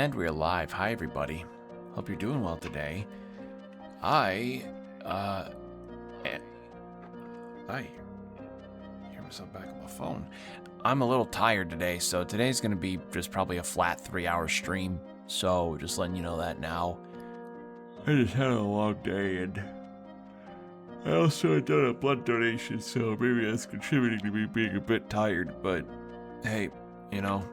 And we're live. Hi, everybody. Hope you're doing well today. I hear myself back on my phone. I'm a little tired today, so today's going to be just probably a flat 3-hour stream. So just letting you know that now. I just had a long day, and I also had done a blood donation, so maybe that's contributing to me being a bit tired. But hey, you know,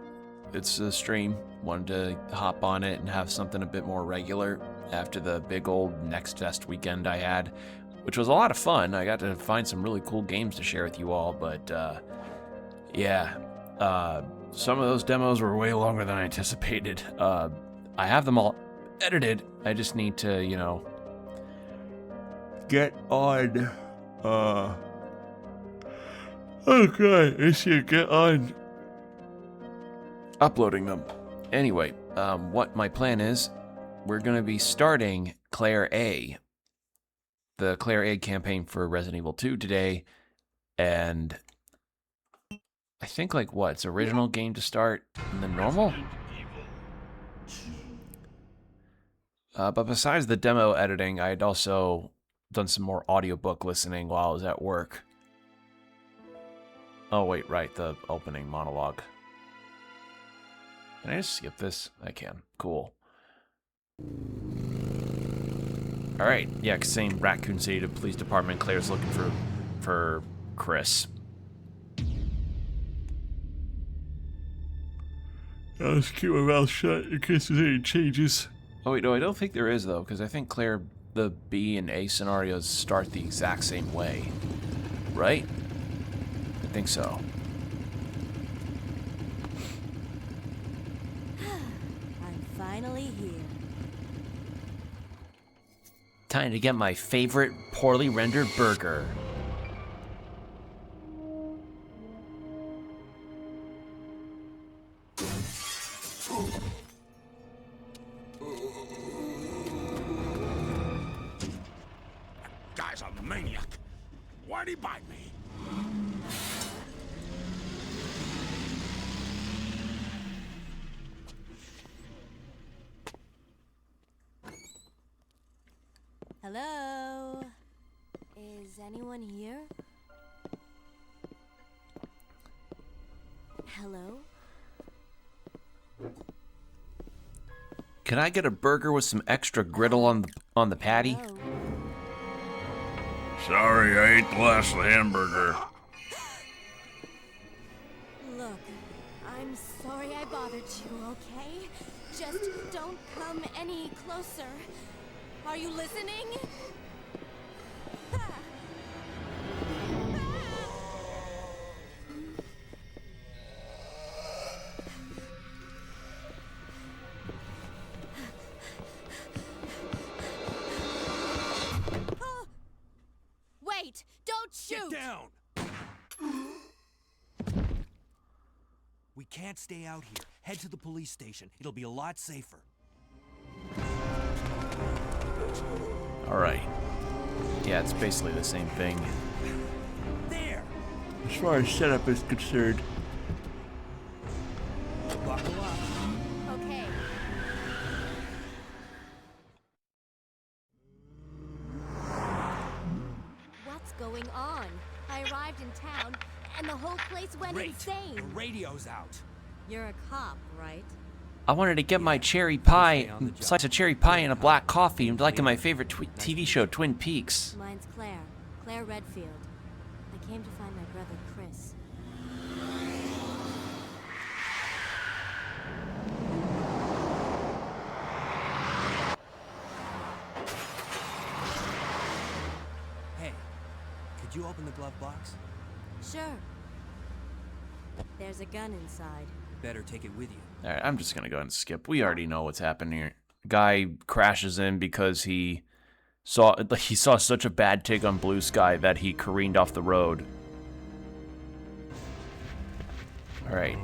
it's a stream. Wanted to hop on it and have something a bit more regular after the big old Next Fest weekend I had, which was a lot of fun. I got to find some really cool games to share with you all, but yeah, some of those demos were way longer than I anticipated. I have them all edited. I just need to, you know, get on, get on uploading them. Anyway, what my plan is, we're going to be starting Clair A, the Clair A campaign for Resident Evil 2 today, and I think, like, what, it's original game to start, and then normal? But besides the demo editing, I had also done some more audiobook listening while I was at work. Oh, wait, right, the opening monologue. Can I just skip this? I can. Cool. Alright, yeah, same Raccoon City to Police Department. Claire's looking for Chris. I'll just keep my mouth shut in case there's any changes. Oh wait, no, I don't think there is though, because I think Claire, the B and A scenarios start the exact same way. Right? I think so. I'm finally here. Time to get my favorite poorly rendered burger. Guy's a maniac. Why'd he bite me? Hello? Is anyone here? Hello? Can I get a burger with some extra griddle on the patty? Hello? Sorry, I ate the last hamburger. Look, I'm sorry I bothered you, okay? Just don't come any closer. Are you listening? Wait! Don't shoot! Get down! We can't stay out here. Head to the police station. It'll be a lot safer. Alright. Yeah, it's basically the same thing. There! As far as setup is concerned. Buckle up. Okay. What's going on? I arrived in town, and the whole place went Great. insane. The radio's out. You're a cop, right? I wanted to get my cherry pie, slice of cherry pie and a black coffee, like in my favorite TV show, Twin Peaks. Mine's Claire. Claire Redfield. I came to find my brother, Chris. Hey, could you open the glove box? Sure. There's a gun inside. Better take it with you. Alright, I'm just gonna go ahead and skip. We already know what's happening here. Guy crashes in because he saw such a bad take on Blue Sky that he careened off the road. Alright.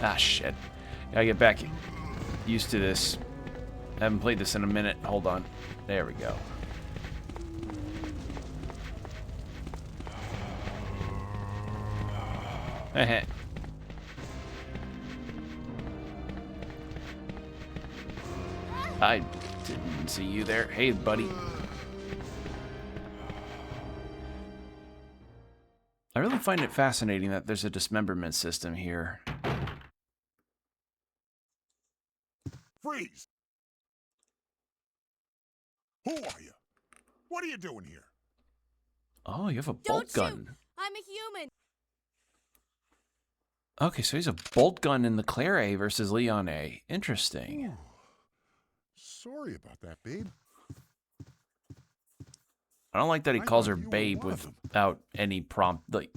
Ah, shit. Gotta get back used to this. I haven't played this in a minute. Hold on. There we go. I didn't see you there. Hey, buddy. I really find it fascinating that there's a dismemberment system here. Freeze! Who are you? What are you doing here? Oh, you have a Don't bolt gun. shoot! I'm a human. Okay, so he's a bolt gun in the Clair A versus Leon A. Interesting. Ooh. Sorry about that, babe. I don't like that he I calls thought her you were babe one of them. without any prompt. Like,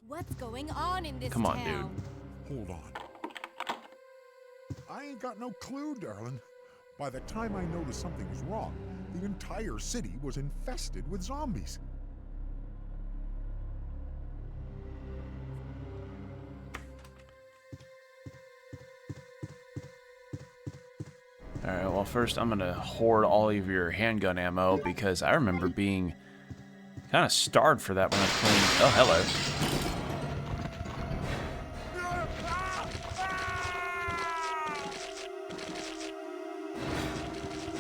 What's going on in this come on, town? dude. Hold on. I ain't got no clue, darling. By the time I noticed something was wrong, the entire city was infested with zombies. Alright, well, first I'm gonna hoard all of your handgun ammo because I remember being kind of starved for that when I was playing. Oh, hello.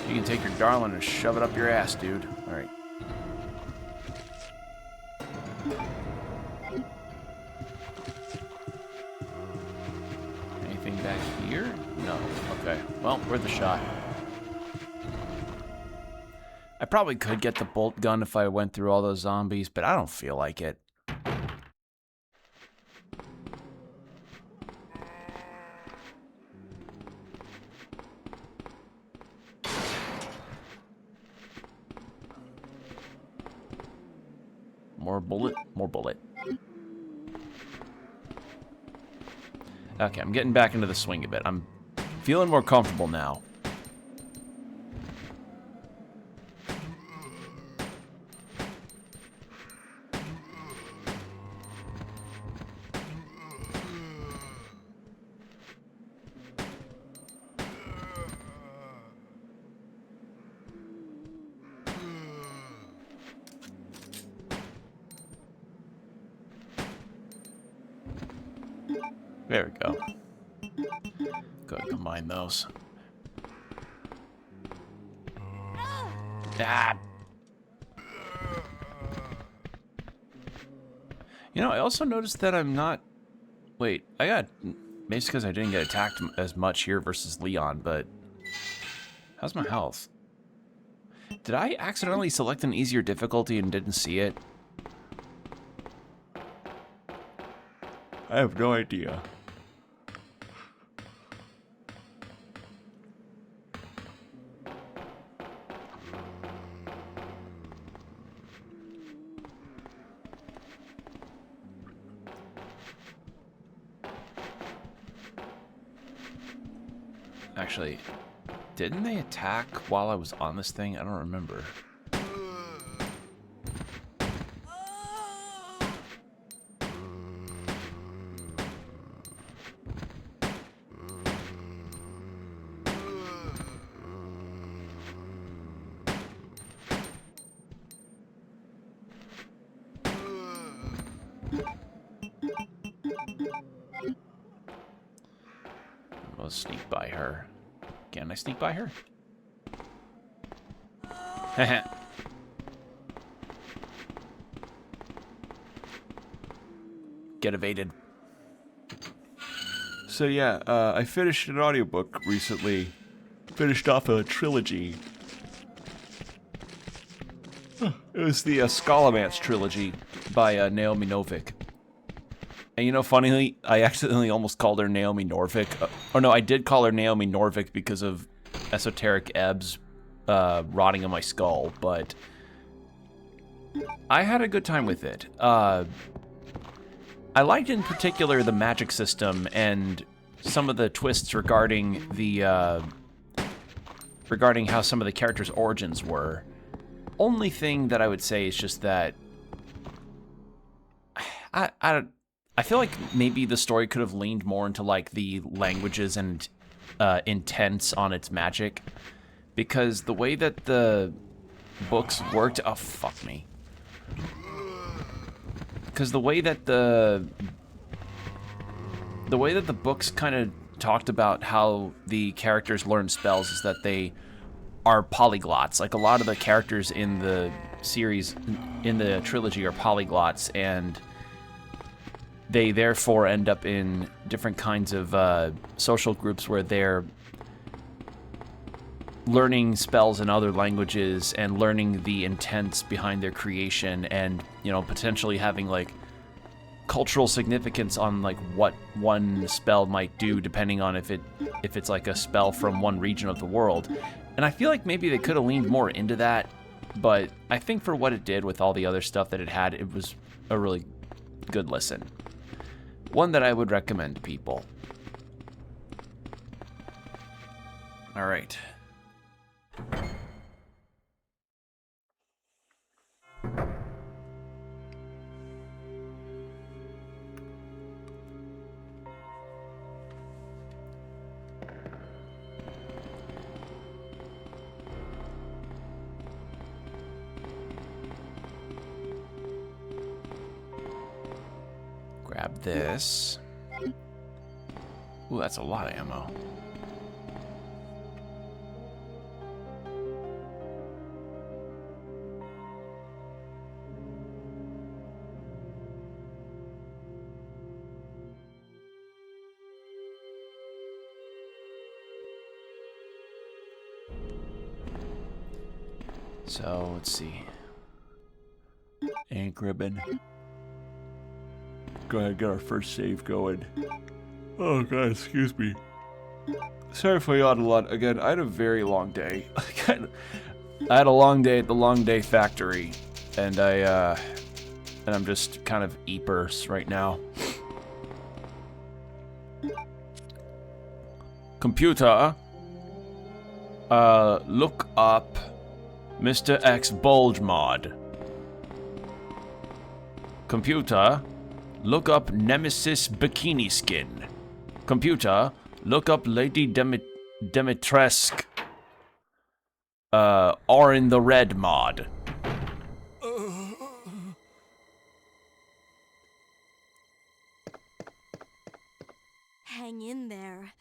You can take your darling and shove it up your ass, dude. Alright. Anything back here? No. Okay. Well, worth a shot. I probably could get the bolt gun if I went through all those zombies, but I don't feel like it. More bullet, more bullet. Okay, I'm getting back into the swing a bit. I'm feeling more comfortable now. There we go. Go ahead and combine those. Ah! You know, I also noticed that I'm not... Wait, I got... Maybe it's because I didn't get attacked as much here versus Leon, but... How's my health? Did I accidentally select an easier difficulty and didn't see it? I have no idea. Actually, didn't they attack while I was on this thing? I don't remember. I'll sneak by her. Can I sneak by her? Get evaded. So yeah, I finished an audiobook recently. Finished off a trilogy. It was the Scholomance trilogy by Naomi Novik. And you know, funnily, I accidentally almost called her Naomi Norvik. Oh no, I did call her Naomi Norvik because of Esoteric Ebbs rotting in my skull, but I had a good time with it. I liked in particular the magic system and some of the twists regarding the regarding how some of the characters' origins were. Only thing that I would say is just that I feel like maybe the story could have leaned more into like the languages and intents on its magic, because the way that the books worked, oh fuck me, because the way that the books kind of talked about how the characters learn spells is that they are polyglots. Like, a lot of the characters in the series, in the trilogy, are polyglots, and they therefore end up in different kinds of social groups where they're learning spells in other languages and learning the intents behind their creation, and, you know, potentially having, like, cultural significance on, like, what one spell might do depending on if it's like a spell from one region of the world. And I feel like maybe they could have leaned more into that, but I think for what it did with all the other stuff that it had, it was a really good listen. One that I would recommend to people. All right. Grab this. Ooh, that's a lot of ammo. So, let's see. Ink ribbon. Go ahead, get our first save going. Oh god, excuse me. Sorry if I yawned a lot. Again, I had a very long day. I had a long day at the Long Day Factory, and I'm just kind of eepers right now. Computer, look up Mr. X Bulge Mod. Computer, look up Nemesis Bikini Skin. Computer, look up Lady Dimitrescu. Are in the Red Mod. Hang in there.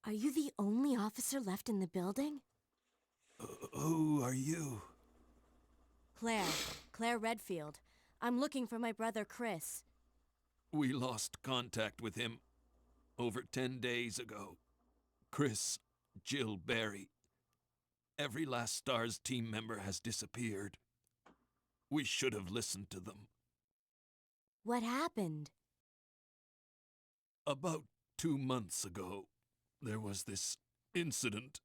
Are you the only officer left in the building? Who are you? Claire Redfield. I'm looking for my brother Chris. We lost contact with him over 10 days ago. Chris, Jill Barry. Every last STARS team member has disappeared. We should have listened to them. What happened? About 2 months ago, there was this incident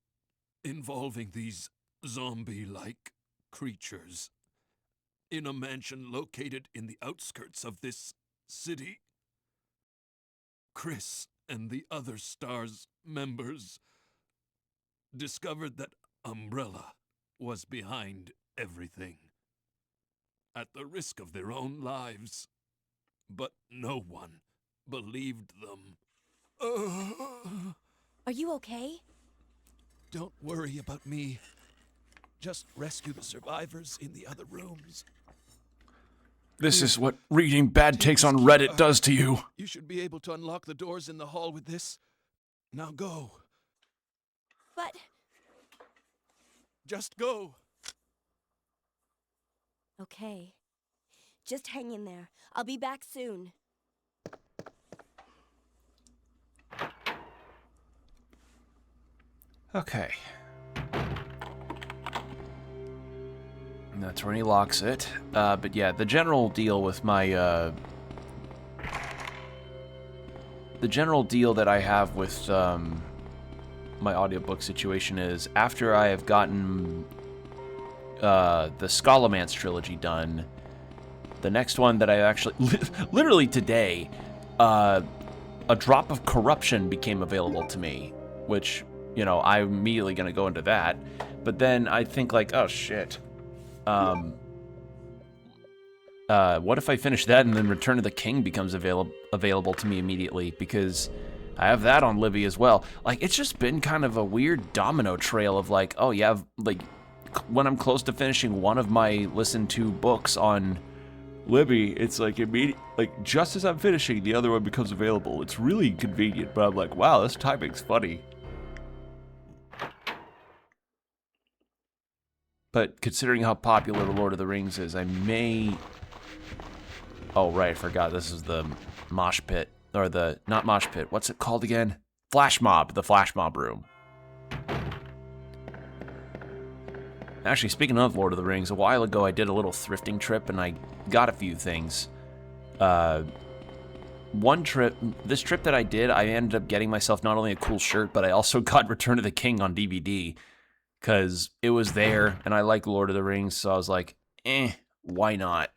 involving these zombie-like creatures in a mansion located in the outskirts of this city. Chris and the other STARS members discovered that Umbrella was behind everything, at the risk of their own lives. But no one believed them. Are you okay? Don't worry about me. Just rescue the survivors in the other rooms. This is what reading bad takes on Reddit does to you. You should be able to unlock the doors in the hall with this. Now go. But... Just go. Okay. Just hang in there. I'll be back soon. Okay. And that's where he locks it. But yeah, the general deal with my, the general deal that I have with, my audiobook situation is, after I have gotten, the Scholomance trilogy done, the next one that I actually, literally today, a drop of corruption became available to me, which, you know, I'm immediately gonna go into that. But then I think, like, oh shit. What if I finish that and then Return of the King becomes available to me immediately, because I have that on Libby as well. Like, it's just been kind of a weird domino trail of, like, oh yeah, like, when I'm close to finishing one of my listened to books on Libby, it's like like just as I'm finishing, the other one becomes available. It's really convenient, but I'm like, wow, this timing's funny. But considering how popular The Lord of the Rings is, I may... Oh, right, I forgot. This is the mosh pit. Or the... Not mosh pit. What's it called again? Flash mob. The flash mob room. Actually, speaking of Lord of the Rings, a while ago I did a little thrifting trip, and I got a few things. This trip that I did, I ended up getting myself not only a cool shirt, but I also got Return of the King on DVD. Because it was there, and I like Lord of the Rings, so I was like, why not?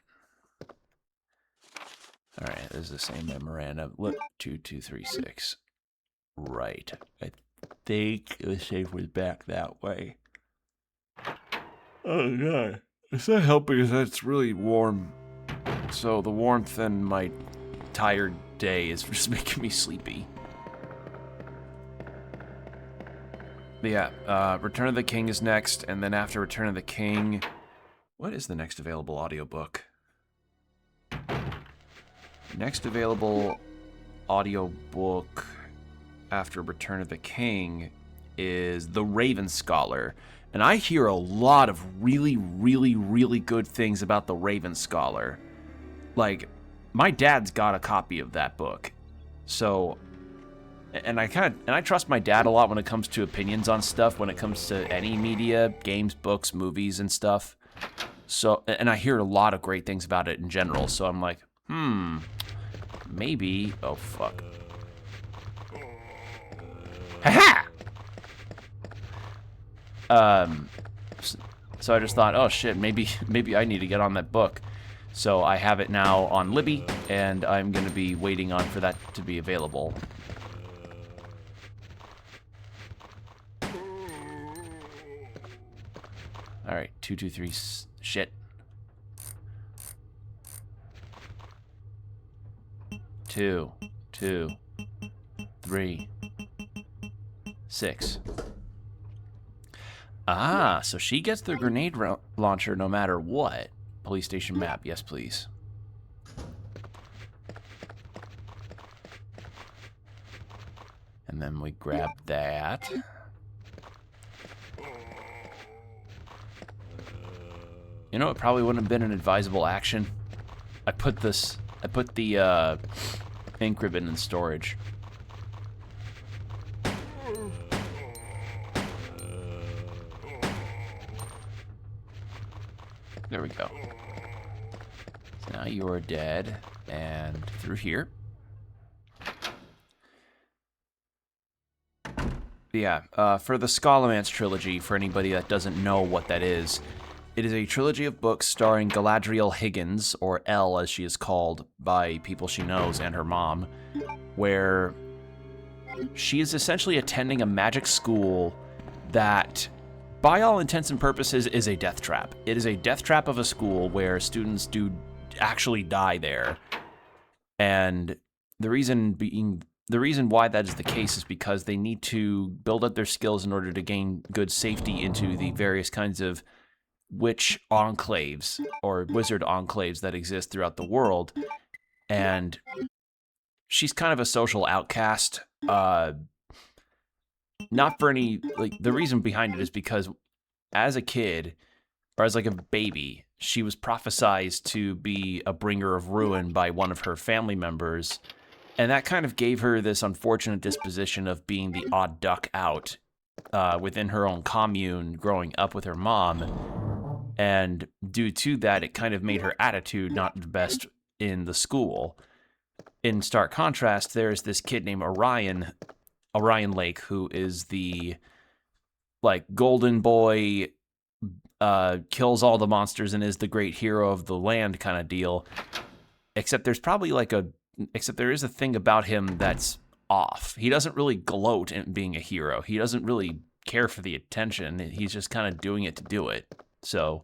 Alright, this is the same memorandum. Look, 2236. Right. I think the safe was back that way. Oh, God. It's not helping because it's really warm. So the warmth and my tired day is just making me sleepy. But yeah, Return of the King is next, and then after Return of the King... What is the next available audiobook? Next available audiobook after Return of the King is The Raven Scholar. And I hear a lot of really, really, really good things about The Raven Scholar. Like, my dad's got a copy of that book. So... And I trust my dad a lot when it comes to opinions on stuff, when it comes to any media, games, books, movies, and stuff. So, and I hear a lot of great things about it in general, so I'm like, maybe, oh fuck. Ha-ha! So I just thought, oh shit, maybe I need to get on that book. So I have it now on Libby, and I'm gonna be waiting on for that to be available. Alright, 223, shit. 2, 2, 3, 6. Ah, so she gets the grenade launcher no matter what. Police station map, yes please. And then we grab that. You know, it probably wouldn't have been an advisable action. I put the ink ribbon in storage. There we go. So now you are dead, and through here. Yeah, for the Scholomance trilogy, for anybody that doesn't know what that is, it is a trilogy of books starring Galadriel Higgins, or Elle as she is called by people she knows and her mom, where she is essentially attending a magic school that, by all intents and purposes, is a death trap. It is a death trap of a school where students do actually die there. And the reason why that is the case is because they need to build up their skills in order to gain good safety into the various kinds of witch enclaves or wizard enclaves that exist throughout the world. And she's kind of a social outcast. Not for any, like, the reason behind it is because as a kid, or as like a baby, she was prophesized to be a bringer of ruin by one of her family members. And that kind of gave her this unfortunate disposition of being the odd duck out within her own commune growing up with her mom. And due to that, it kind of made her attitude not the best in the school. In stark contrast, there's this kid named Orion Lake, who is the, like, golden boy, kills all the monsters and is the great hero of the land kind of deal. Except there's probably except there is a thing about him that's off. He doesn't really gloat in being a hero. He doesn't really care for the attention. He's just kind of doing it to do it. So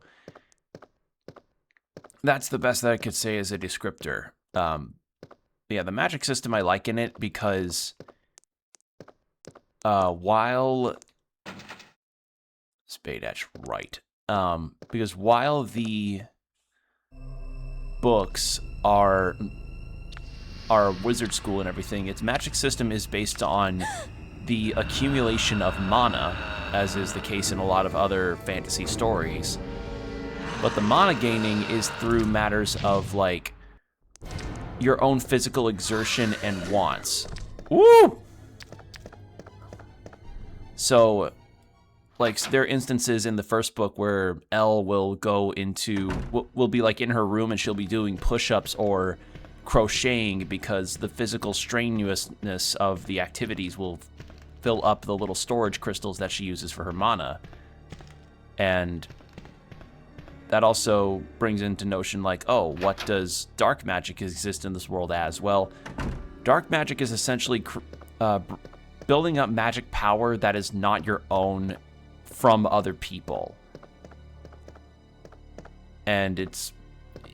that's the best that I could say as a descriptor. Yeah, the magic system I like in it because while because while the books are wizard school and everything, its magic system is based on the accumulation of mana, as is the case in a lot of other fantasy stories. But the mana gaining is through matters of, like, your own physical exertion and wants. Woo! So, like, there are instances in the first book where Elle will go into, will be, like, in her room and she'll be doing push-ups or crocheting because the physical strenuousness of the activities will fill up the little storage crystals that she uses for her mana. And that also brings into notion, like, oh, what does dark magic exist in this world as? Well, dark magic is essentially building up magic power that is not your own from other people. And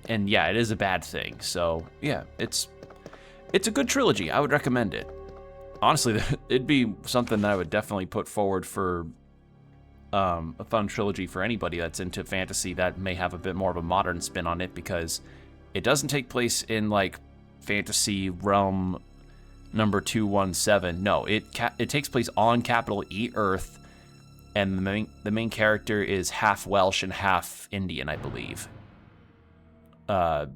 yeah, it is a bad thing. So yeah, it's a good trilogy. I would recommend it. Honestly, it'd be something that I would definitely put forward for a fun trilogy for anybody that's into fantasy that may have a bit more of a modern spin on it, because it doesn't take place in, like, fantasy realm number 217. No, it takes place on capital E Earth, and the main character is half Welsh and half Indian, I believe. But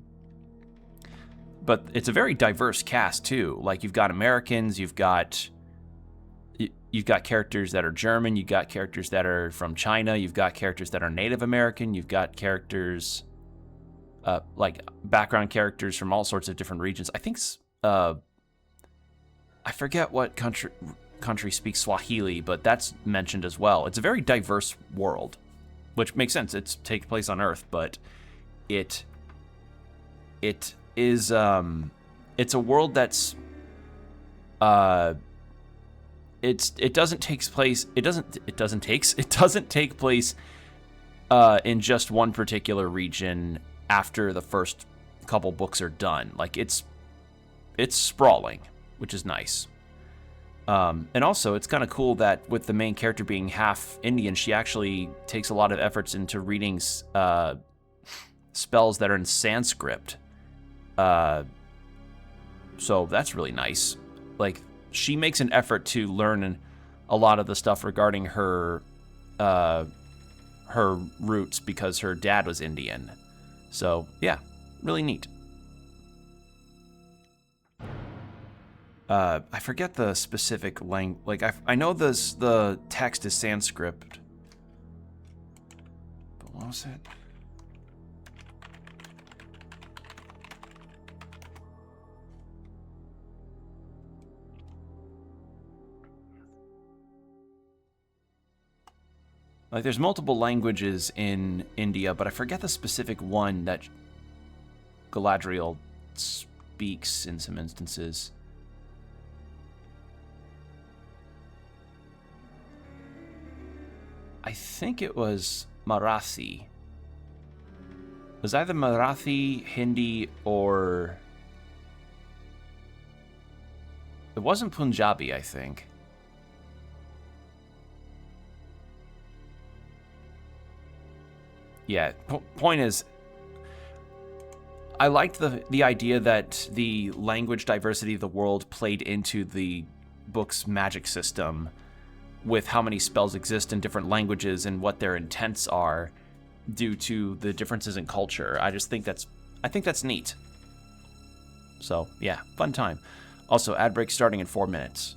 it's a very diverse cast too. Like, you've got Americans, you've got characters that are German, you've got characters that are from China, you've got characters that are Native American, you've got characters, like, background characters from all sorts of different regions. I think, I forget what country speaks Swahili, but that's mentioned as well. It's a very diverse world, which makes sense. It takes place on Earth, but it is, it's a world that's, it doesn't take place in just one particular region after the first couple books are done. Like, it's sprawling, which is nice. And also, it's kind of cool that with the main character being half Indian, she actually takes a lot of efforts into reading spells that are in Sanskrit. So that's really nice. Like, she makes an effort to learn a lot of the stuff regarding her roots because her dad was Indian. So yeah, really neat. I forget the specific language. Like, I know the text is Sanskrit. But what was it? Like, there's multiple languages in India, but I forget the specific one that Galadriel speaks in some instances. I think it was Marathi. It was either Marathi, Hindi, or... It wasn't Punjabi, I think. Yeah, point is, I liked the idea that the language diversity of the world played into the book's magic system with how many spells exist in different languages and what their intents are due to the differences in culture. I think that's neat. So, yeah, fun time. Also, ad break starting in 4 minutes.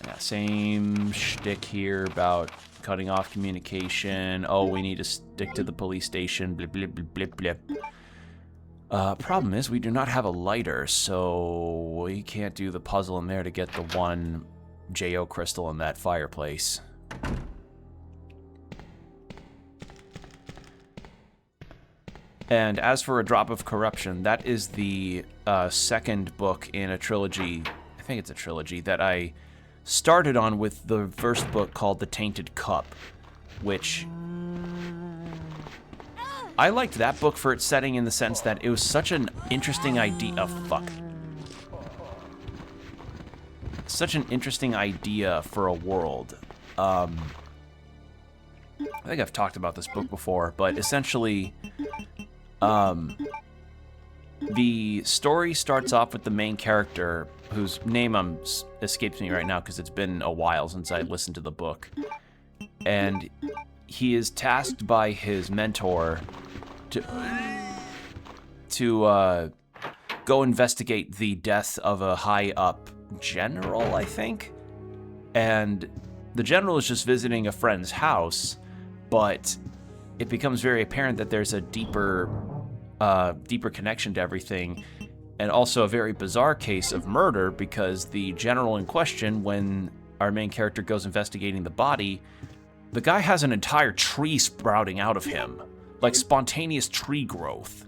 Yeah, same shtick here about cutting off communication. Oh, we need to stick to the police station. Blip, blip, blip, blip, blip. Problem is, we do not have a lighter, so we can't do the puzzle in there to get the one JO crystal in that fireplace. And as for A Drop of Corruption, that is the second book in a trilogy. I think it's a trilogy that I started on with the first book called The Tainted Cup, which I liked that book for its setting in the sense that it was such an interesting idea. Oh, fuck. Such an interesting idea for a world. I think I've talked about this book before, but essentially, the story starts off with the main character, whose name escapes me right now because it's been a while since I listened to the book. And he is tasked by his mentor to go investigate the death of a high-up general, I think. And the general is just visiting a friend's house, but it becomes very apparent that there's a deeper connection to everything, and also a very bizarre case of murder, because the general in question, when our main character goes investigating the body, the guy has an entire tree sprouting out of him, like spontaneous tree growth.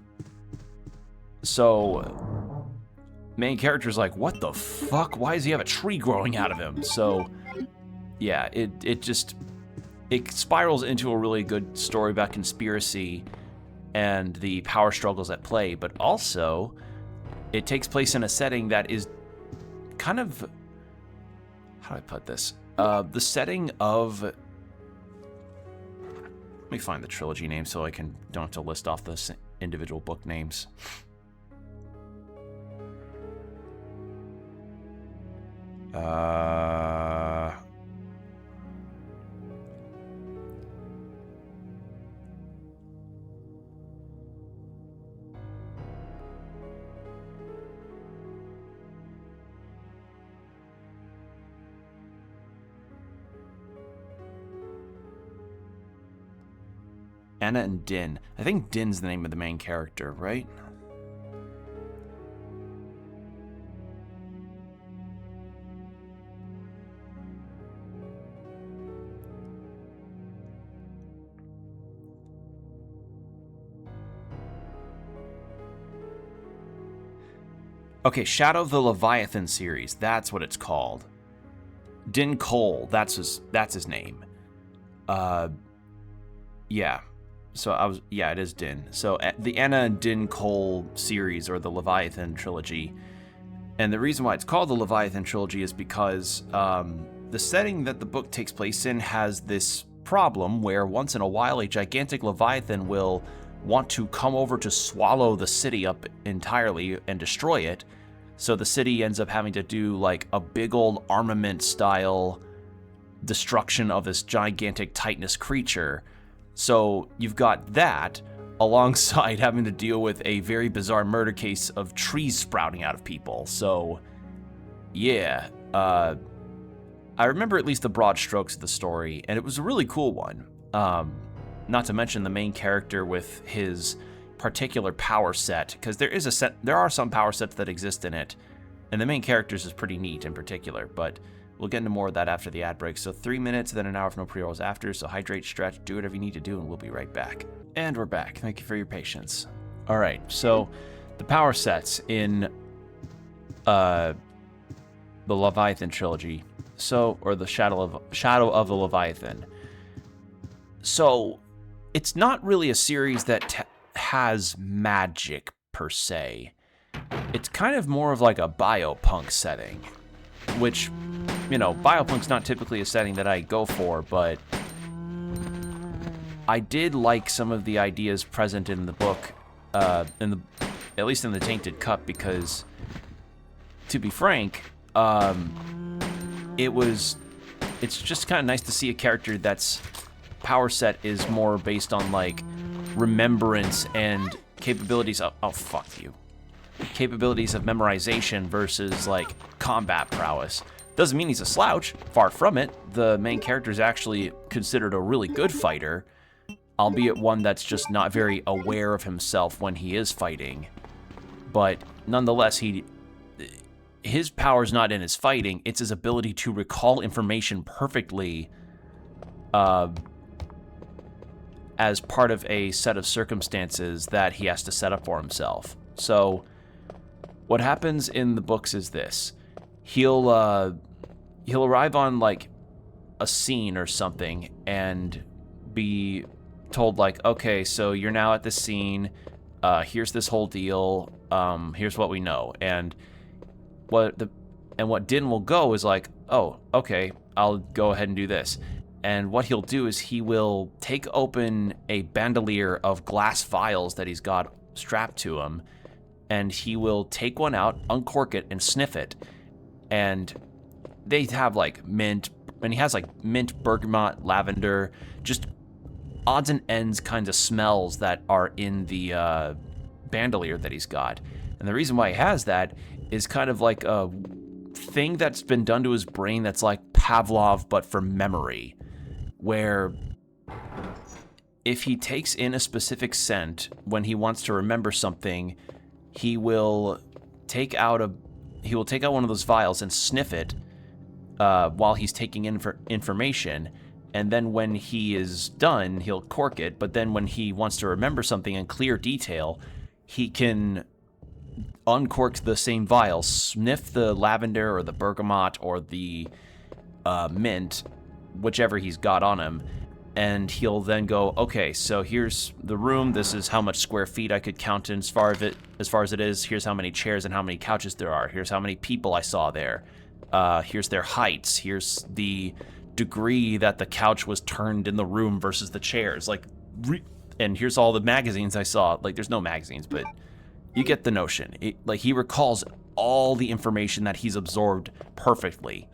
So, main character's like, what the fuck? Why does he have a tree growing out of him? So, yeah, it spirals into a really good story about conspiracy and the power struggles at play, but also it takes place in a setting that is kind of, how do I put this? The setting of, let me find the trilogy name so I don't have to list off the individual book names. Anna and Din. I think Din's the name of the main character, right? Okay, Shadow of the Leviathan series. That's what it's called. Din Cole. That's his name. Yeah. So it is Din. So the Anna and Din Cole series, or the Leviathan trilogy. And the reason why it's called the Leviathan trilogy is because the setting that the book takes place in has this problem where once in a while a gigantic Leviathan will want to come over to swallow the city up entirely and destroy it. So the city ends up having to do like a big old armament style destruction of this gigantic Titanus creature. So you've got that alongside having to deal with a very bizarre murder case of trees sprouting out of people. So yeah, I remember at least the broad strokes of the story, and it was a really cool one. Not to mention the main character with his particular power set, because there are some power sets that exist in it, and the main character's is pretty neat in particular, but we'll get into more of that after the ad break. So 3 minutes, then an hour of no pre-rolls after, so hydrate, stretch, do whatever you need to do, and we'll be right back. And we're back. Thank you for your patience. All right, so the power sets in the Leviathan trilogy, or the Shadow of the Leviathan. So it's not really a series that has magic per se. It's kind of more of like a biopunk setting, which, biopunk's not typically a setting that I go for, but I did like some of the ideas present in the book, at least in the Tainted Cup, because, to be frank, it's just kind of nice to see a character that's power set is more based on like remembrance and capabilities of capabilities of memorization versus like combat prowess. Doesn't mean he's a slouch, far from it. The main character is actually considered a really good fighter, albeit one that's just not very aware of himself when he is fighting. But nonetheless, his power's not in his fighting, it's his ability to recall information perfectly as part of a set of circumstances that he has to set up for himself. So what happens in the books is this. He'll arrive on like a scene or something and be told like, okay, so you're now at this scene, here's this whole deal, here's what we know. And what Din will go is like, oh, okay, I'll go ahead and do this. And what he'll do is he will take open a bandolier of glass vials that he's got strapped to him, and he will take one out, uncork it, and sniff it. And they have like mint, and he has like mint, bergamot, lavender, just odds and ends kinds of smells that are in the bandolier that he's got. And the reason why he has that is kind of like a thing that's been done to his brain that's like Pavlov, but for memory, where if he takes in a specific scent when he wants to remember something, he will take out one of those vials and sniff it while he's taking in information. And then when he is done, he'll cork it. But then when he wants to remember something in clear detail, he can uncork the same vial, sniff the lavender or the bergamot or the mint, whichever he's got on him, and he'll then go, okay, so here's the room. This is how much square feet I could count in as far as it is. Here's how many chairs and how many couches there are. Here's how many people I saw there. Here's their heights. Here's the degree that the couch was turned in the room versus the chairs. Like, and here's all the magazines I saw. Like, there's no magazines, but you get the notion. Like, he recalls all the information that he's absorbed perfectly.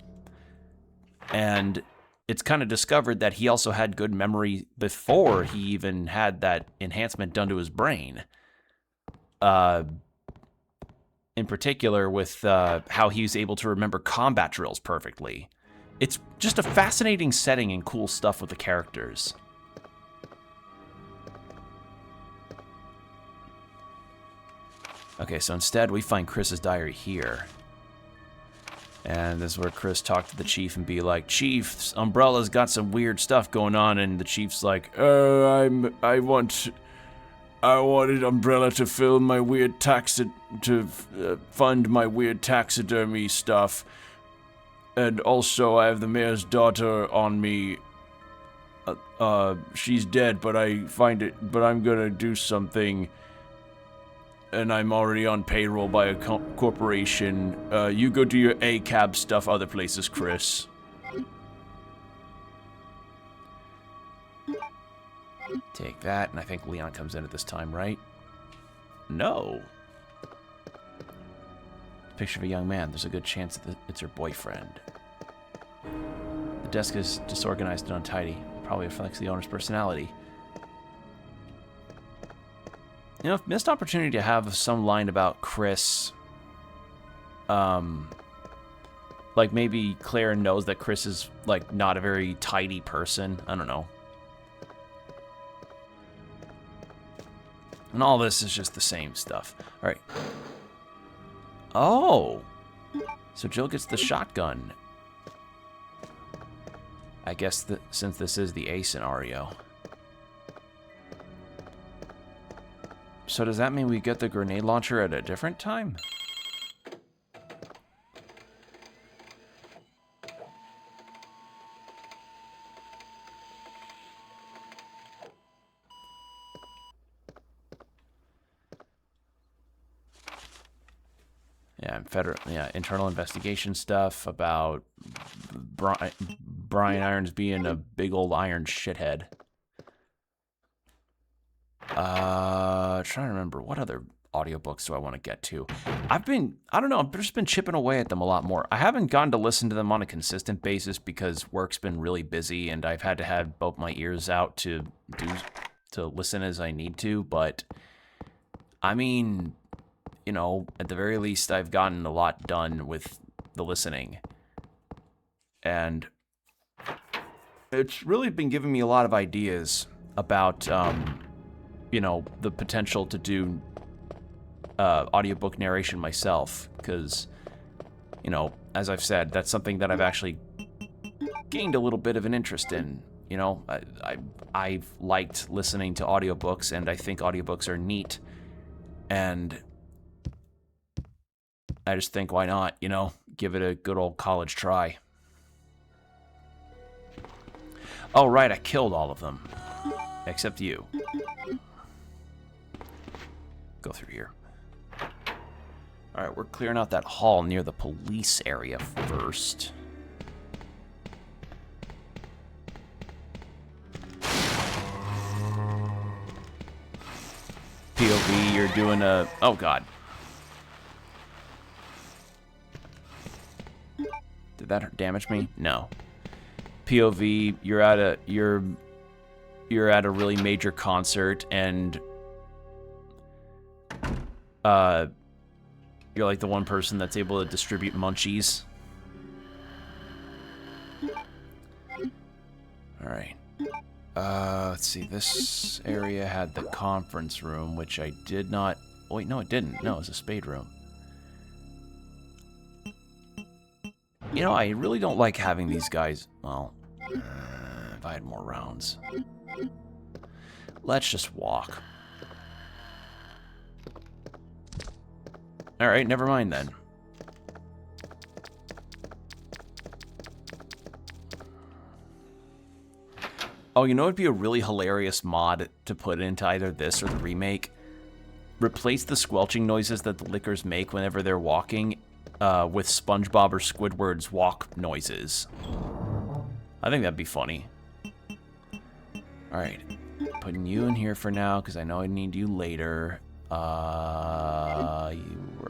And it's kind of discovered that he also had good memory before he even had that enhancement done to his brain. In particular with how he's able to remember combat drills perfectly. It's just a fascinating setting and cool stuff with the characters. Okay, so instead we find Chris's diary here. And this is where Chris talked to the chief and be like, Chief, Umbrella's got some weird stuff going on. And the chief's like, I wanted Umbrella to film my weird fund my weird taxidermy stuff. And also I have the mayor's daughter on me. She's dead, but I'm gonna do something. And I'm already on payroll by a corporation. You go do your ACAB stuff other places, Chris. Take that, and I think Leon comes in at this time, right? No. Picture of a young man. There's a good chance that it's her boyfriend. The desk is disorganized and untidy. Probably reflects the owner's personality. You know, missed opportunity to have some line about Chris. Like maybe Claire knows that Chris is like not a very tidy person. I don't know. And all this is just the same stuff. All right. Oh. So Jill gets the shotgun. I guess since this is the A scenario. So does that mean we get the grenade launcher at a different time? Yeah, internal investigation stuff about Brian Irons being a big old iron shithead. Trying to remember what other audiobooks do I want to get to. I don't know, I've just been chipping away at them a lot more. I haven't gotten to listen to them on a consistent basis because work's been really busy and I've had to have both my ears out to listen as I need to, but I mean, you know, at the very least I've gotten a lot done with the listening. And it's really been giving me a lot of ideas about you know, the potential to do audiobook narration myself, because, you know, as I've said, that's something that I've actually gained a little bit of an interest in. You know, I've liked listening to audiobooks, and I think audiobooks are neat, and I just think, why not, you know, give it a good old college try. Oh, right, I killed all of them, except you. Go through here. All right, we're clearing out that hall near the police area first. POV, you're doing a... Oh, God. Did that damage me? No. POV, you're at a really major concert and you're like the one person that's able to distribute munchies. Alright. Let's see. This area had the conference room, which I did not... Oh, wait, no, it didn't. No, it was a spade room. You know, I really don't like having these guys... Well, if I had more rounds. Let's just walk. Alright, never mind then. Oh, you know what would be a really hilarious mod to put into either this or the remake? Replace the squelching noises that the lickers make whenever they're walking with SpongeBob or Squidward's walk noises. I think that'd be funny. Alright. Putting you in here for now, because I know I need you later. We're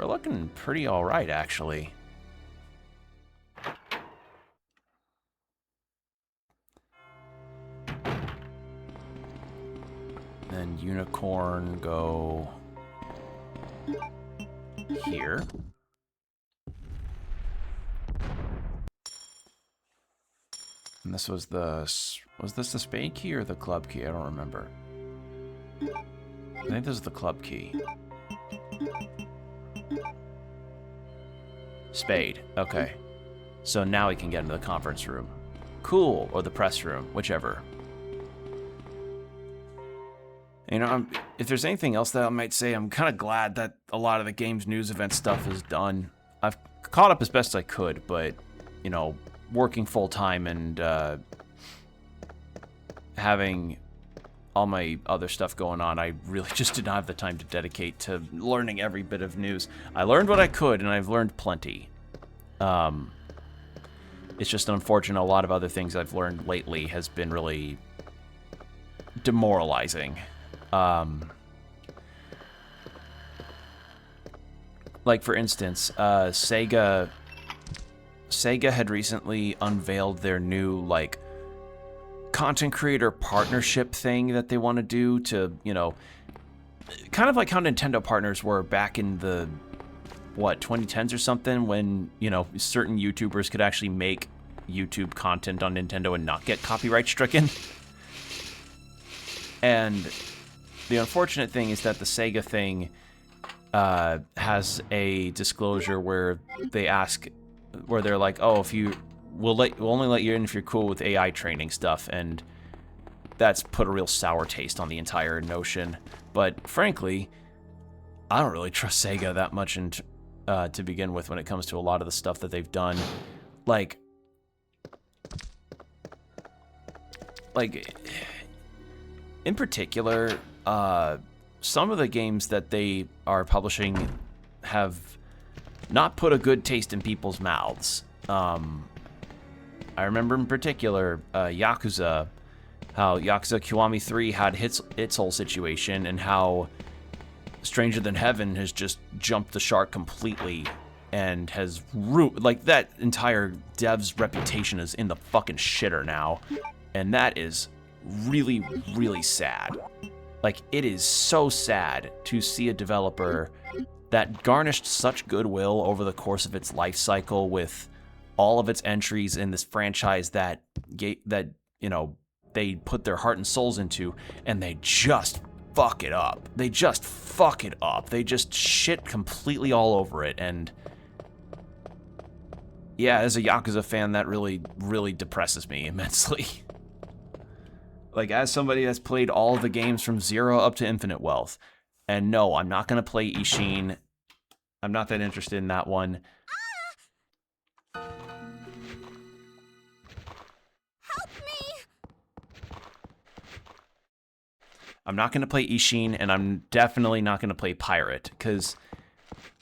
looking pretty alright, actually. Then Unicorn go here. And this was this the spade key or the club key? I don't remember. I think this is the club key. Spade. Okay. So now we can get into the conference room. Cool. Or the press room. Whichever. You know, if there's anything else that I might say, I'm kind of glad that a lot of the game's news event stuff is done. I've caught up as best I could, but, you know, working full-time and having all my other stuff going on, I really just did not have the time to dedicate to learning every bit of news. I learned what I could, and I've learned plenty. It's just unfortunate a lot of other things I've learned lately has been really demoralizing. Like, for instance, Sega had recently unveiled their new, like, content creator partnership thing that they want to do to, you know, kind of like how Nintendo partners were back in the, what, 2010s or something, when, you know, certain YouTubers could actually make YouTube content on Nintendo and not get copyright stricken. And the unfortunate thing is that the Sega thing has a disclosure where they ask, where they're like, oh, if you, we'll only let you in if you're cool with AI training stuff, and that's put a real sour taste on the entire notion. But frankly, I don't really trust Sega that much to begin with when it comes to a lot of the stuff that they've done. Like, in particular, some of the games that they are publishing have not put a good taste in people's mouths. I remember in particular, Yakuza, how Yakuza Kiwami 3 had its whole situation, and how Stranger Than Heaven has just jumped the shark completely and has like, that entire dev's reputation is in the fucking shitter now, and that is really, really sad. Like, it is so sad to see a developer that garnished such goodwill over the course of its life cycle with all of its entries in this franchise that you know, they put their heart and souls into, and they just fuck it up. They just fuck it up. They just shit completely all over it, and yeah, as a Yakuza fan, that really, really depresses me immensely. Like, as somebody that's played all of the games from 0 up to Infinite Wealth, and no, I'm not going to play Ishin. I'm not that interested in that one. Help me! I'm not going to play Ishin, and I'm definitely not going to play Pirate, because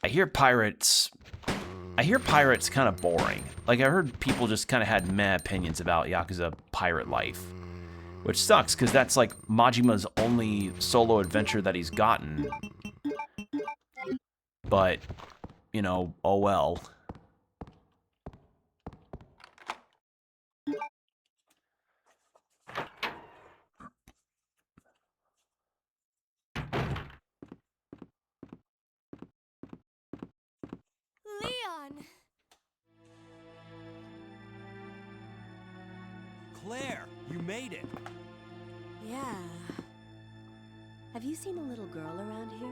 I hear Pirate's kind of boring. Like, I heard people just kind of had meh opinions about Yakuza Pirate Life. Which sucks, because that's, like, Majima's only solo adventure that he's gotten. But, you know, oh well. Leon! Claire, you made it. Yeah. Have you seen a little girl around here?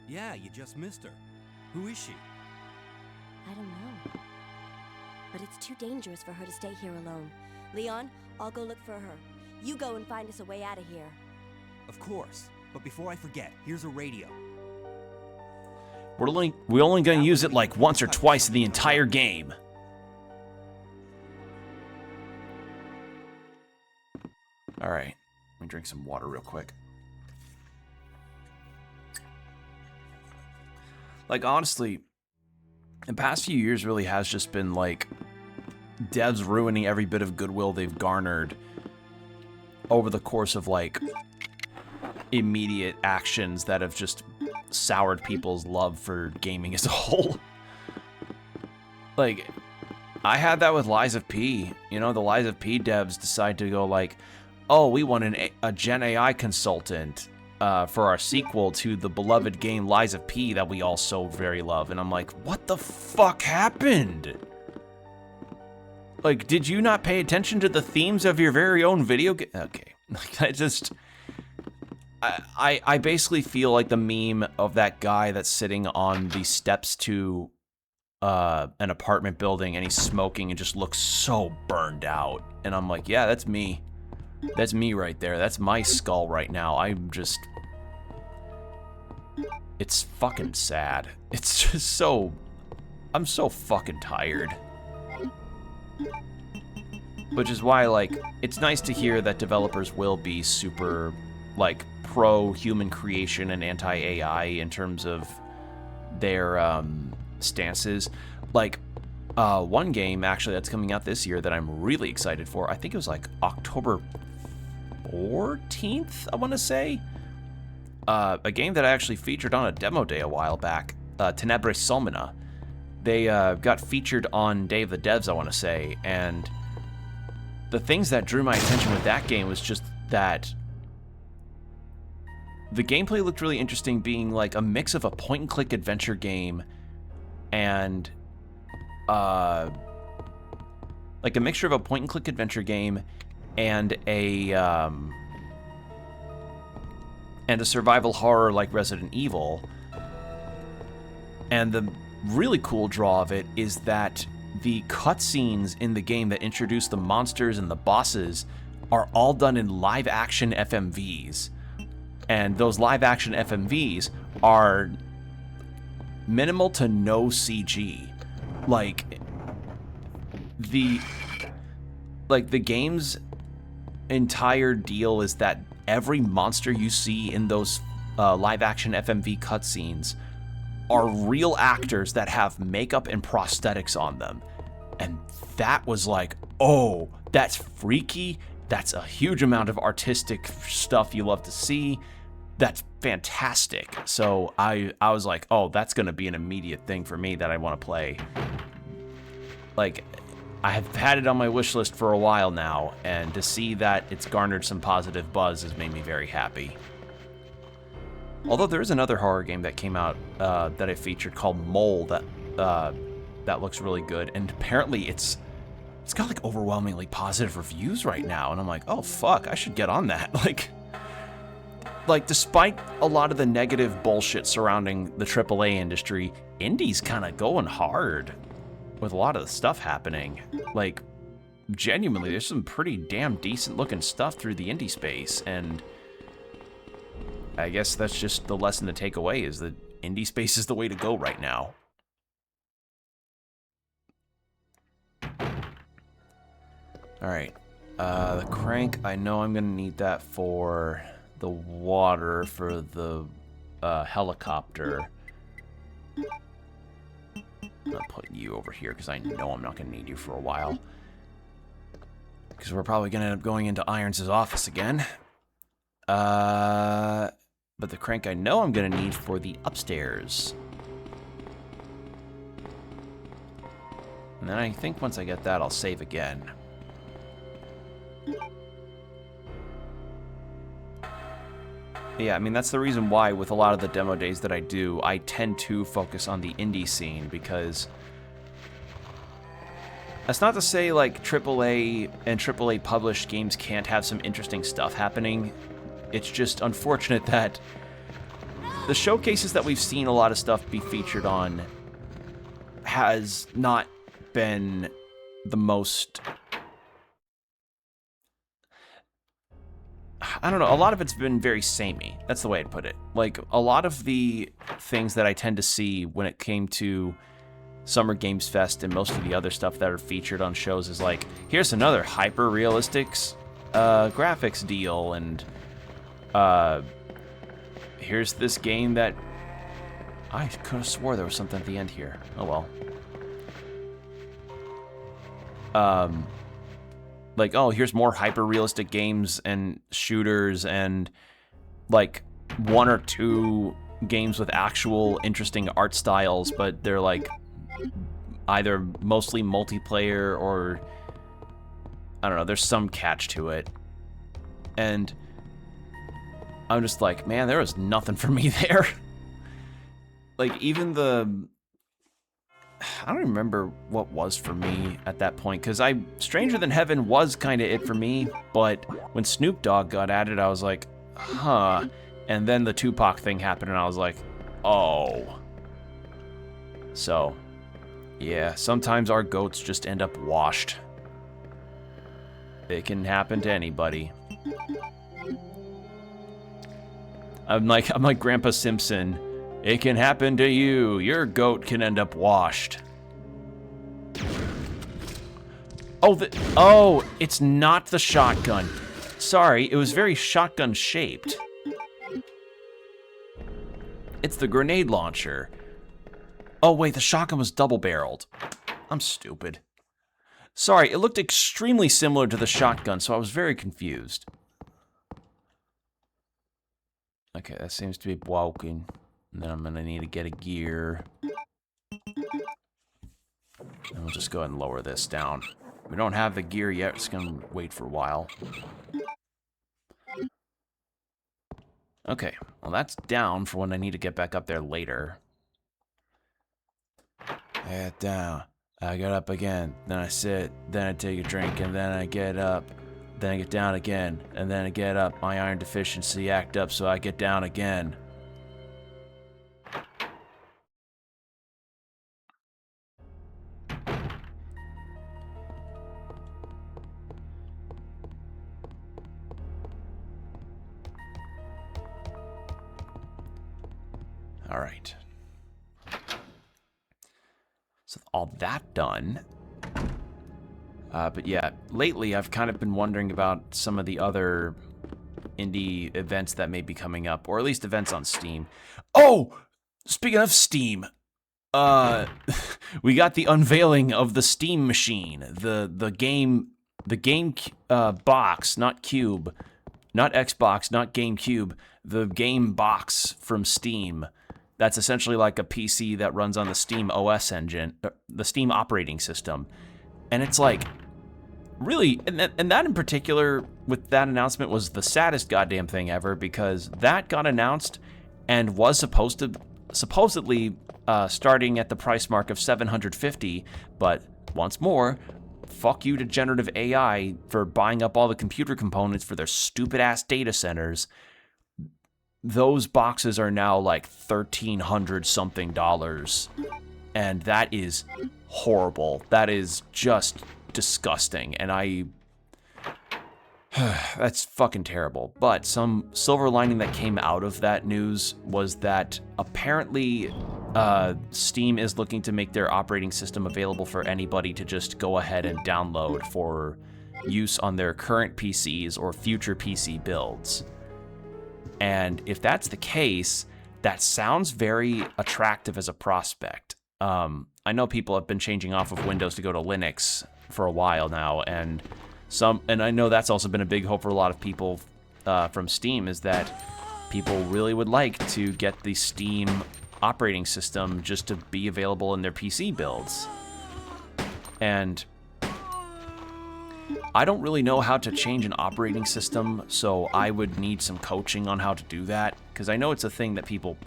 Yeah, you just missed her. Who is she? I don't know. But it's too dangerous for her to stay here alone. Leon, I'll go look for her. You go and find us a way out of here. Of course. But before I forget, here's a radio. We're only gonna use it like once or twice in the entire game. Alright, let me drink some water real quick. Like, honestly, the past few years really has just been, like, devs ruining every bit of goodwill they've garnered over the course of, like, immediate actions that have just soured people's love for gaming as a whole. Like, I had that with Lies of P. You know, the Lies of P devs decide to go like, oh, we want a Gen AI consultant for our sequel to the beloved game Lies of P that we all so very love. And I'm like, what the fuck happened? Like, did you not pay attention to the themes of your very own video game? Okay, like, I basically feel like the meme of that guy that's sitting on the steps to an apartment building and he's smoking and just looks so burned out. And I'm like, yeah, that's me. That's me right there. That's my skull right now. I'm just... It's fucking sad. It's just so... I'm so fucking tired. Which is why, like, it's nice to hear that developers will be super, like, pro-human creation and anti-AI in terms of their stances. Like, one game, actually, that's coming out this year that I'm really excited for, I think it was, like, October 14th, I want to say? A game that I actually featured on a demo day a while back, Tenebrae Solmina. They got featured on Day of the Devs, I want to say, and the things that drew my attention with that game was just that the gameplay looked really interesting, being like a mix of a point-and-click adventure game and like a mixture of a point-and-click adventure game and a survival horror like Resident Evil. And the really cool draw of it is that the cutscenes in the game that introduce the monsters and the bosses are all done in live-action FMVs. And those live-action FMVs are minimal to no CG. Like, the game's entire deal is that every monster you see in those live-action FMV cutscenes are real actors that have makeup and prosthetics on them. And that was like, oh, that's freaky. That's a huge amount of artistic stuff you love to see. That's fantastic. So I was like, oh, that's going to be an immediate thing for me that I want to play. Like, I have had it on my wish list for a while now, and to see that it's garnered some positive buzz has made me very happy. Although there is another horror game that came out that I featured called Mole that looks really good, and apparently it's got like overwhelmingly positive reviews right now, and I'm like, oh fuck, I should get on that. Like despite a lot of the negative bullshit surrounding the AAA industry, indie's kind of going hard with a lot of the stuff happening. Like, genuinely, there's some pretty damn decent looking stuff through the indie space, and I guess that's just the lesson to take away, is that indie space is the way to go right now. Alright, the crank, I know I'm gonna need that for the water for the helicopter. I'm gonna put you over here because I know I'm not gonna need you for a while. Because we're probably gonna end up going into Irons' office again. But the crank I know I'm gonna need for the upstairs. And then I think once I get that, I'll save again. Yeah, I mean, that's the reason why with a lot of the demo days that I do, I tend to focus on the indie scene, because that's not to say, like, AAA and AAA published games can't have some interesting stuff happening. It's just unfortunate that the showcases that we've seen a lot of stuff be featured on has not been the most... I don't know, a lot of it's been very samey. That's the way I'd put it. Like, a lot of the things that I tend to see when it came to Summer Games Fest and most of the other stuff that are featured on shows is like, here's another hyper-realistic graphics deal, and here's this game that... I could have swore there was something at the end here. Oh well. Like, oh, here's more hyper-realistic games and shooters and, like, 1 or 2 games with actual interesting art styles, but they're, like, either mostly multiplayer or, I don't know, there's some catch to it. And I'm just like, man, there was nothing for me there. Like, even the... I don't remember what was for me at that point, because Stranger Than Heaven was kind of it for me, but when Snoop Dogg got added, I was like, huh. And then the Tupac thing happened, and I was like, oh. So, yeah, sometimes our goats just end up washed. It can happen to anybody. I'm like Grandpa Simpson. It can happen to you. Your goat can end up washed. Oh, it's not the shotgun. Sorry, it was very shotgun shaped. It's the grenade launcher. Oh wait, the shotgun was double-barreled. I'm stupid. Sorry, it looked extremely similar to the shotgun, so I was very confused. Okay, that seems to be broken. And then I'm gonna need to get a gear. And we'll just go ahead and lower this down. We don't have the gear yet, it's gonna wait for a while. Okay, well that's down for when I need to get back up there later. Get down. I get up again, then I sit, then I take a drink, and then I get up. Then I get down again, and then I get up. My iron deficiency act up, so I get down again. All right. So all that done. But yeah, lately I've kind of been wondering about some of the other indie events that may be coming up, or at least events on Steam. Oh, speaking of Steam, we got the unveiling of the Steam machine, the game box, not cube, not Xbox, not GameCube, the game box from Steam. That's essentially like a PC that runs on the Steam OS engine, the Steam operating system. And it's like, really, and that in particular, with that announcement, was the saddest goddamn thing ever, because that got announced and was supposedly starting at the price mark of $750, but once more, fuck you to generative AI for buying up all the computer components for their stupid-ass data centers. Those boxes are now like $1,300 something, and that is horrible. That is just disgusting, and that's fucking terrible. But some silver lining that came out of that news was that apparently Steam is looking to make their operating system available for anybody to just go ahead and download for use on their current PCs or future PC builds. And if that's the case, that sounds very attractive as a prospect. I know people have been changing off of Windows to go to Linux for a while now, and I know that's also been a big hope for a lot of people from Steam, is that people really would like to get the Steam operating system just to be available in their PC builds. And I don't really know how to change an operating system, so I would need some coaching on how to do that, because I know it's a thing that people...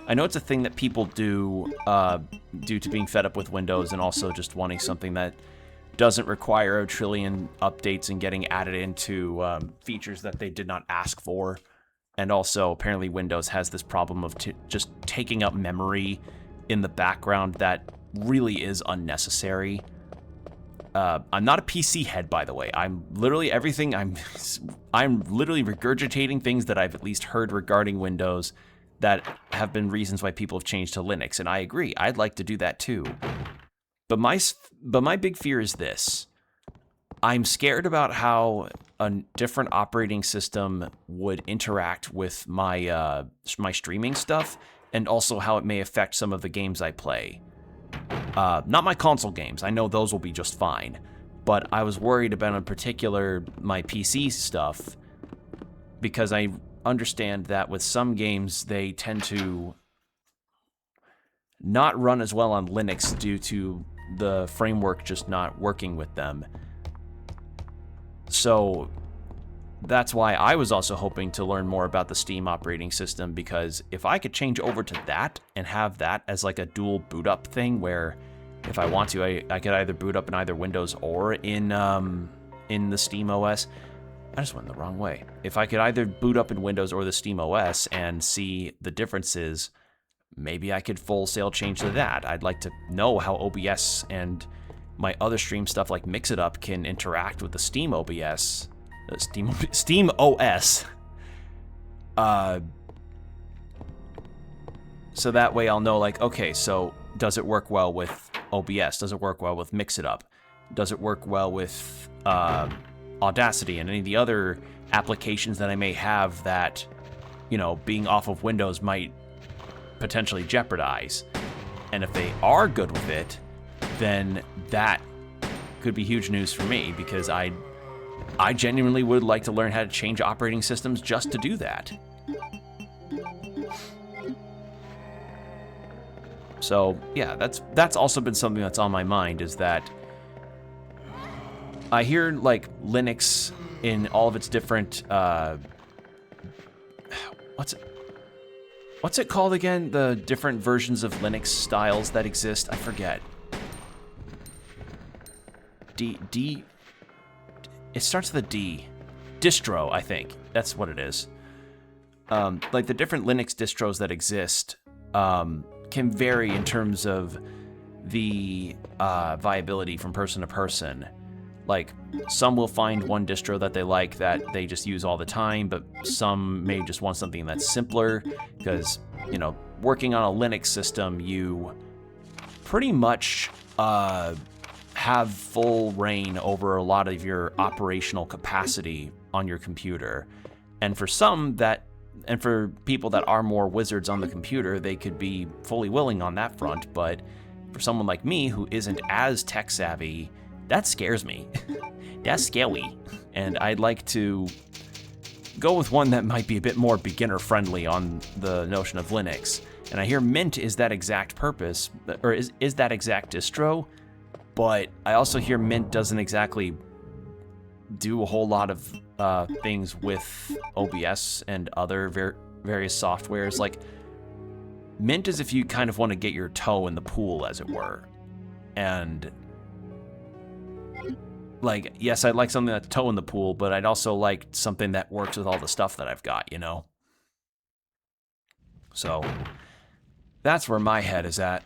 I know it's a thing that people do due to being fed up with Windows and also just wanting something that doesn't require a trillion updates and getting added into features that they did not ask for. And also, apparently Windows has this problem of just taking up memory in the background that really is unnecessary. I'm not a PC head, by the way. I'm literally everything. I'm literally regurgitating things that I've at least heard regarding Windows that have been reasons why people have changed to Linux, and I agree. I'd like to do that too. But my big fear is this. I'm scared about how a different operating system would interact with my my streaming stuff, and also how it may affect some of the games I play. Not my console games. I know those will be just fine. But I was worried about, in particular, my PC stuff, because I understand that with some games, they tend to not run as well on Linux due to the framework just not working with them. So that's why I was also hoping to learn more about the Steam operating system, because if I could change over to that and have that as like a dual boot up thing where if I want to, I could either boot up in either Windows or in the Steam OS. I just went the wrong way. If I could either boot up in Windows or the Steam OS and see the differences, maybe I could full sail change to that. I'd like to know how OBS and my other stream stuff like Mix It Up can interact with the Steam OBS, Steam OS. So that way I'll know, like, okay, so does it work well with OBS? Does it work well with Mix It Up? Does it work well with Audacity and any of the other applications that I may have that, you know, being off of Windows might potentially jeopardize? And if they are good with it, then that could be huge news for me, because I genuinely would like to learn how to change operating systems just to do that. So yeah, that's also been something that's on my mind, is that I hear like Linux in all of its different what's it called again? The different versions of Linux styles that exist. I forget. It starts with a D. Distro, I think. That's what it is. Like the different Linux distros that exist can vary in terms of the viability from person to person. Like, some will find one distro that they like that they just use all the time, but some may just want something that's simpler, because, you know, working on a Linux system, you pretty much have full reign over a lot of your operational capacity on your computer. And for some that, and for people that are more wizards on the computer, they could be fully willing on that front, but for someone like me who isn't as tech savvy, that scares me. That's scary. And I'd like to go with one that might be a bit more beginner friendly on the notion of Linux. And I hear Mint is that exact purpose, or is that exact distro, but I also hear Mint doesn't exactly do a whole lot of things with OBS and other various softwares. Like, Mint is if you kind of want to get your toe in the pool, as it were. And like, yes, I'd like something that's toe in the pool, but I'd also like something that works with all the stuff that I've got, you know? So that's where my head is at.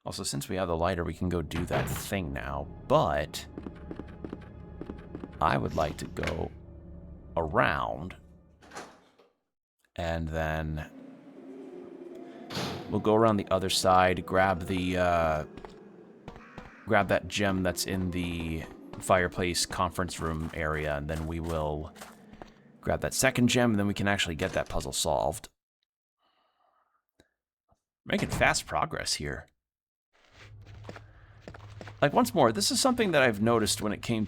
Also, since we have the lighter, we can go do that thing now, but I would like to go around, and then we'll go around the other side, grab the grab that gem that's in the fireplace conference room area, and then we will grab that second gem, and then we can actually get that puzzle solved. Making fast progress here. Like, once more, this is something that I've noticed when it came...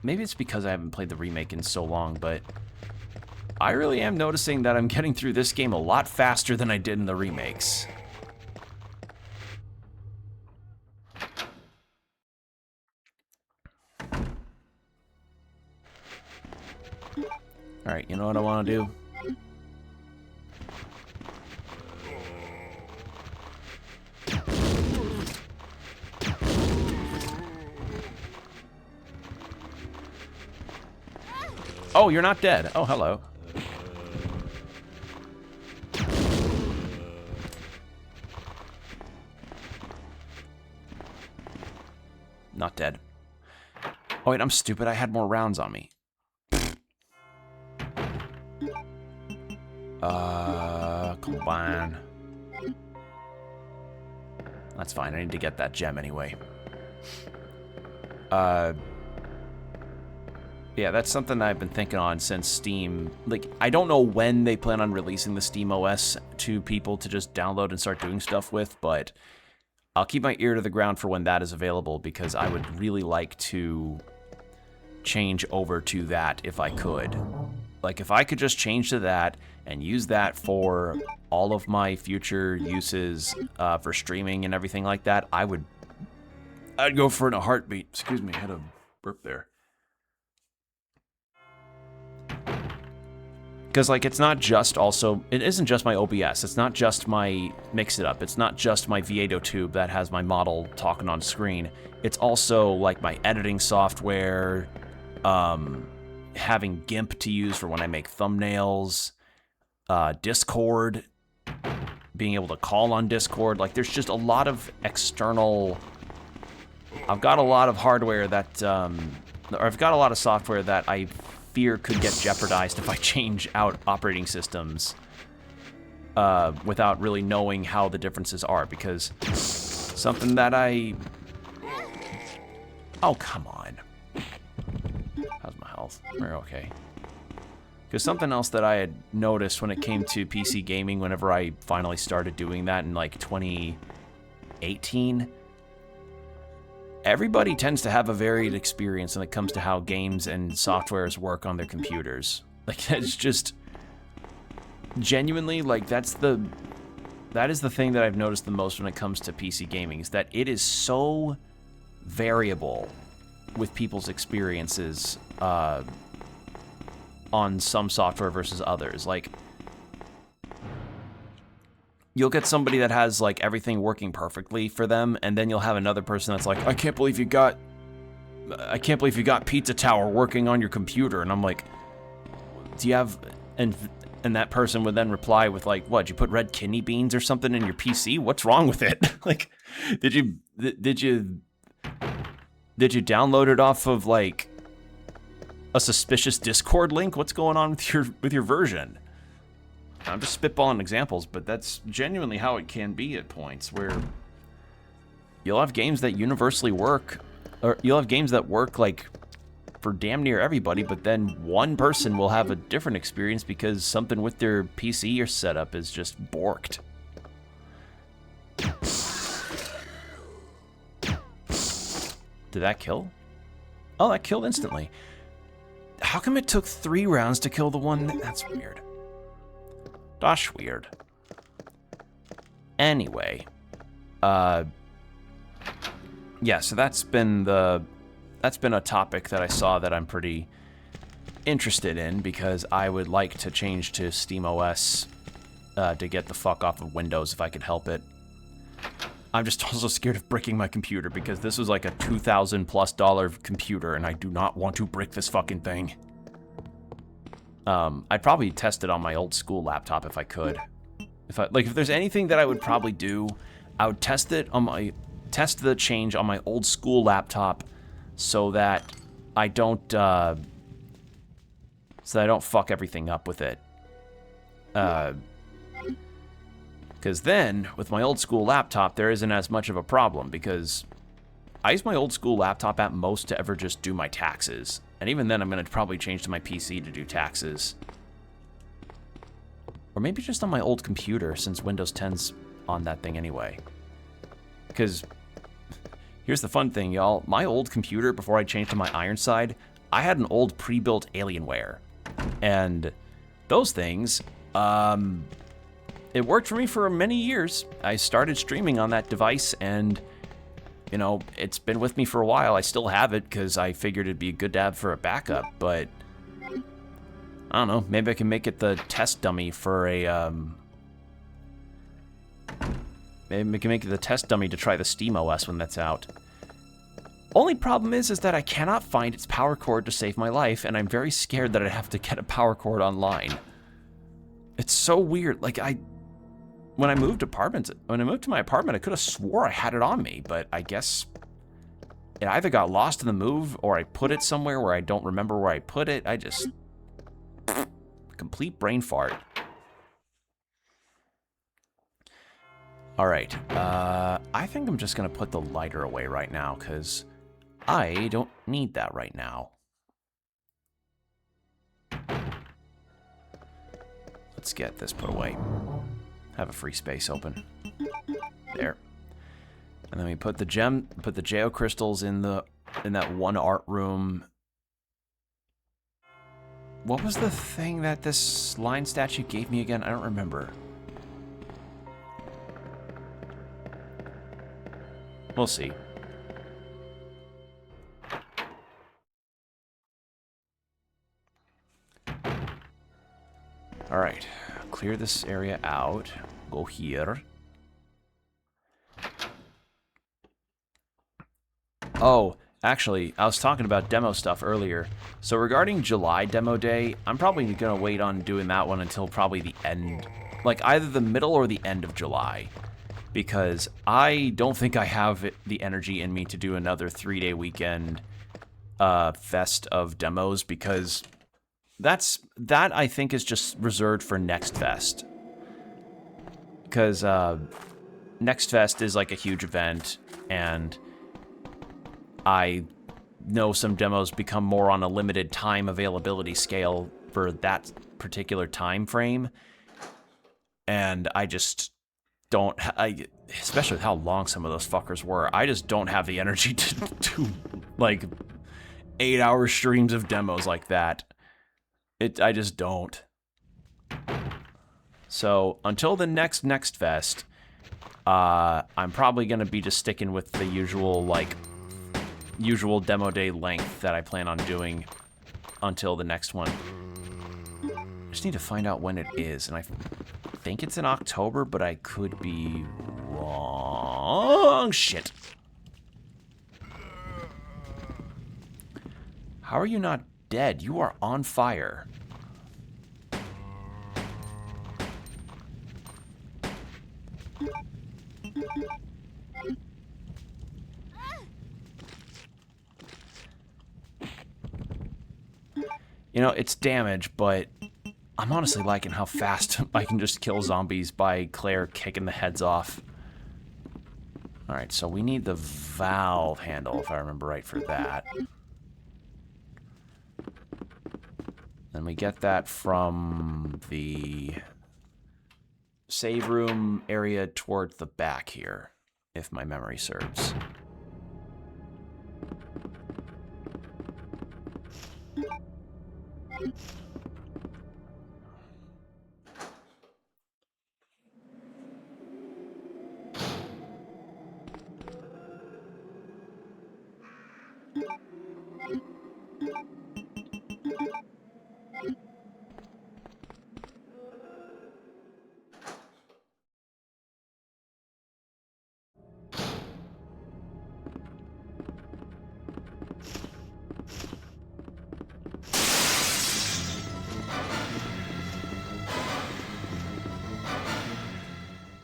Maybe it's because I haven't played the remake in so long, but I really am noticing that I'm getting through this game a lot faster than I did in the remakes. Alright, you know what I want to do? Oh, you're not dead. Oh, hello. Not dead. Oh, wait, I'm stupid. I had more rounds on me. Come on. That's fine. I need to get that gem anyway. Yeah, that's something that I've been thinking on since Steam. Like, I don't know when they plan on releasing the Steam OS to people to just download and start doing stuff with, but I'll keep my ear to the ground for when that is available, because I would really like to change over to that if I could. Like, if I could just change to that and use that for all of my future uses for streaming and everything like that, I'd go for it in a heartbeat. Excuse me, I had a burp there. Because, like, it's not just also... It isn't just my OBS. It's not just my Mix-It-Up. It's not just my V8 tube that has my model talking on screen. It's also, like, my editing software, having GIMP to use for when I make thumbnails, Discord, being able to call on Discord. Like, there's just a lot of external... I've got a lot of hardware that... or I've got a lot of software that I fear could get jeopardized if I change out operating systems without really knowing how the differences are, because something that I... Oh, come on. How's my health? We're okay. Because something else that I had noticed when it came to PC gaming, whenever I finally started doing that in, like, 2018... Everybody tends to have a varied experience when it comes to how games and softwares work on their computers. Like, it's just... Genuinely, like, that is the thing that I've noticed the most when it comes to PC gaming, is that it is so variable with people's experiences on some software versus others. Like, you'll get somebody that has, like, everything working perfectly for them, and then you'll have another person that's like, I can't believe you got Pizza Tower working on your computer. And I'm like, do you have... And that person would then reply with, like, what, you put red kidney beans or something in your PC? What's wrong with it? Like, did you download it off of, like, a suspicious Discord link? What's going on with your version? I'm just spitballing examples, but that's genuinely how it can be at points, where you'll have games that universally work, or you'll have games that work, like, for damn near everybody, but then one person will have a different experience because something with their PC or setup is just borked. Did that kill? Oh, that killed instantly. How come it took 3 rounds to kill the one? That's weird. Gosh, weird. Anyway, yeah, so that's been a topic that I saw that I'm pretty interested in, because I would like to change to SteamOS to get the fuck off of Windows if I could help it. I'm just also scared of bricking my computer, because this was like a $2,000+ computer, and I do not want to brick this fucking thing. I'd probably test it on my old school laptop if I could. If there's anything that I would probably do, I would test the change on my old school laptop, so that I don't fuck everything up with it. Because then, with my old school laptop, there isn't as much of a problem, because I use my old school laptop at most to ever just do my taxes. And even then, I'm going to probably change to my PC to do taxes. Or maybe just on my old computer, since Windows 10's on that thing anyway. Because here's the fun thing, y'all. My old computer, before I changed to my Ironside, I had an old pre-built Alienware. And those things, it worked for me for many years. I started streaming on that device, and, you know, it's been with me for a while. I still have it because I figured it'd be good to have for a backup, but I don't know. Maybe I can make it the test dummy for a, maybe we can make it the test dummy to try the SteamOS when that's out. Only problem is that I cannot find its power cord to save my life, and I'm very scared that I'd have to get a power cord online. It's so weird. Like, when I moved to my apartment, I could have swore I had it on me, but I guess it either got lost in the move or I put it somewhere where I don't remember where I put it. I just... complete brain fart. Alright, I think I'm just gonna put the lighter away right now, because I don't need that right now. Let's get this put away. Have a free space open. There. And then we put the geocrystals in that one art room. What was the thing that this line statue gave me again? I don't remember. We'll see. Alright, clear this area out. Go here. Oh, actually, I was talking about demo stuff earlier. So regarding July demo day, I'm probably going to wait on doing that one until probably the end. Like either the middle or the end of July. Because I don't think I have the energy in me to do another 3-day weekend fest of demos, because that I think is just reserved for Next Fest. Because Next Fest is like a huge event, and I know some demos become more on a limited time availability scale for that particular time frame, and I just don't, especially with how long some of those fuckers were, I just don't have the energy to do like 8-hour streams of demos like that. I just don't. So until the next Fest, I'm probably gonna be just sticking with the usual demo day length that I plan on doing until the next one. I just need to find out when it is, and I think it's in October, but I could be wrong. Shit. How are you not dead? You are on fire. You know, it's damage, but I'm honestly liking how fast I can just kill zombies by Claire kicking the heads off. Alright, so we need the valve handle, if I remember right, for that. Then we get that from the save room area towards the back here, if my memory serves.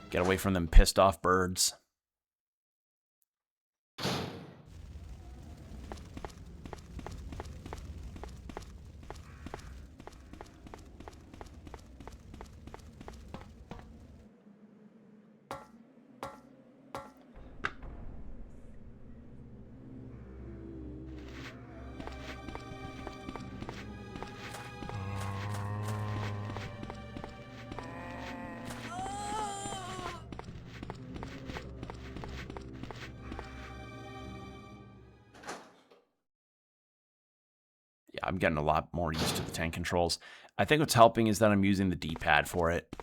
Get away from them pissed off birds. I'm getting a lot more used to the tank controls. I think what's helping is that I'm using the D-pad for it.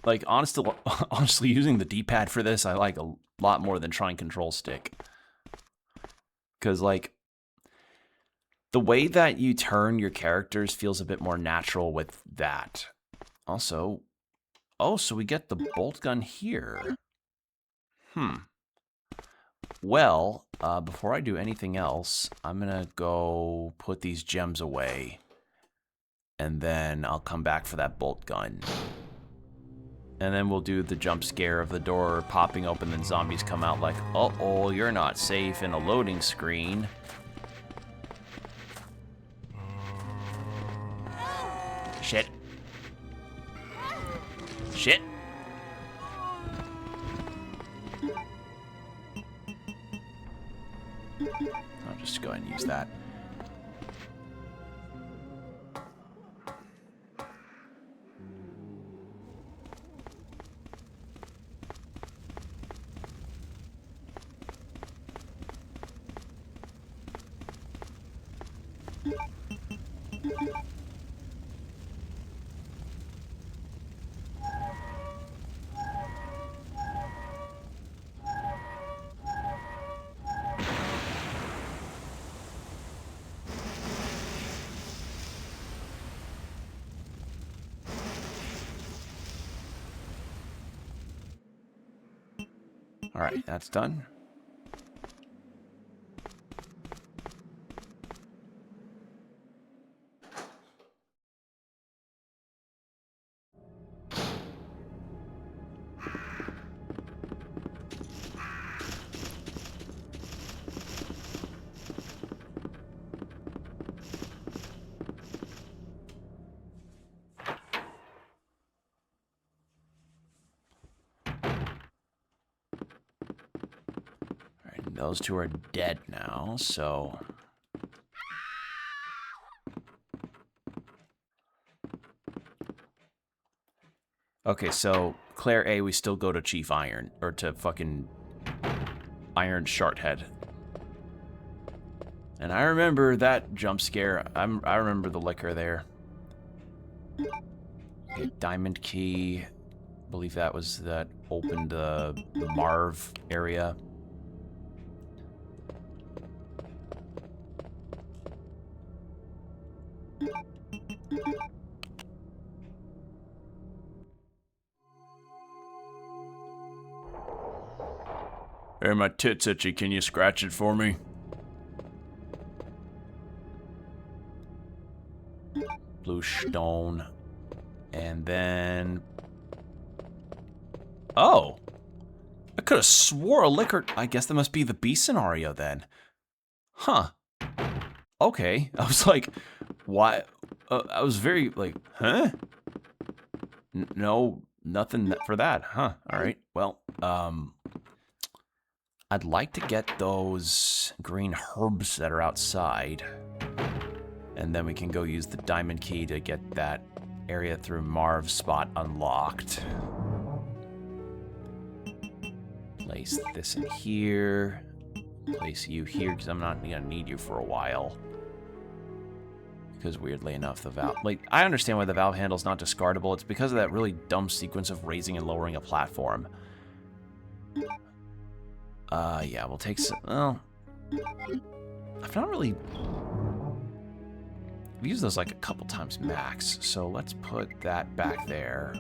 Like, honestly, using the D-pad for this, I like a lot more than trying control stick. Because, like, the way that you turn your characters feels a bit more natural with that. Also, oh, so we get the bolt gun here. Well, before I do anything else, I'm gonna go put these gems away. And then I'll come back for that bolt gun. And then we'll do the jump scare of the door popping open and zombies come out like, uh-oh, you're not safe in a loading screen. Shit. Shit. I'll just go ahead and use that. All right, that's done. Those two are dead now, so... Okay, so Clair A, we still go to Chief Iron, or to fucking Iron Sharthead. And I remember that jump scare. I remember the liquor there. Okay, Diamond Key. I believe that was that opened the Marv area. Hey, my tits itchy. Can you scratch it for me? Blue stone. And then... Oh! I could have swore a liquor... I guess that must be the B scenario then. Huh. Okay. I was like, why? I was very like, huh? No, nothing for that. Huh. All right. Well, I'd like to get those green herbs that are outside. And then we can go use the diamond key to get that area through Marv's spot unlocked. Place this in here. Place you here, because I'm not going to need you for a while. Because weirdly enough, the valve... Like, I understand why the valve handle's not discardable. It's because of that really dumb sequence of raising and lowering a platform. Yeah, we'll take some... Well... I've not really... I've used those like a couple times max, so let's put that back there.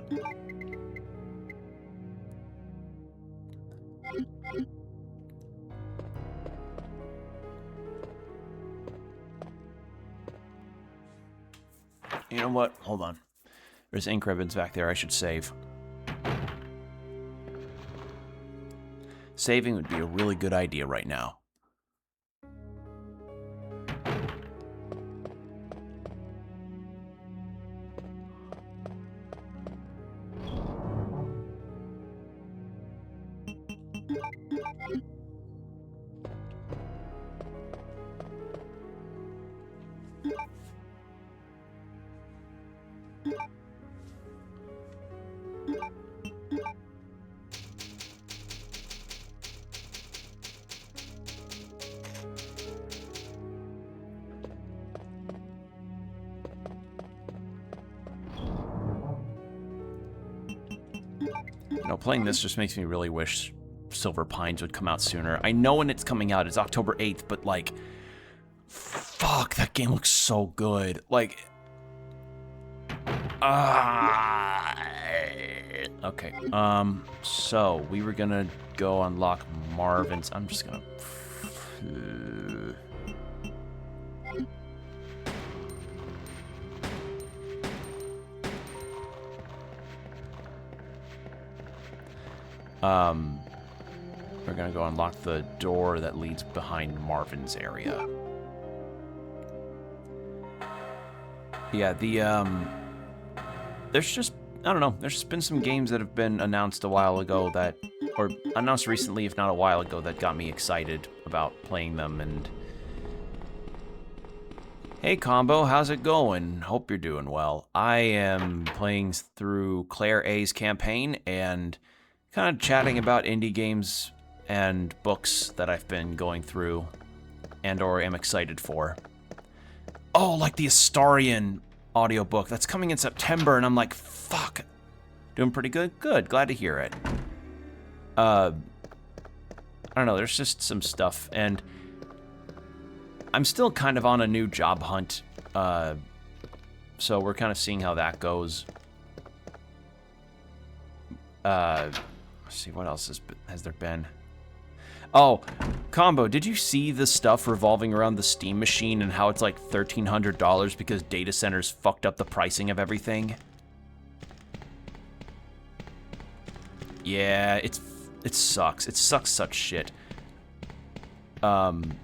You know what? Hold on. There's ink ribbons back there. I should save. Saving would be a really good idea right now. You know, playing this just makes me really wish Silver Pines would come out sooner. I know when it's coming out, it's October 8th, but like, fuck, that game looks so good. Like, okay, so we were gonna go unlock Marvin's. I'm just gonna... we're gonna go unlock the door that leads behind Marvin's area. Yeah, there's just, I don't know, there's just been some games that have been announced a while ago that, or announced recently, if not a while ago, that got me excited about playing them, and... Hey, Combo, how's it going? Hope you're doing well. I am playing through Clair A's campaign, and kind of chatting about indie games and books that I've been going through and or am excited for. Oh, like the Astarian audiobook. That's coming in September, and I'm like, fuck. Doing pretty good? Good. Glad to hear it. I don't know, there's just some stuff, and I'm still kind of on a new job hunt, so we're kind of seeing how that goes. Let's see, what else has there been? Oh, Combo, did you see the stuff revolving around the Steam machine and how it's like $1,300 because data centers fucked up the pricing of everything? Yeah, it sucks. It sucks such shit. And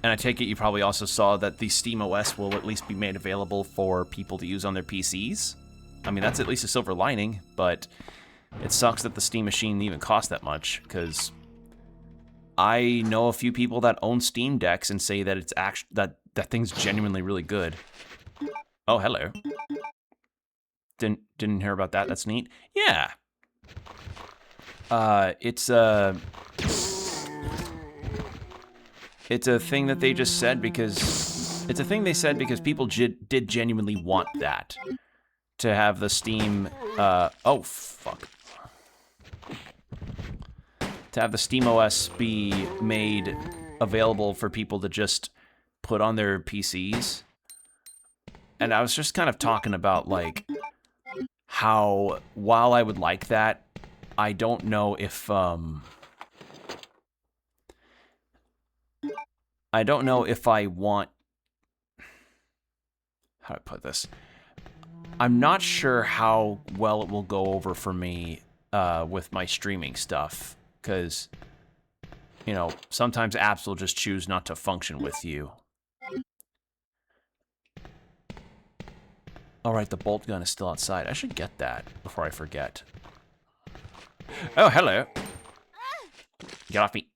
I take it you probably also saw that the Steam OS will at least be made available for people to use on their PCs. I mean, that's at least a silver lining, but it sucks that the Steam machine even costs that much, because I know a few people that own Steam Decks and say that it's that thing's genuinely really good. Oh, hello. Didn't hear about that. That's neat. Yeah. It's a thing that they just said because it's a thing they said because people did genuinely want that, to have the Steam. Oh fuck. To have the Steam OS be made available for people to just put on their PCs. And I was just kind of talking about, like, how, while I would like that, I don't know if, I don't know if I want... How do I put this? I'm not sure how well it will go over for me with my streaming stuff. Because, you know, sometimes apps will just choose not to function with you. Alright, the bolt gun is still outside. I should get that before I forget. Oh, hello. Get off me.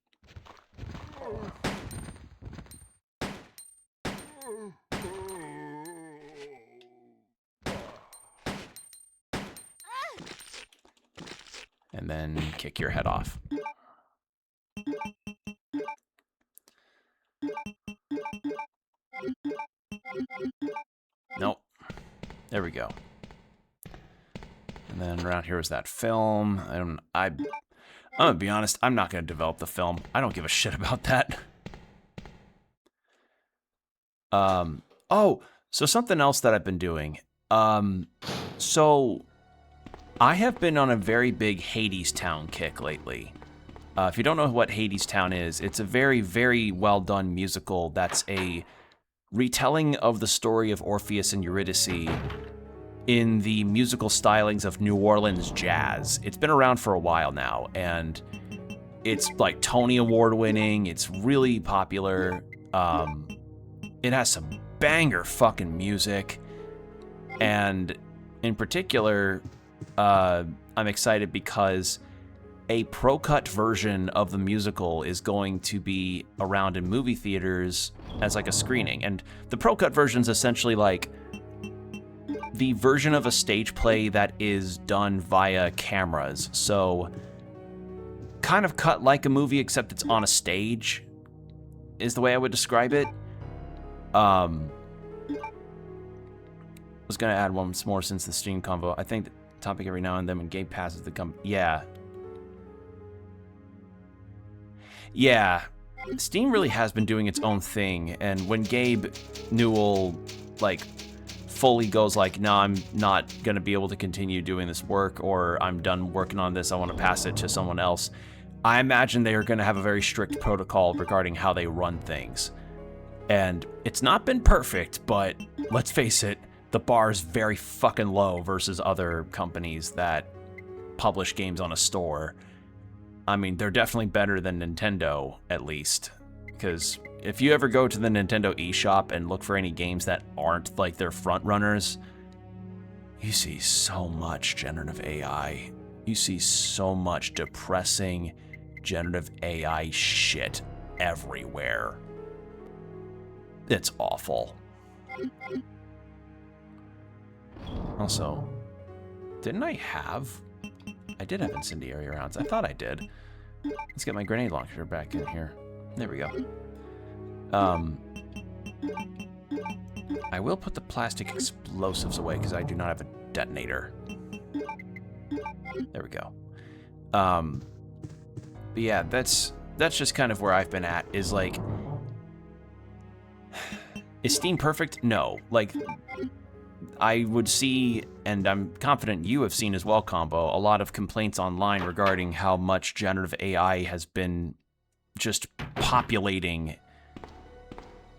And then kick your head off. Nope. There we go. And then around here is that film. I'm gonna be honest, I'm not gonna develop the film. I don't give a shit about that. Oh, so something else that I've been doing. So I have been on a very big Hades Town kick lately. If you don't know what Hades Town is, it's a very, very well done musical that's a retelling of the story of Orpheus and Eurydice in the musical stylings of New Orleans jazz. It's been around for a while now, and it's like Tony Award winning. It's really popular. It has some banger fucking music, and in particular, I'm excited because a pro-cut version of the musical is going to be around in movie theaters as like a screening. And the pro-cut version is essentially like the version of a stage play that is done via cameras. So kind of cut like a movie, except it's on a stage, is the way I would describe it. I was gonna add one more since the Steam convo. I think topic every now and then when Gabe passes the Yeah. Yeah. Steam really has been doing its own thing, and when Gabe Newell, like, fully goes like, no, I'm not going to be able to continue doing this work, or I'm done working on this, I want to pass it to someone else, I imagine they are going to have a very strict protocol regarding how they run things. And it's not been perfect, but let's face it, the bar is very fucking low versus other companies that publish games on a store. I mean, they're definitely better than Nintendo, at least. Because if you ever go to the Nintendo eShop and look for any games that aren't like their front runners, you see so much generative AI. You see so much depressing generative AI shit everywhere. It's awful. Also, didn't I have... I did have incendiary rounds. I thought I did. Let's get my grenade launcher back in here. There we go. I will put the plastic explosives away because I do not have a detonator. There we go. But yeah, that's just kind of where I've been at, is like... Is Steam perfect? No. Like, I would see, and I'm confident you have seen as well, Combo, a lot of complaints online regarding how much generative AI has been just populating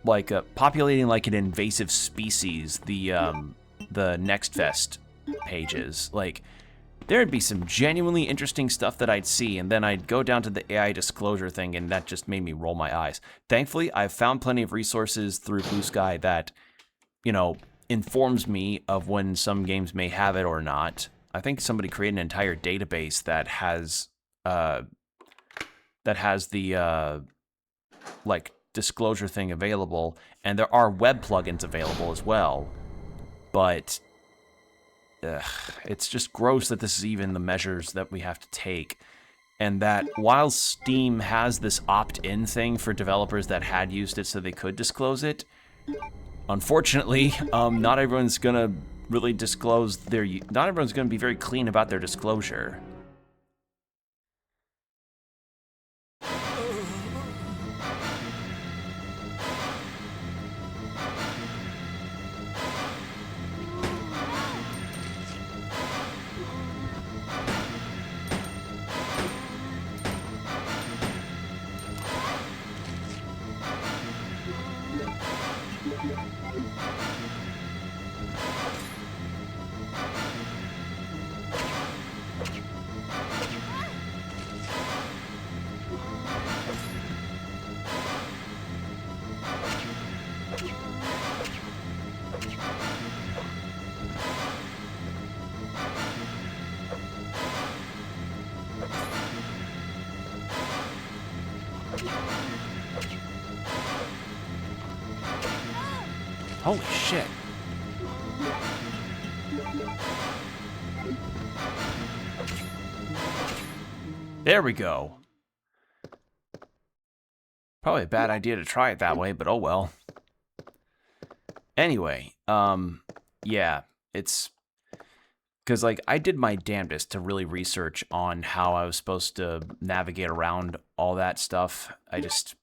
like an invasive species, the Next Fest pages. Like, there'd be some genuinely interesting stuff that I'd see, and then I'd go down to the AI disclosure thing, and that just made me roll my eyes. Thankfully, I've found plenty of resources through Blue Sky that, you know, informs me of when some games may have it or not. I think somebody created an entire database that has the like disclosure thing available, and there are web plugins available as well. But it's just gross that this is even the measures that we have to take. And that while Steam has this opt-in thing for developers that had used it so they could disclose it, unfortunately, not everyone's gonna really disclose their... Not everyone's gonna be very clean about their disclosure. Holy shit. There we go. Probably a bad idea to try it that way, but oh well. Anyway, yeah, it's... Because, like, I did my damnedest to really research on how I was supposed to navigate around all that stuff. I just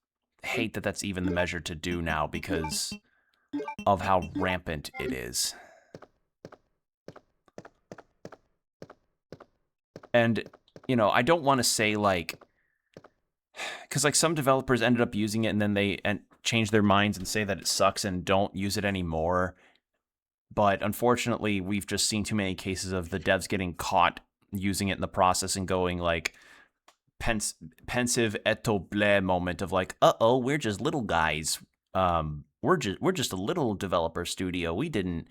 hate that that's even the measure to do now because of how rampant it is. And, you know, I don't want to say, like... Because, like, some developers ended up using it and then they change their minds and say that it sucks and don't use it anymore. But unfortunately, we've just seen too many cases of the devs getting caught using it in the process and going like pensive etobler moment of like, uh-oh, we're just little guys. We're just a little developer studio. We didn't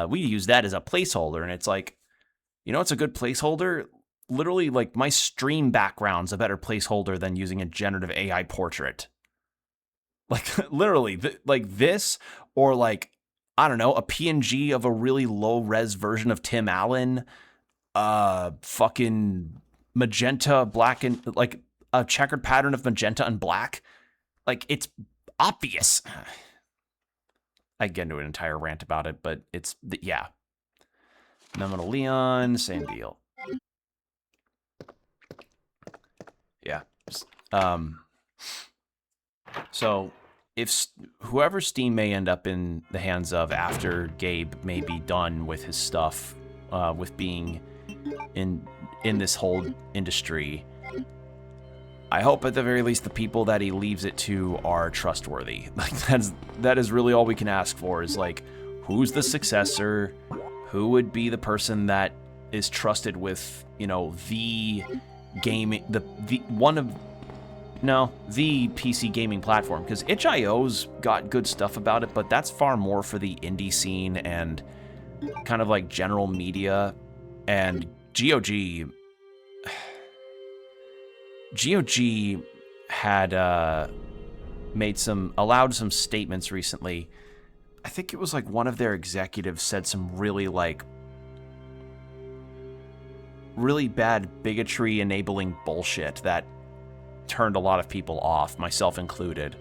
we use that as a placeholder. And it's like, you know, it's a good placeholder. Literally, like, my stream background's a better placeholder than using a generative AI portrait. Like, literally, like this, or like, I don't know, a PNG of a really low-res version of Tim Allen, fucking magenta, black, and, like, a checkered pattern of magenta and black. Like, it's obvious. I get into an entire rant about it, but it's, yeah. Nominal Leon, same deal. Yeah. So if whoever Steam may end up in the hands of after Gabe may be done with his stuff, with being in this whole industry, I hope at the very least the people that he leaves it to are trustworthy. Like that is really all we can ask for, is like, who's the successor? Who would be the person that is trusted with, you know, the gaming, the PC gaming platform? Because itch.io's got good stuff about it, but that's far more for the indie scene and kind of like general media. And GOG had allowed some statements recently. I think it was like one of their executives said some really bad bigotry enabling bullshit that turned a lot of people off, myself included.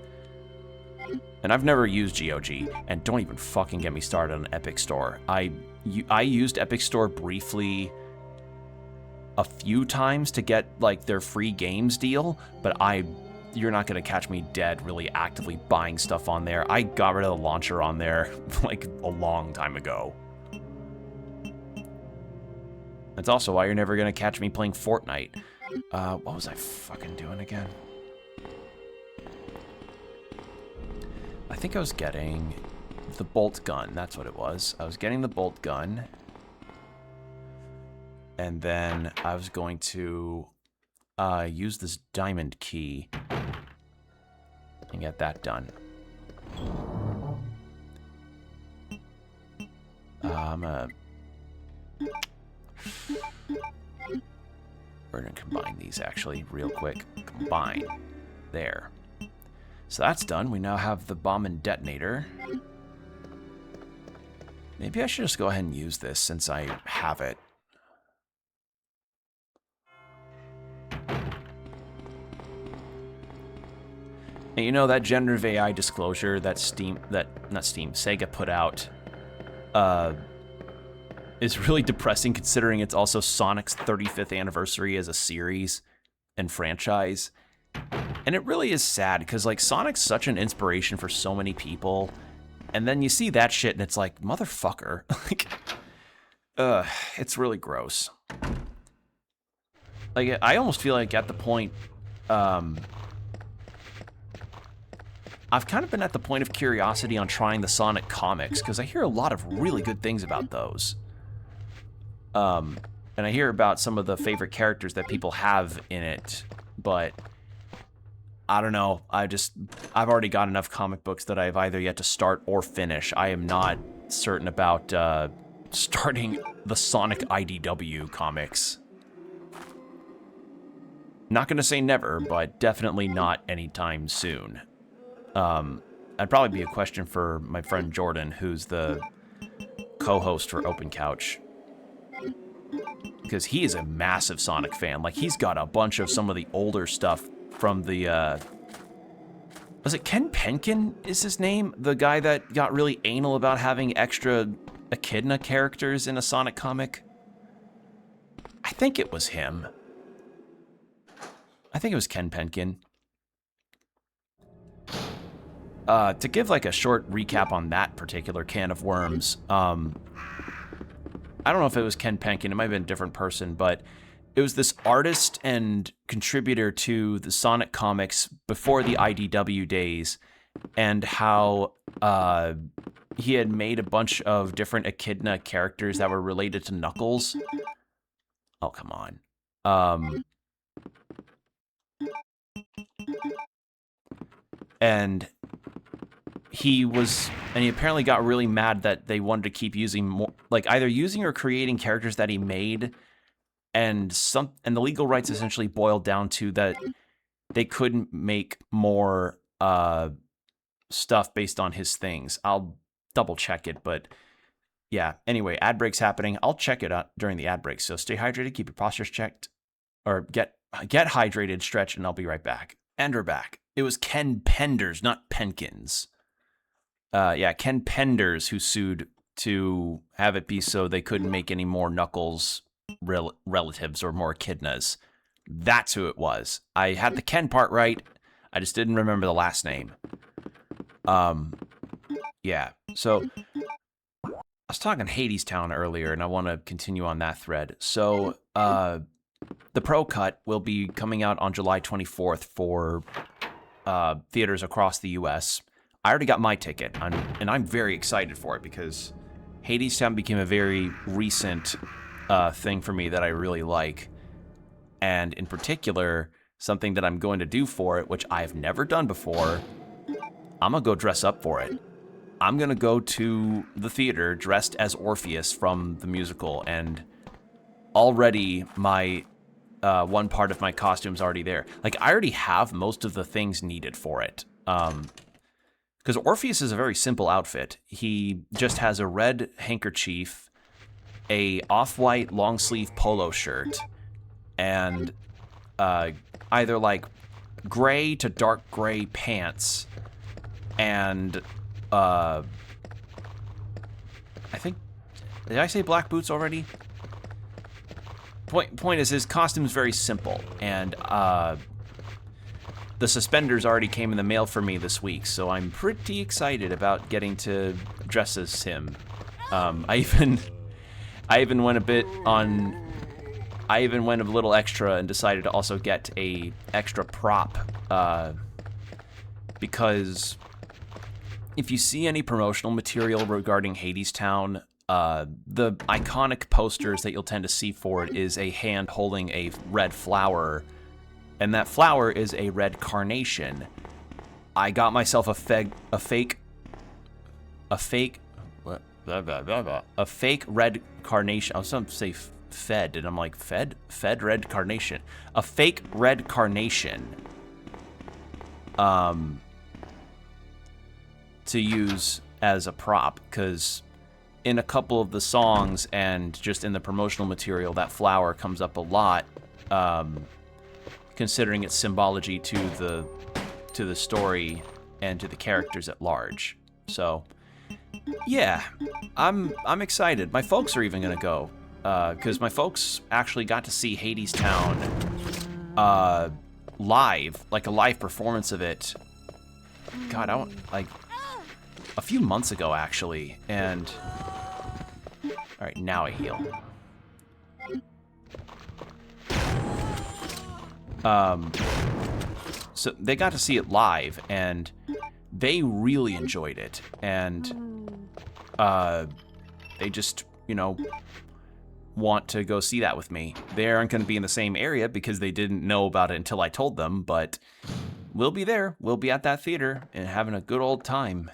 And I've never used GOG, and don't even fucking get me started on Epic Store. I used Epic Store briefly a few times to get like their free games deal, but you're not gonna catch me dead really actively buying stuff on there. I got rid of the launcher on there like a long time ago. That's also why you're never gonna catch me playing Fortnite. What was I fucking doing again? I think I was getting the bolt gun. That's what it was. I was getting the bolt gun. And then I was going to use this diamond key and get that done. We're gonna combine these actually real quick. Combine. There. So that's done. We now have the bomb and detonator. Maybe I should just go ahead and use this since I have it. And you know, that generative AI disclosure that Sega put out is really depressing, considering it's also Sonic's 35th anniversary as a series and franchise. And it really is sad, because like Sonic's such an inspiration for so many people, and then you see that shit and it's like, motherfucker. Like, it's really gross. Like, I almost feel like at the point, I've kind of been at the point of curiosity on trying the Sonic comics, because I hear a lot of really good things about those. And I hear about some of the favorite characters that people have in it, but I don't know. I've already got enough comic books that I've either yet to start or finish. I am not certain about starting the Sonic IDW comics. Not gonna say never, but definitely not anytime soon. That'd probably be a question for my friend Jordan, who's the co-host for Open Couch. Because he is a massive Sonic fan. Like, he's got a bunch of some of the older stuff from the, was it Ken Penkin is his name? The guy that got really anal about having extra Echidna characters in a Sonic comic? I think it was him. I think it was Ken Penkin. To give like a short recap on that particular can of worms, I don't know if it was Ken Penkin, it might have been a different person, but it was this artist and contributor to the Sonic comics before the IDW days, and how he had made a bunch of different Echidna characters that were related to Knuckles. Oh, come on. And he apparently got really mad that they wanted to keep using more, like either using or creating characters that he made, and the legal rights essentially boiled down to that they couldn't make more stuff based on his things. I'll double check it, but yeah. Anyway, ad break's happening. I'll check it out during the ad break. So stay hydrated, keep your postures checked, or get hydrated, stretch, and I'll be right back. And we're back. It was Ken Penders, not Penkins. Yeah, Ken Penders, who sued to have it be so they couldn't make any more Knuckles relatives or more echidnas. That's who it was. I had the Ken part right. I just didn't remember the last name. Yeah. So I was talking Hadestown earlier, and I want to continue on that thread. So the Pro Cut will be coming out on July 24th for theaters across the U.S. I already got my ticket, and I'm very excited for it because Hadestown became a very recent thing for me that I really like. And in particular, something that I'm going to do for it, which I've never done before, I'm going to go dress up for it. I'm going to go to the theater dressed as Orpheus from the musical, and already my one part of my costume's already there. Like, I already have most of the things needed for it. Because Orpheus is a very simple outfit. He just has a red handkerchief, a off-white long-sleeve polo shirt, and either like gray to dark gray pants, and I think, did I say black boots already? Point is, his costume's very simple, and the suspenders already came in the mail for me this week, so I'm pretty excited about getting to dress as him. I even went a little extra and decided to also get a extra prop, because if you see any promotional material regarding Hadestown, the iconic posters that you'll tend to see for it is a hand holding a red flower, and that flower is a red carnation. I got myself a fake red carnation. I was going to say fed, and I'm like, fed red carnation. A fake red carnation. To use as a prop, because in a couple of the songs and just in the promotional material, that flower comes up a lot, considering its symbology to the story and to the characters at large. So, yeah, I'm excited. My folks are even gonna go, because my folks actually got to see Hadestown live, like a live performance of it. God, like a few months ago, actually, and all right, now I heal. So they got to see it live, and they really enjoyed it, and they just, want to go see that with me. They aren't going to be in the same area because they didn't know about it until I told them, but we'll be there. We'll be at that theater and having a good old time.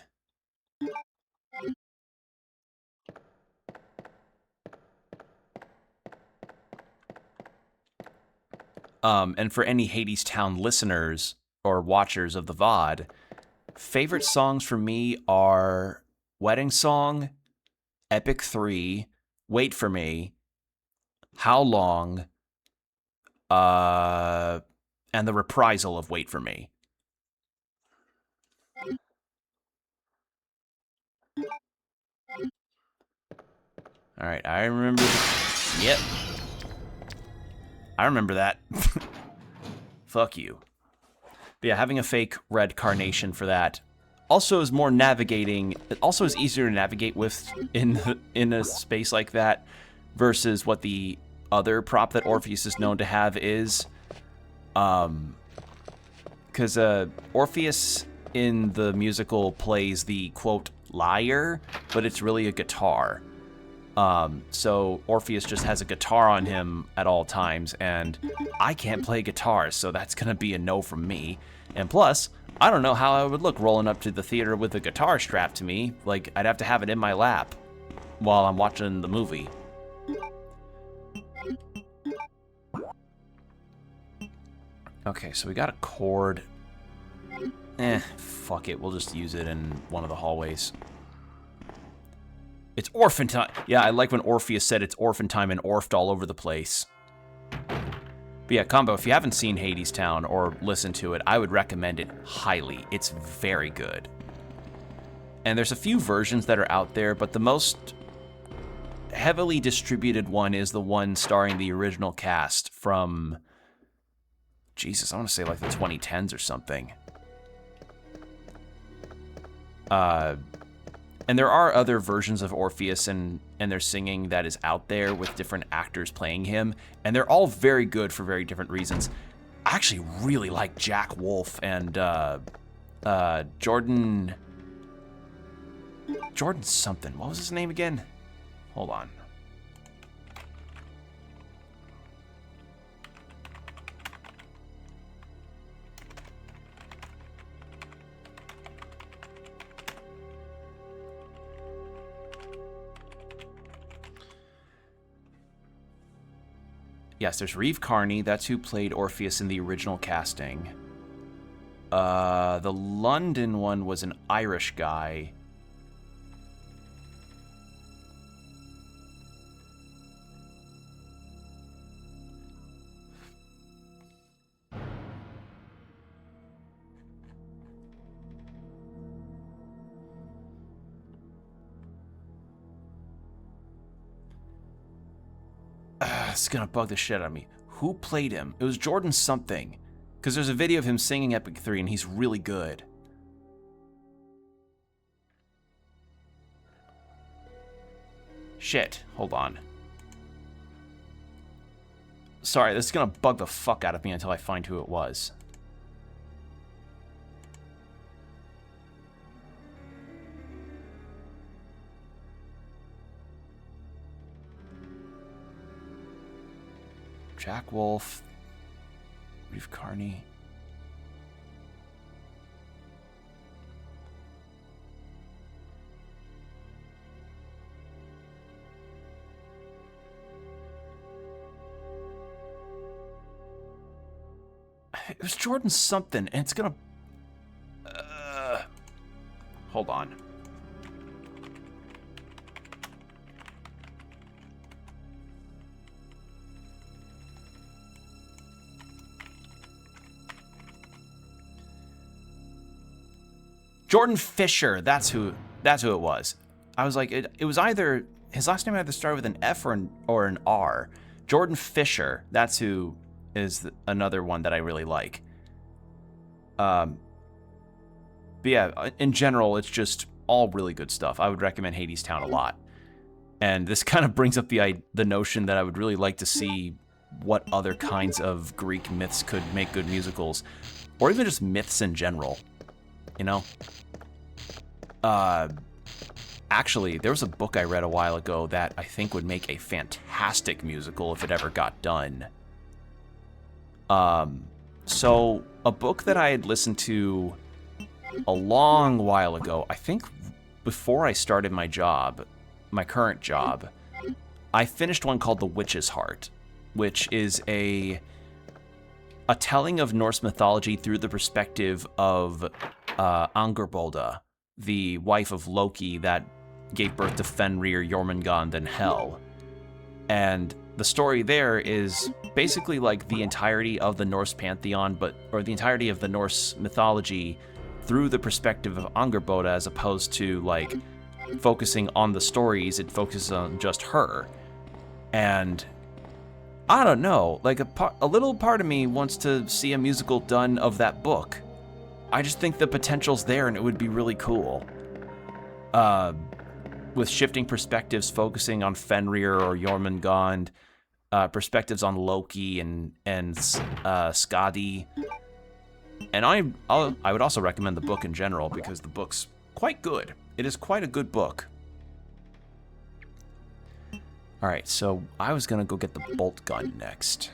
And for any Hadestown listeners or watchers of the VOD, favorite songs for me are Wedding Song, Epic 3, Wait For Me, How Long, and the reprisal of Wait For Me. All right, I remember. Yep. I remember that. Fuck you. But yeah, having a fake red carnation for that also is more navigating. It also is easier to navigate with in a space like that versus what the other prop that Orpheus is known to have is. Because Orpheus in the musical plays the quote lyre, but it's really a guitar. So Orpheus just has a guitar on him at all times, and I can't play guitar, so that's gonna be a no from me. And plus, I don't know how I would look rolling up to the theater with a guitar strapped to me. Like, I'd have to have it in my lap while I'm watching the movie. Okay, so we got a cord. Fuck it, we'll just use it in one of the hallways. It's orphan time. Yeah, I like when Orpheus said it's orphan time and orphed all over the place. But yeah, Combo, if you haven't seen Hadestown or listened to it, I would recommend it highly. It's very good. And there's a few versions that are out there, but the most heavily distributed one is the one starring the original cast from, Jesus, I want to say like the 2010s or something. And there are other versions of Orpheus and their singing that is out there with different actors playing him, and they're all very good for very different reasons. I actually really like Jack Wolf and Jordan something. What was his name again? Hold on. Yes, there's Reeve Carney. That's who played Orpheus in the original casting. The London one was an Irish guy. It's gonna bug the shit out of me. Who played him? It was Jordan something. Because there's a video of him singing Epic 3 and he's really good. Shit, hold on. Sorry, this is gonna bug the fuck out of me until I find who it was. Jack Wolf, Reeve Carney. It was Jordan something, and it's gonna... hold on. Jordan Fisher, that's who it was. I was like, it was either, his last name either started with an F or an R. Jordan Fisher, that's who is another one that I really like. But yeah, in general, it's just all really good stuff. I would recommend Hadestown a lot. And this kind of brings up the notion that I would really like to see what other kinds of Greek myths could make good musicals, or even just myths in general. You know? Actually, there was a book I read a while ago that I think would make a fantastic musical if it ever got done. So, a book that I had listened to a long while ago, I think before I started my job, my current job, I finished one called The Witch's Heart, which is a telling of Norse mythology through the perspective of Angerboda, the wife of Loki that gave birth to Fenrir, Jormungand, and Hel. And the story there is basically like the entirety of the Norse pantheon, or the entirety of the Norse mythology through the perspective of Angerboda, as opposed to like focusing on the stories. It focuses on just her. And I don't know, like a little part of me wants to see a musical done of that book. I just think the potential's there and it would be really cool. With shifting perspectives, focusing on Fenrir or Jormungand, perspectives on Loki and Skadi. And I would also recommend the book in general because the book's quite good. It is quite a good book. All right, so I was gonna go get the bolt gun next.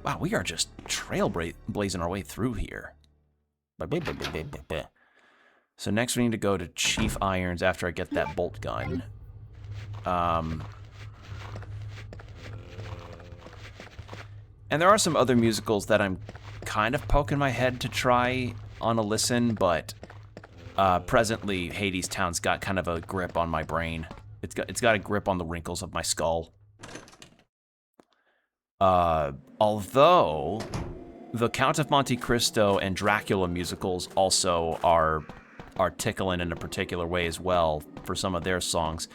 Wow, we are just trailblazing our way through here. So next we need to go to Chief Irons after I get that bolt gun. And there are some other musicals that I'm kind of poking my head to try on a listen, but presently Hadestown's got kind of a grip on my brain. It's got a grip on the wrinkles of my skull. Although the Count of Monte Cristo and Dracula musicals also are are tickling in a particular way as well for some of their songs.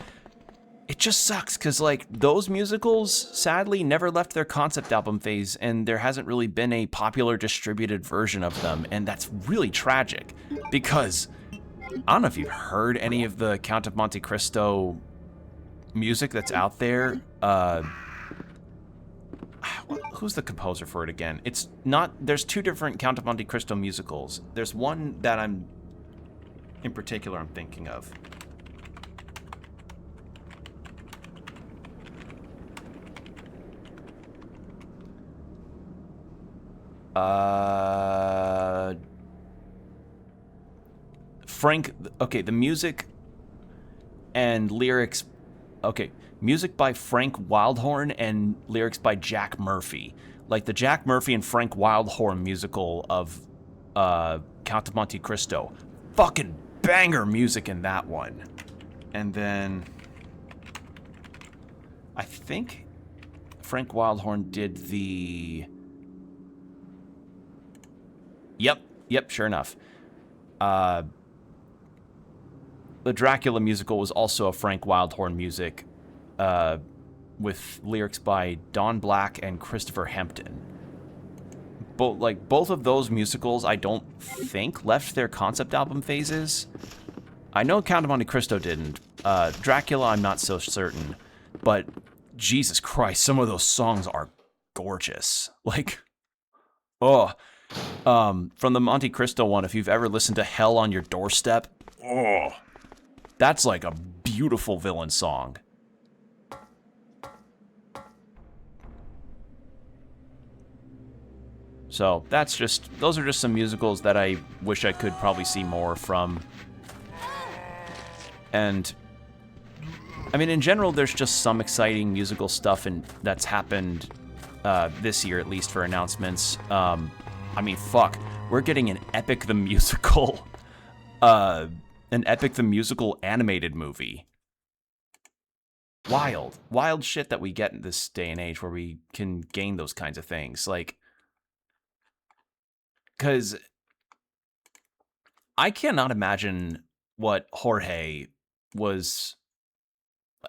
It just sucks because, like, those musicals sadly never left their concept album phase, and there hasn't really been a popular distributed version of them, and that's really tragic because I don't know if you've heard any of the Count of Monte Cristo music that's out there. Who's the composer for it again? It's not, there's two different Count of Monte Cristo musicals. There's one that I'm thinking of. Okay, the music and lyrics, okay, music by Frank Wildhorn and lyrics by Jack Murphy. Like the Jack Murphy and Frank Wildhorn musical of Count of Monte Cristo. Fucking banger music in that one. And then I think Frank Wildhorn did the... Yep, sure enough. The Dracula musical was also a Frank Wildhorn music with lyrics by Don Black and Christopher Hempton. Both of those musicals, I don't think left their concept album phases. I know Count of Monte Cristo didn't. Dracula, I'm not so certain. But Jesus Christ, some of those songs are gorgeous. Like, oh. From the Monte Cristo one, if you've ever listened to Hell on Your Doorstep, oh, that's like a beautiful villain song. So those are just some musicals that I wish I could probably see more from. And I mean, in general, there's just some exciting musical stuff that's happened this year, at least for announcements. I mean, fuck, we're getting an Epic the Musical, animated movie. Wild shit that we get in this day and age where we can gain those kinds of things. Like, because I cannot imagine what Jorge was,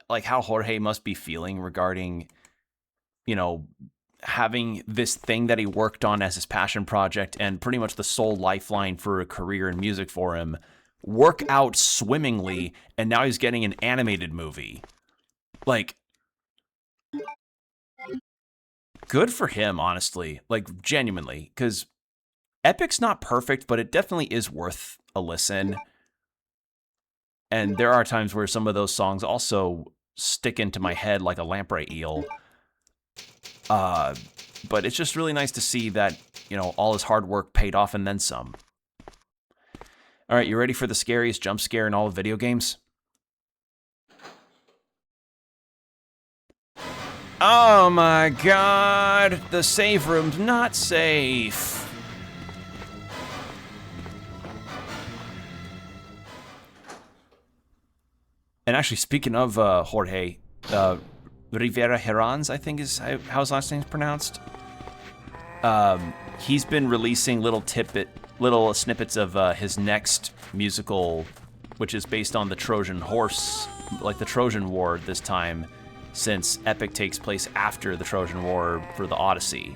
like how Jorge must be feeling regarding, you know, having this thing that he worked on as his passion project and pretty much the sole lifeline for a career in music for him work out swimmingly, and now he's getting an animated movie. Like, good for him, honestly. Like, genuinely, because Epic's not perfect, but it definitely is worth a listen. And there are times where some of those songs also stick into my head like a lamprey eel. But it's just really nice to see that, you know, all his hard work paid off and then some. All right, you ready for the scariest jump scare in all of video games? Oh my god, the save room's not safe. And actually, speaking of Jorge, Rivera Herranz, I think is how his last name's pronounced. He's been releasing little snippets of his next musical, which is based on the Trojan horse, like the Trojan War this time, since Epic takes place after the Trojan War for the Odyssey.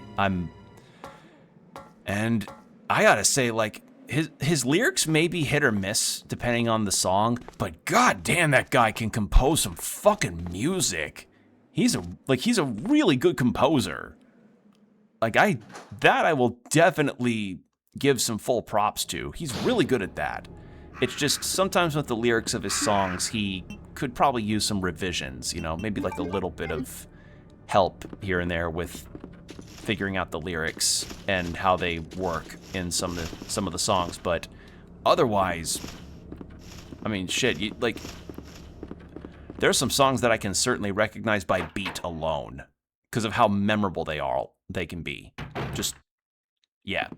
And I gotta say, like, his lyrics may be hit or miss depending on the song, but god damn, that guy can compose some fucking music. He's a really good composer. Like, I will definitely give some full props to. He's really good at that. It's just sometimes with the lyrics of his songs, he could probably use some revisions, you know, maybe like a little bit of help here and there with figuring out the lyrics and how they work in some of the songs. But otherwise, I mean, shit, there's some songs that I can certainly recognize by beat alone because of how memorable they can be. Just, yeah.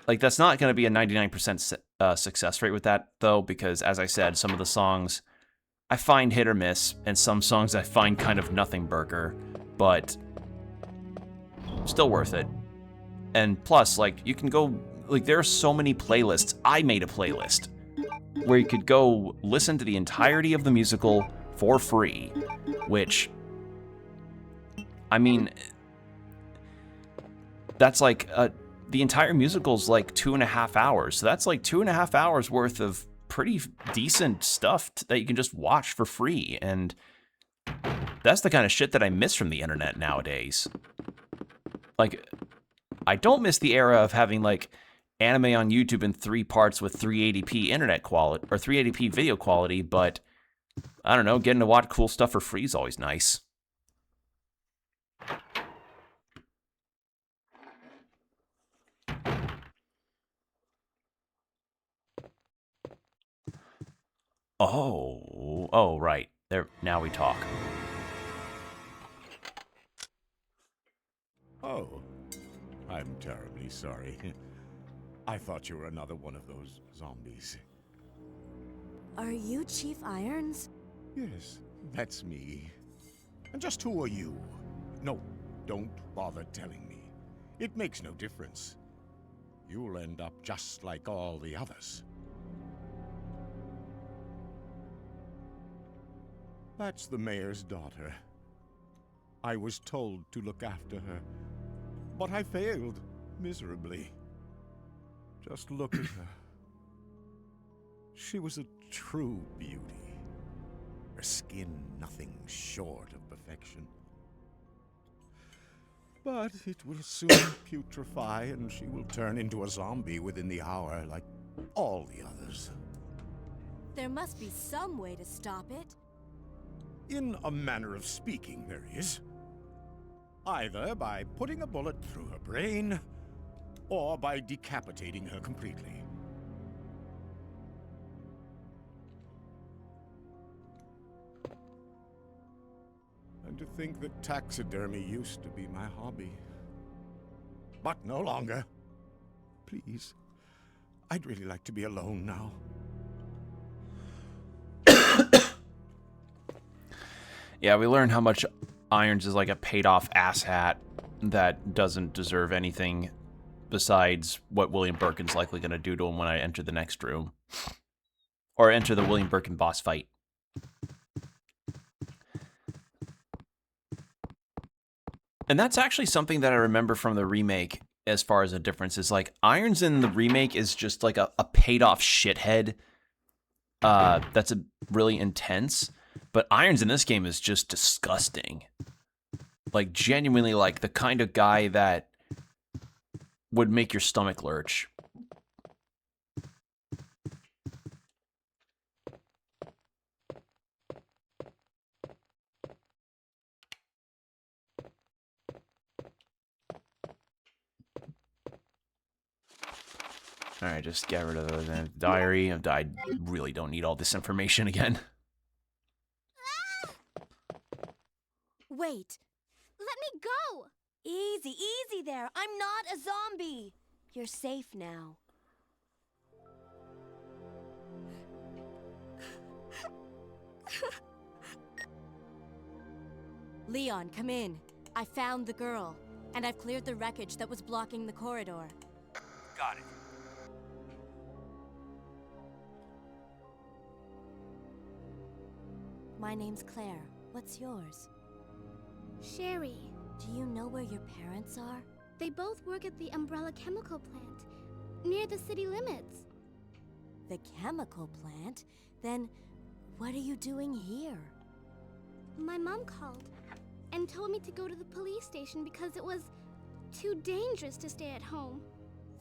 Like, that's not going to be a 99% success rate with that, though, because, as I said, some of the songs I find hit or miss, and some songs I find kind of nothing burger, but still worth it. And plus, like, you can go, like, there are so many playlists. I made a playlist where you could go listen to the entirety of the musical for free, which, I mean, that's like, the entire musical's like 2.5 hours. So that's like 2.5 hours worth of pretty decent stuff that you can just watch for free. And that's the kind of shit that I miss from the internet nowadays. Like, I don't miss the era of having like anime on YouTube in 3 parts with 380p internet quality or 380p video quality, but I don't know, getting to watch cool stuff for free is always nice. Oh, right. There, now we talk. Oh, I'm terribly sorry. I thought you were another one of those zombies. Are you Chief Irons? Yes, that's me. And just who are you? No, don't bother telling me. It makes no difference. You'll end up just like all the others. That's the mayor's daughter. I was told to look after her, but I failed miserably. Just look at her. She was a true beauty. Her skin nothing short of perfection. But it will soon putrefy and she will turn into a zombie within the hour like all the others. There must be some way to stop it. In a manner of speaking, there is. Either by putting a bullet through her brain, or by decapitating her completely. And to think that taxidermy used to be my hobby. But no longer. Please. I'd really like to be alone now. Yeah, we learned how much Irons is like a paid-off asshat that doesn't deserve anything besides what William Birkin's likely going to do to him when I enter the next room. Or enter the William Birkin boss fight. And that's actually something that I remember from the remake as far as a difference is like Irons in the remake is just like a paid-off shithead that's really intense. But Irons in this game is just disgusting. Like, genuinely, like, the kind of guy that would make your stomach lurch. Alright, just get rid of the diary. I really don't need all this information again. Wait. Let me go! Easy, easy there. I'm not a zombie. You're safe now. Leon, come in. I found the girl, and I've cleared the wreckage that was blocking the corridor. Got it. My name's Claire. What's yours? Sherry. Do you know where your parents are? They both work at the Umbrella Chemical Plant, near the city limits. The chemical plant? Then what are you doing here? My mom called and told me to go to the police station because it was too dangerous to stay at home.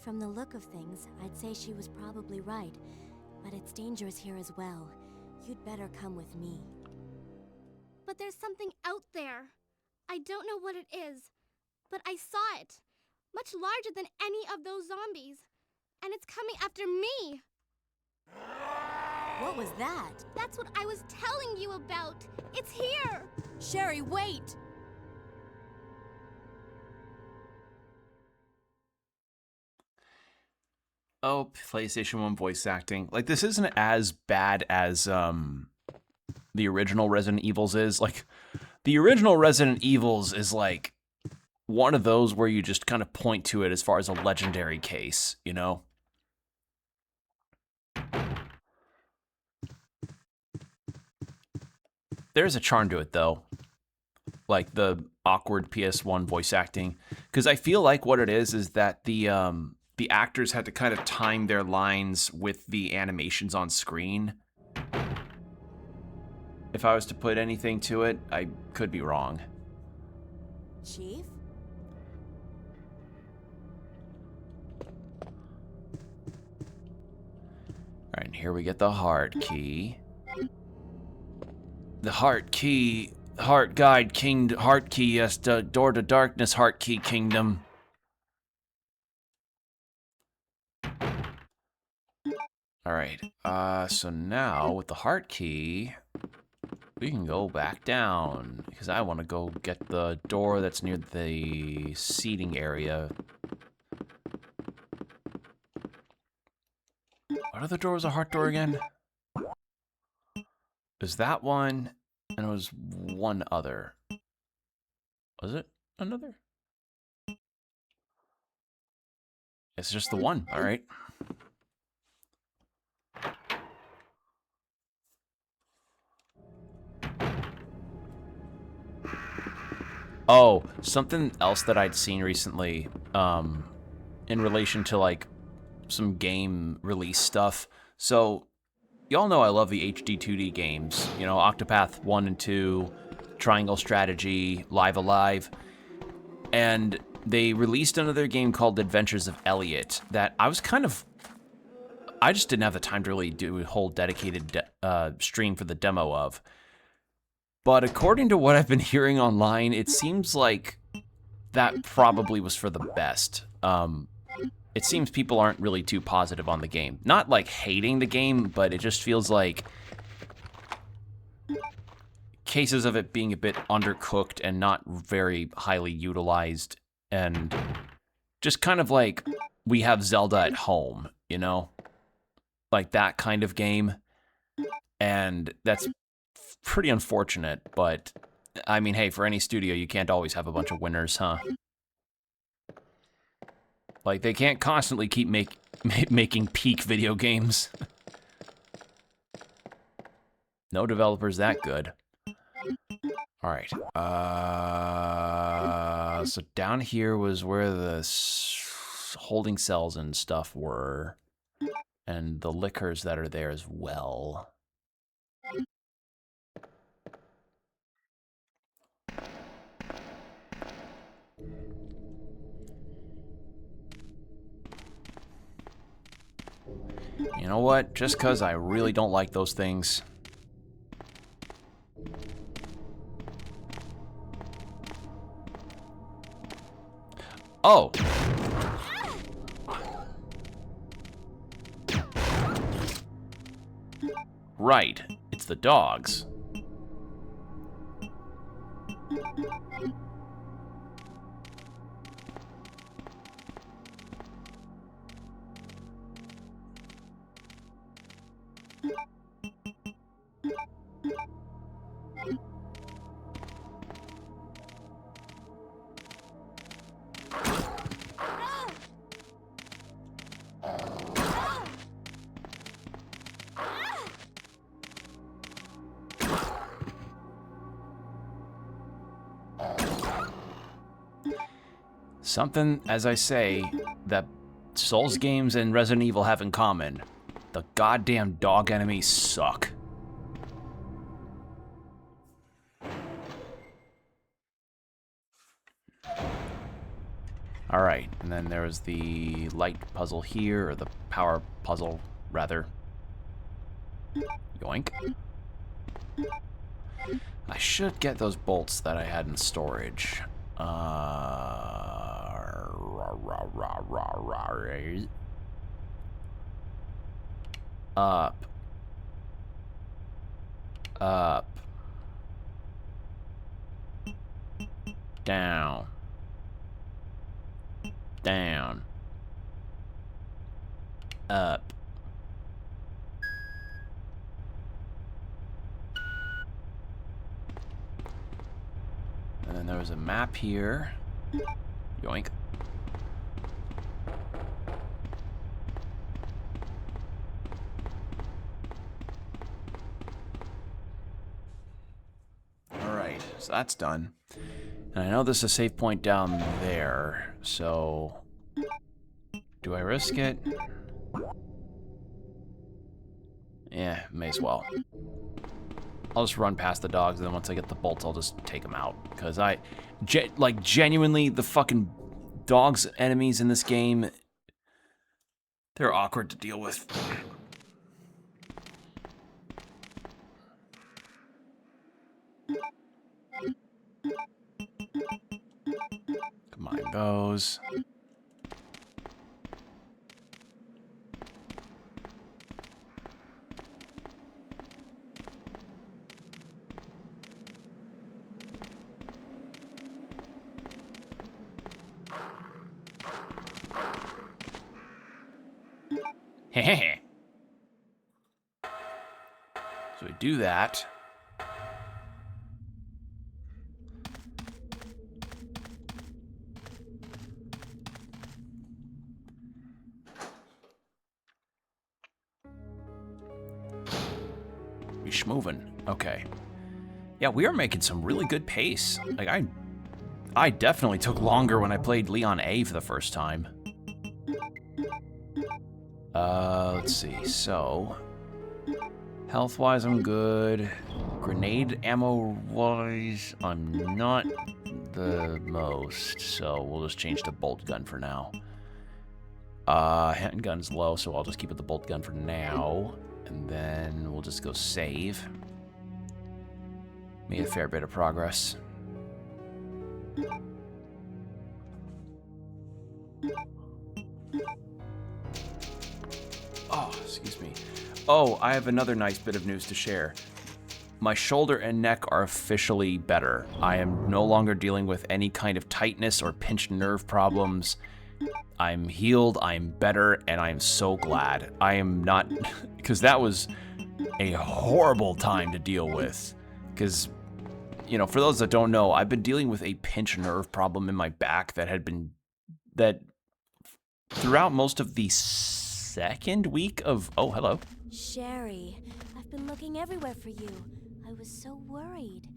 From the look of things, I'd say she was probably right. But it's dangerous here as well. You'd better come with me. But there's something out there. I don't know what it is, but I saw it. Much larger than any of those zombies. And it's coming after me. What was that? That's what I was telling you about. It's here. Sherry, wait! Oh, PlayStation 1 voice acting. Like, this isn't as bad as the original Resident Evils is. Like, the original Resident Evils is like one of those where you just kind of point to it as far as a legendary case, you know? there's a charm to it though. Like the awkward PS1 voice acting, because I feel like what it is that the actors had to kind of time their lines with the animations on screen. If I was to put anything to it, I could be wrong. Chief? All right, and here we get the heart key. The heart key, heart guide, heart key, yes, the door to darkness, heart key kingdom. All right, so now with the heart key, we can go back down because I want to go get the door that's near the seating area. What other door was a heart door again? There's that one, and it was one other. Was it another? It's just the one, all right. Oh, something else that I'd seen recently, in relation to like some game release stuff. So, y'all know I love the HD 2D games. You know, Octopath 1 and 2, Triangle Strategy, Live Alive. And they released another game called Adventures of Elliot that I just didn't have the time to really do a whole dedicated stream for the demo of. But according to what I've been hearing online, it seems like that probably was for the best. It seems people aren't really too positive on the game. Not like hating the game, but it just feels like cases of it being a bit undercooked and not very highly utilized, and just kind of like we have Zelda at home, you know? Like that kind of game. And that's pretty unfortunate, but I mean, hey, for any studio, you can't always have a bunch of winners, huh? Like, they can't constantly keep making peak video games. No developer's that good. All right. So down here was where the holding cells and stuff were, and the liquors that are there as well. You know what? Just because I really don't like those things. Oh! Right. It's the dogs. Something, as I say, that Souls games and Resident Evil have in common. The goddamn dog enemies suck. Alright, and then there was the light puzzle here, or the power puzzle, rather. Yoink. I should get those bolts that I had in storage. Up. Up. Down. Down. Up. And then there was a map here. Yoink. so that's done. And I know there's a save point down there, so... Do I risk it? Yeah, may as well. I'll just run past the dogs, and then once I get the bolts, I'll just take them out. Because like, genuinely, the fucking dogs enemies in this game, they're awkward to deal with. Come on, goes. Hehehe. So we do that. We schmovin'. Okay. Yeah, we are making some really good pace. Like, I definitely took longer when I played Leon A for the first time. Let's see. So, health-wise, I'm good. Grenade ammo-wise, I'm not the most. So we'll just change to bolt gun for now. Handgun's low, so I'll just keep it the bolt gun for now. And then we'll just go save. Made a fair bit of progress. Oh, excuse me. Oh, I have another nice bit of news to share. My shoulder and neck are officially better. I am no longer dealing with any kind of tightness or pinched nerve problems. I'm healed, I'm better, and I'm so glad. I am not... Because that was a horrible time to deal with. Because, you know, for those that don't know, I've been dealing with a pinched nerve problem in my back that had been... That throughout most of the second week of... Oh, hello. Sherry, I've been looking everywhere for you. I was so worried.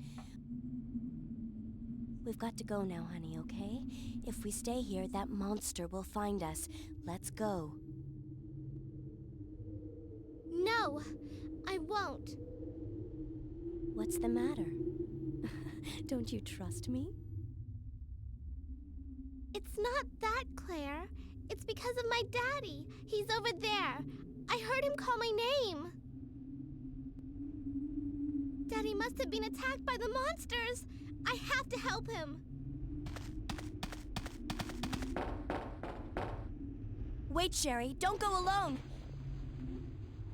We've got to go now, honey, okay? If we stay here, that monster will find us. Let's go. No, I won't. What's the matter? Don't you trust me? It's not that, Claire. It's because of my daddy. He's over there. I heard him call my name. Daddy must have been attacked by the monsters. I have to help him. Wait, Sherry, don't go alone.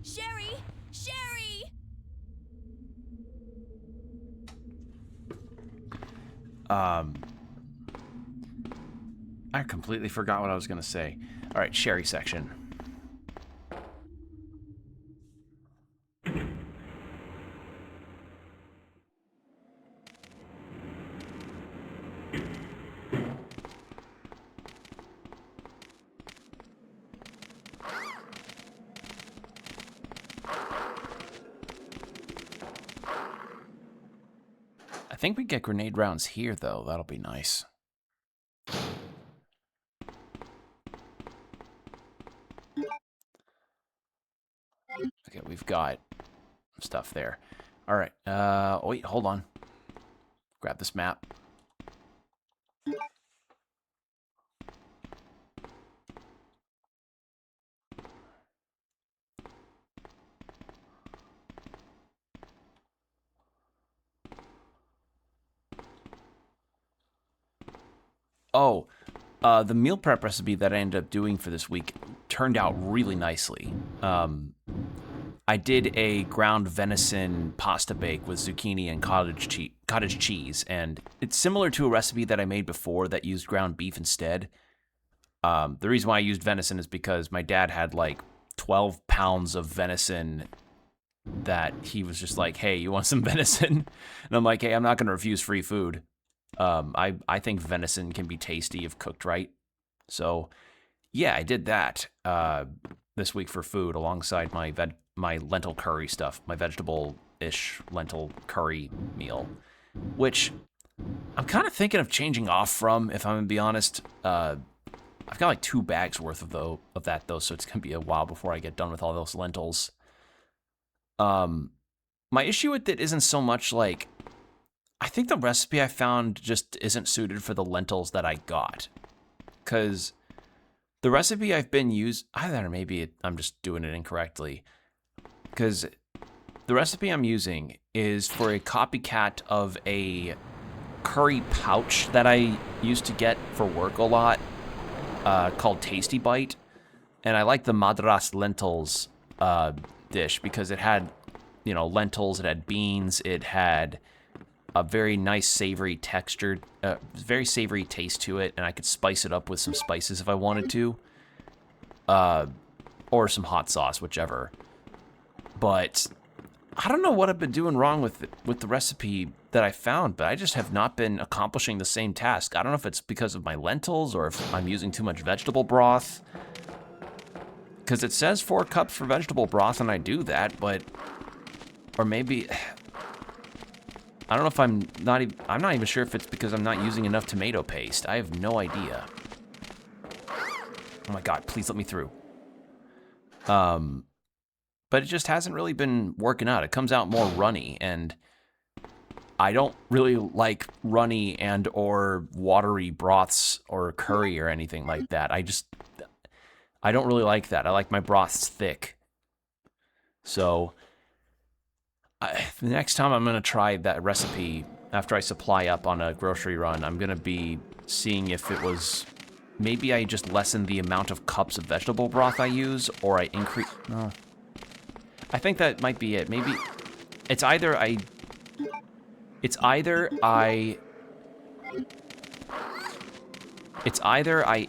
Sherry! Sherry! I completely forgot what I was going to say. All right, Sherry section. I think we get grenade rounds here, though. That'll be nice. Okay, we've got stuff there. All right. Wait, hold on. Grab this map. Oh, the meal prep recipe that I ended up doing for this week turned out really nicely. I did a ground venison pasta bake with zucchini and cottage cheese, and it's similar to a recipe that I made before that used ground beef instead. The reason why I used venison is because my dad had like 12 pounds of venison that he was just like, hey, you want some venison? And I'm like, hey, I'm not going to refuse free food. I think venison can be tasty if cooked right. So, yeah, I did that this week for food alongside my lentil curry stuff, my vegetable-ish lentil curry meal. which I'm kind of thinking of changing off from, if I'm going to be honest. I've got like 2 bags worth of that, though, so it's going to be a while before I get done with all those lentils. My issue with it isn't so much like, I think the recipe I found just isn't suited for the lentils that I got. Because the recipe I've been using, either maybe I'm just doing it incorrectly. Because the recipe I'm using is for a copycat of a curry pouch that I used to get for work a lot, called Tasty Bite. And I like the Madras lentils dish because it had, you know, lentils, it had beans, it had a very nice savory textured, very savory taste to it, and I could spice it up with some spices if I wanted to, or some hot sauce, whichever. But I don't know what I've been doing wrong with the recipe that I found, but I just have not been accomplishing the same task. I don't know if it's because of my lentils or if I'm using too much vegetable broth. Because it says 4 cups for vegetable broth, and I do that, but... Or maybe... I don't know if I'm not even sure if it's because I'm not using enough tomato paste. I have no idea. Oh my god, please let me through. But it just hasn't really been working out. It comes out more runny, and I don't really like runny and or watery broths or curry or anything like that. I don't really like that. I like my broths thick. So... the next time I'm going to try that recipe, after I supply up on a grocery run, I'm going to be seeing if it was... Maybe I just lessen the amount of cups of vegetable broth I use, or I increase... No. I think that might be it. Maybe... It's either I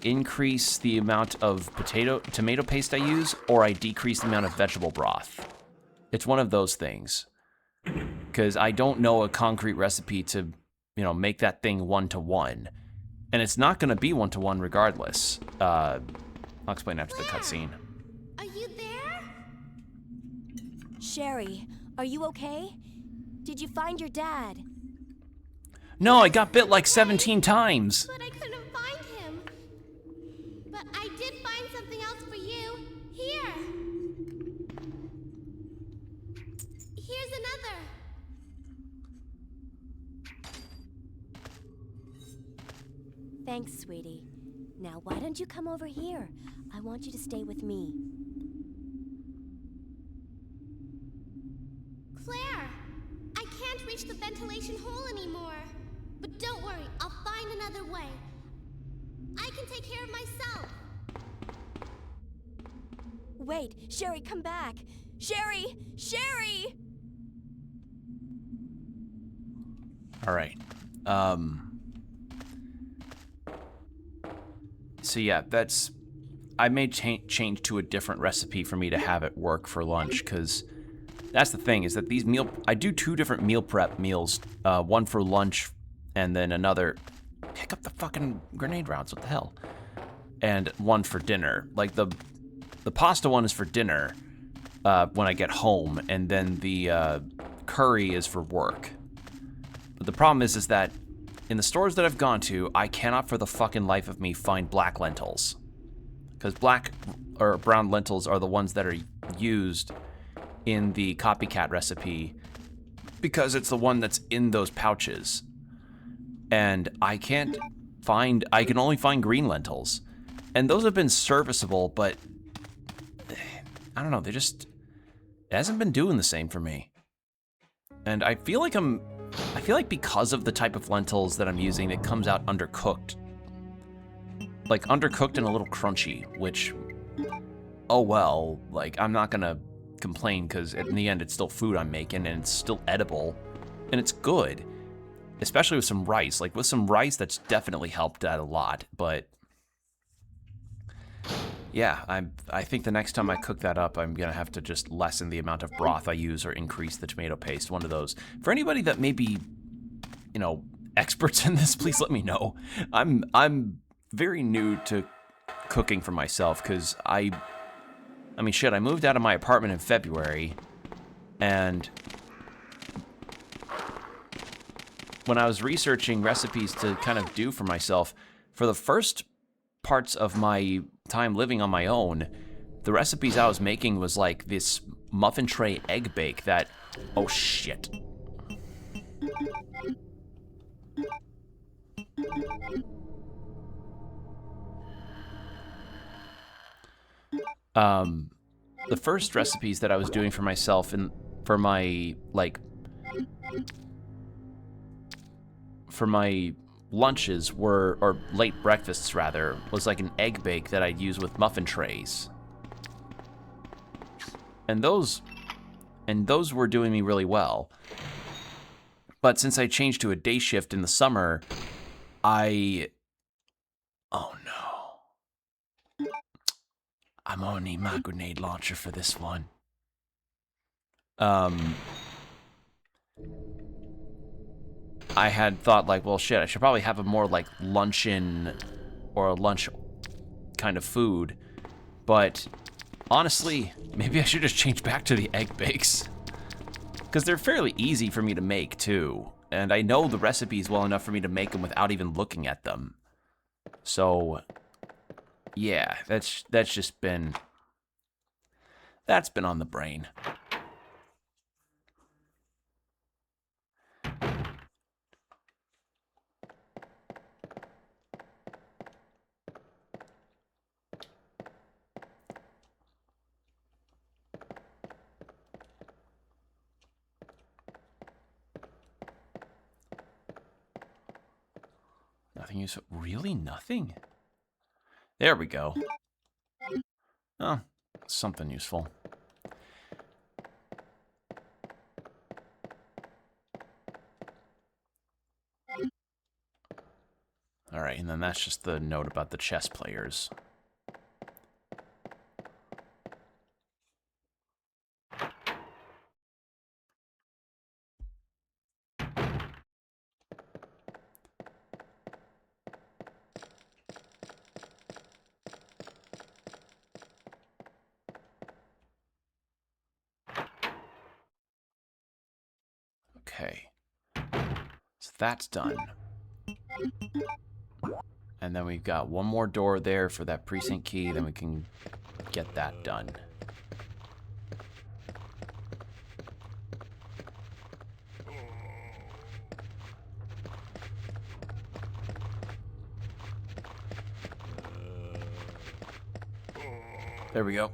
increase the amount of tomato paste I use, or I decrease the amount of vegetable broth. It's one of those things. Because I don't know a concrete recipe to, you know, make that thing 1-to-1. And it's not going to be 1-to-1 regardless. I'll explain after the cutscene. Are you there? Sherry, are you okay? Did you find your dad? No, I got bit like 17 times. But I couldn't find him. But I did find something else for you. Here. Here's another. Thanks, sweetie. Now, why don't you come over here? I want you to stay with me. Claire, I can't reach the ventilation hole anymore. But don't worry, I'll find another way. I can take care of myself. Wait, Sherry, come back. Sherry! Sherry! All right. So yeah, that's... I may change to a different recipe for me to have at work for lunch, because that's the thing, is that these I do 2 different meal prep meals. One for lunch, and then another... Pick up the fucking grenade rounds, what the hell? And one for dinner. Like, the pasta one is for dinner, when I get home, and then the curry is for work. But the problem is that in the stores that I've gone to, I cannot for the fucking life of me find black lentils. Because black or brown lentils are the ones that are used in the copycat recipe, because it's the one that's in those pouches. And I can only find green lentils. And those have been serviceable, but I don't know, it hasn't been doing the same for me. And I feel like because of the type of lentils that I'm using, it comes out undercooked. Like, undercooked and a little crunchy, which, oh well, like, I'm not gonna complain, because in the end, it's still food I'm making, and it's still edible, and it's good. Especially with some rice. Like, with some rice, that's definitely helped out a lot, but... Yeah, I think the next time I cook that up, I'm gonna have to just lessen the amount of broth I use or increase the tomato paste, one of those. For anybody that may be, you know, experts in this, please let me know. I'm very new to cooking for myself, because I mean, shit, I moved out of my apartment in February, and when I was researching recipes to kind of do for myself, for the first parts of my time living on my own, the recipes I was making was like this muffin tray egg bake that, oh shit. The first recipes that I was doing for myself and for my, like, for my lunches were, or late breakfasts rather, was like an egg bake that I'd use with muffin trays. And those were doing me really well. But since I changed to a day shift in the summer, oh no. I'm gonna need my grenade launcher for this one. I had thought like, well shit, I should probably have a more like luncheon or a lunch kind of food. But honestly, maybe I should just change back to the egg bakes. Because they're fairly easy for me to make too. And I know the recipes well enough for me to make them without even looking at them. So yeah, that's been on the brain. Nothing useful. Really? Nothing? There we go. Oh, something useful. Alright, and then that's just the note about the chess players. Okay. So that's done. And then we've got one more door there for that precinct key, then we can get that done. There we go.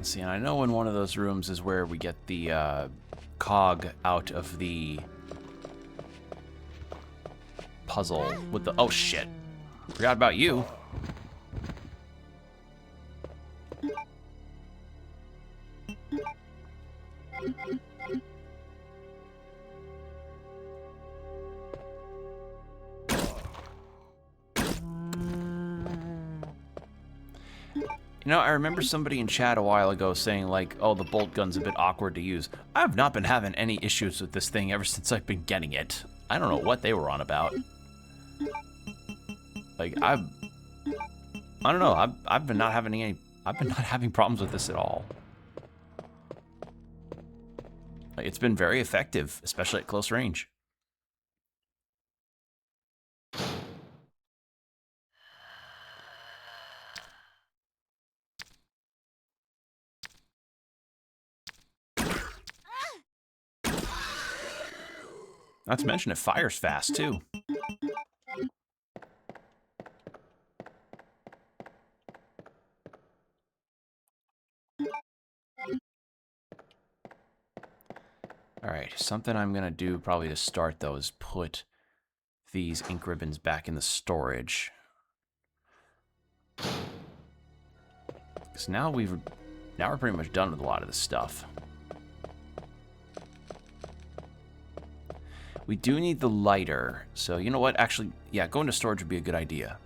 See, and I know in one of those rooms is where we get the cog out of the puzzle with the... Oh, shit. Forgot about you. You know, I remember somebody in chat a while ago saying, like, oh, the bolt gun's a bit awkward to use. I've not been having any issues with this thing ever since I've been getting it. I don't know what they were on about. Like, I don't know. I've been not having problems with this at all. Like, it's been very effective, especially at close range. Not to mention it fires fast, too. Alright, something I'm gonna do probably to start, though, is put these ink ribbons back in the storage. Because now we're pretty much done with a lot of this stuff. We do need the lighter, so you know what? Actually, yeah, going to storage would be a good idea.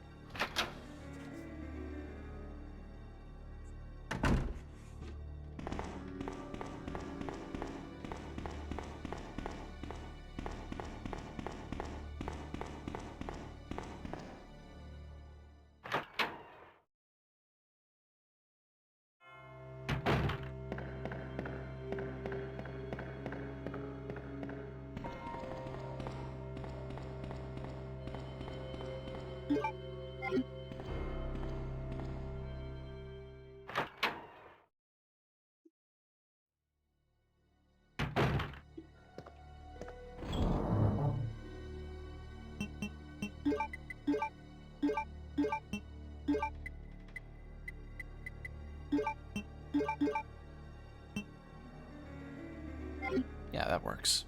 Yeah, that works.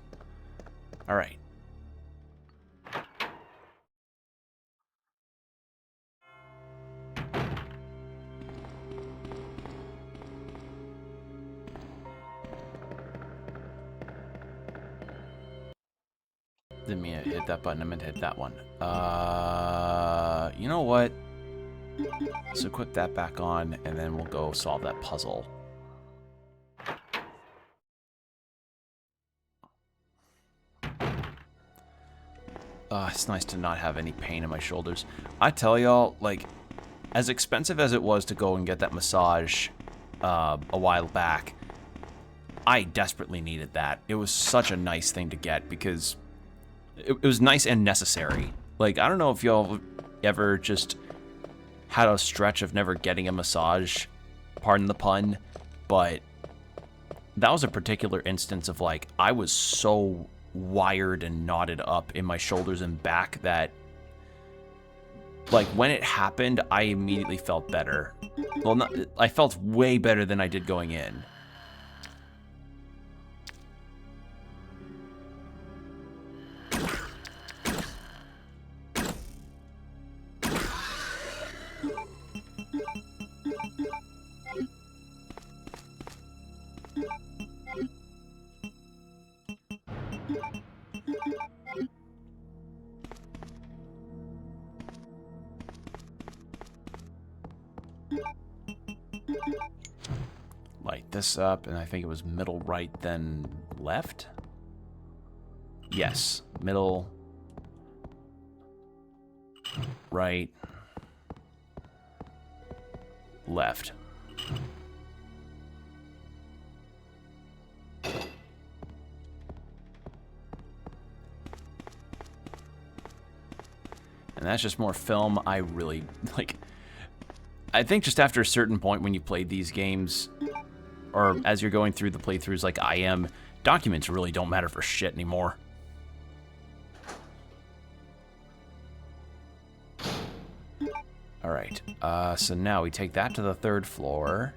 All right. Didn't mean to hit that button. I meant to hit that one. You know what? So equip that back on, and then we'll go solve that puzzle. It's nice to not have any pain in my shoulders. I tell y'all, like, as expensive as it was to go and get that massage a while back, I desperately needed that. It was such a nice thing to get because it was nice and necessary. Like, I don't know if y'all ever just had a stretch of never getting a massage, pardon the pun, but that was a particular instance of, like, I was so wired and knotted up in my shoulders and back that, like, when it happened, I immediately felt better. Well, I felt way better than I did going in. Light this up, and I think it was middle right, then left? Yes, middle, right, left. And that's just more film. I really, like, I think just after a certain point when you played these games, or as you're going through the playthroughs like I am, documents really don't matter for shit anymore. Alright, so now we take that to the 3rd floor.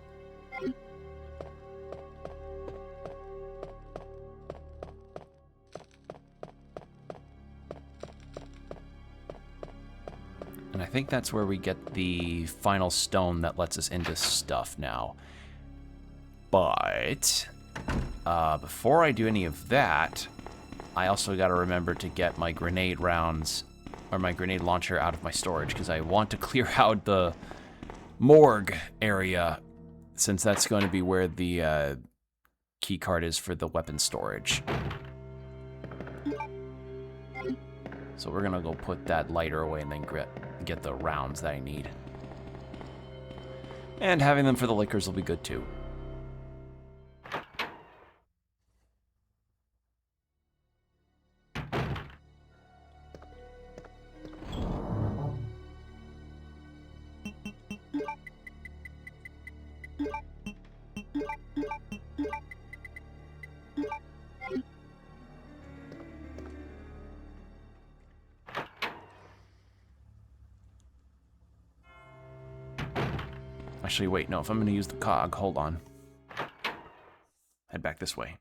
And I think that's where we get the final stone that lets us into stuff now. But before I do any of that, I also got to remember to get my grenade rounds, or my grenade launcher, out of my storage, because I want to clear out the morgue area, since that's going to be where the key card is for the weapon storage. So we're gonna go put that lighter away and then get the rounds that I need. And having them for the liquors will be good too. Actually, wait, no, if I'm going to use the cog, hold on. Head back this way.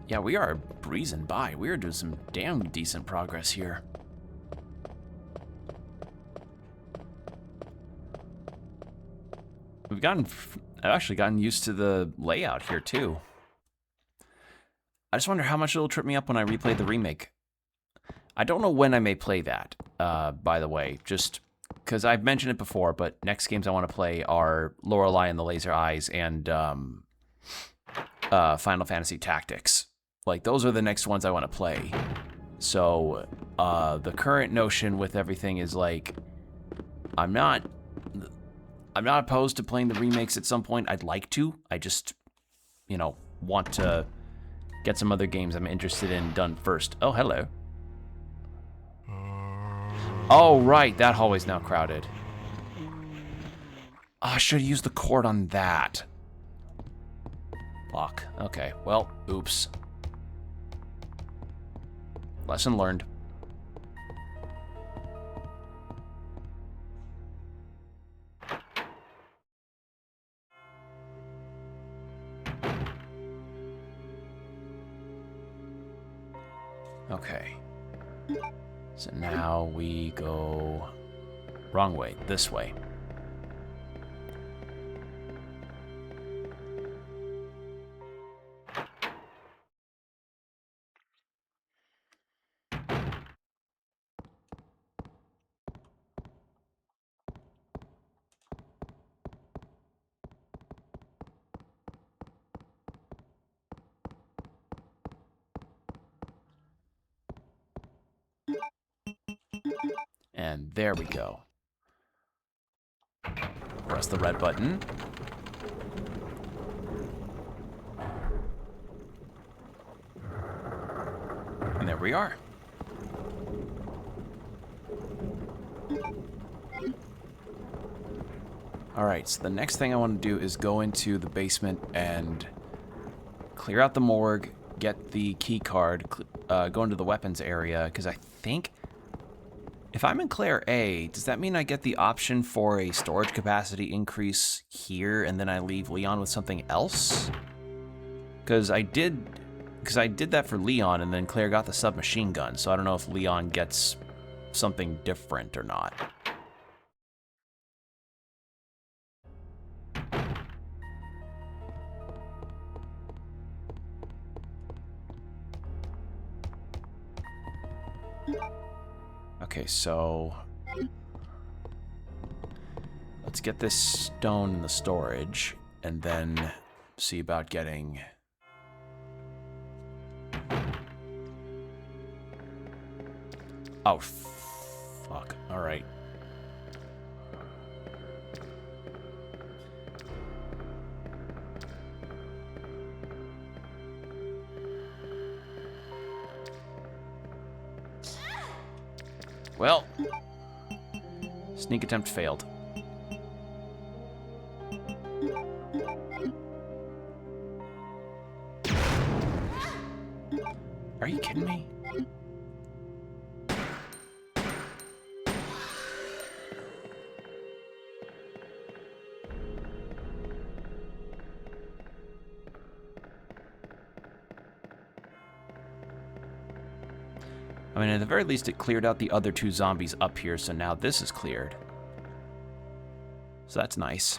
Yeah, we are breezing by. We are doing some damn decent progress here. I've actually gotten used to the layout here too. I just wonder how much it'll trip me up when I replay the remake. I don't know when I may play that, by the way, just because I've mentioned it before, but next games I want to play are Lorelei and the Laser Eyes and Final Fantasy Tactics. Like, those are the next ones I want to play. So, the current notion with everything is, like, I'm not opposed to playing the remakes at some point. I'd like to. I just, you know, want to get some other games I'm interested in done first. Oh, hello. Oh, right. That hallway's now crowded. Oh, I should have used the cord on that. Lock. Okay. Well, oops. Lesson learned. Okay. So now we go wrong way, this way. And there we go. Press the red button. And there we are. Alright, so the next thing I want to do is go into the basement and clear out the morgue, get the key card, go into the weapons area, because I think if I'm in Clair A, does that mean I get the option for a storage capacity increase here and then I leave Leon with something else? Because I did that for Leon and then Claire got the submachine gun, so I don't know if Leon gets something different or not. Okay, so let's get this stone in the storage and then see about getting... Oh, fuck. All right. Well, sneak attempt failed. Are you kidding me? I mean, at the very least, it cleared out the other two zombies up here, so now this is cleared. So that's nice.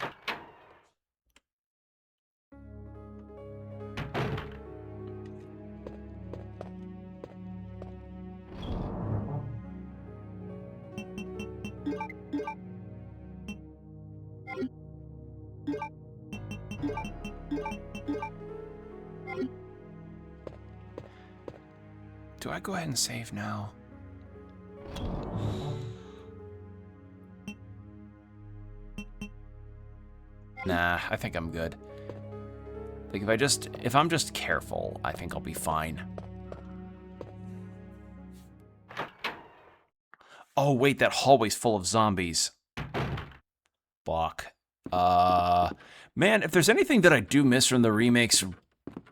Do I go ahead and save now? Nah, I think I'm good. Like, if I'm just careful, I think I'll be fine. Oh, wait, that hallway's full of zombies. Fuck. Man, if there's anything that I do miss from the remakes,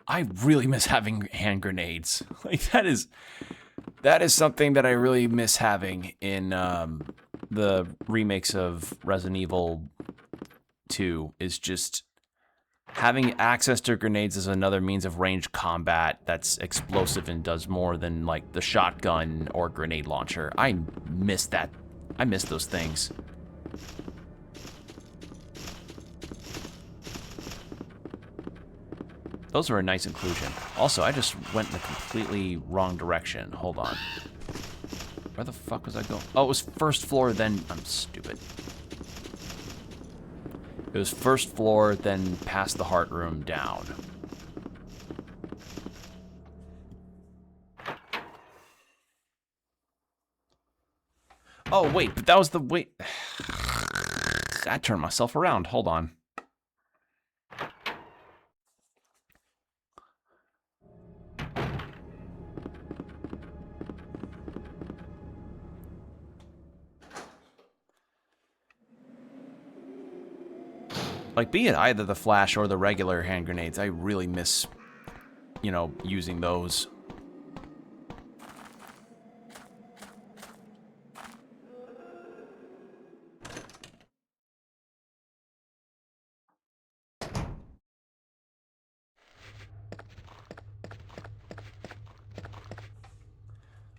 I really miss having hand grenades. Like, that is something that I really miss having in the remakes of Resident Evil 2, is just Having access to grenades is another means of ranged combat that's explosive and does more than, like, the shotgun or grenade launcher. I miss that. I miss those things. Those were a nice inclusion. Also, I just went in the completely wrong direction. Hold on. Where the fuck was I going? Oh, it was first floor, then... I'm stupid. It was first floor, then past the heart room, down. Oh, wait, but that was the... Wait. I turned myself around. Hold on. Like, be it either the flash or the regular hand grenades, I really miss, you know, using those.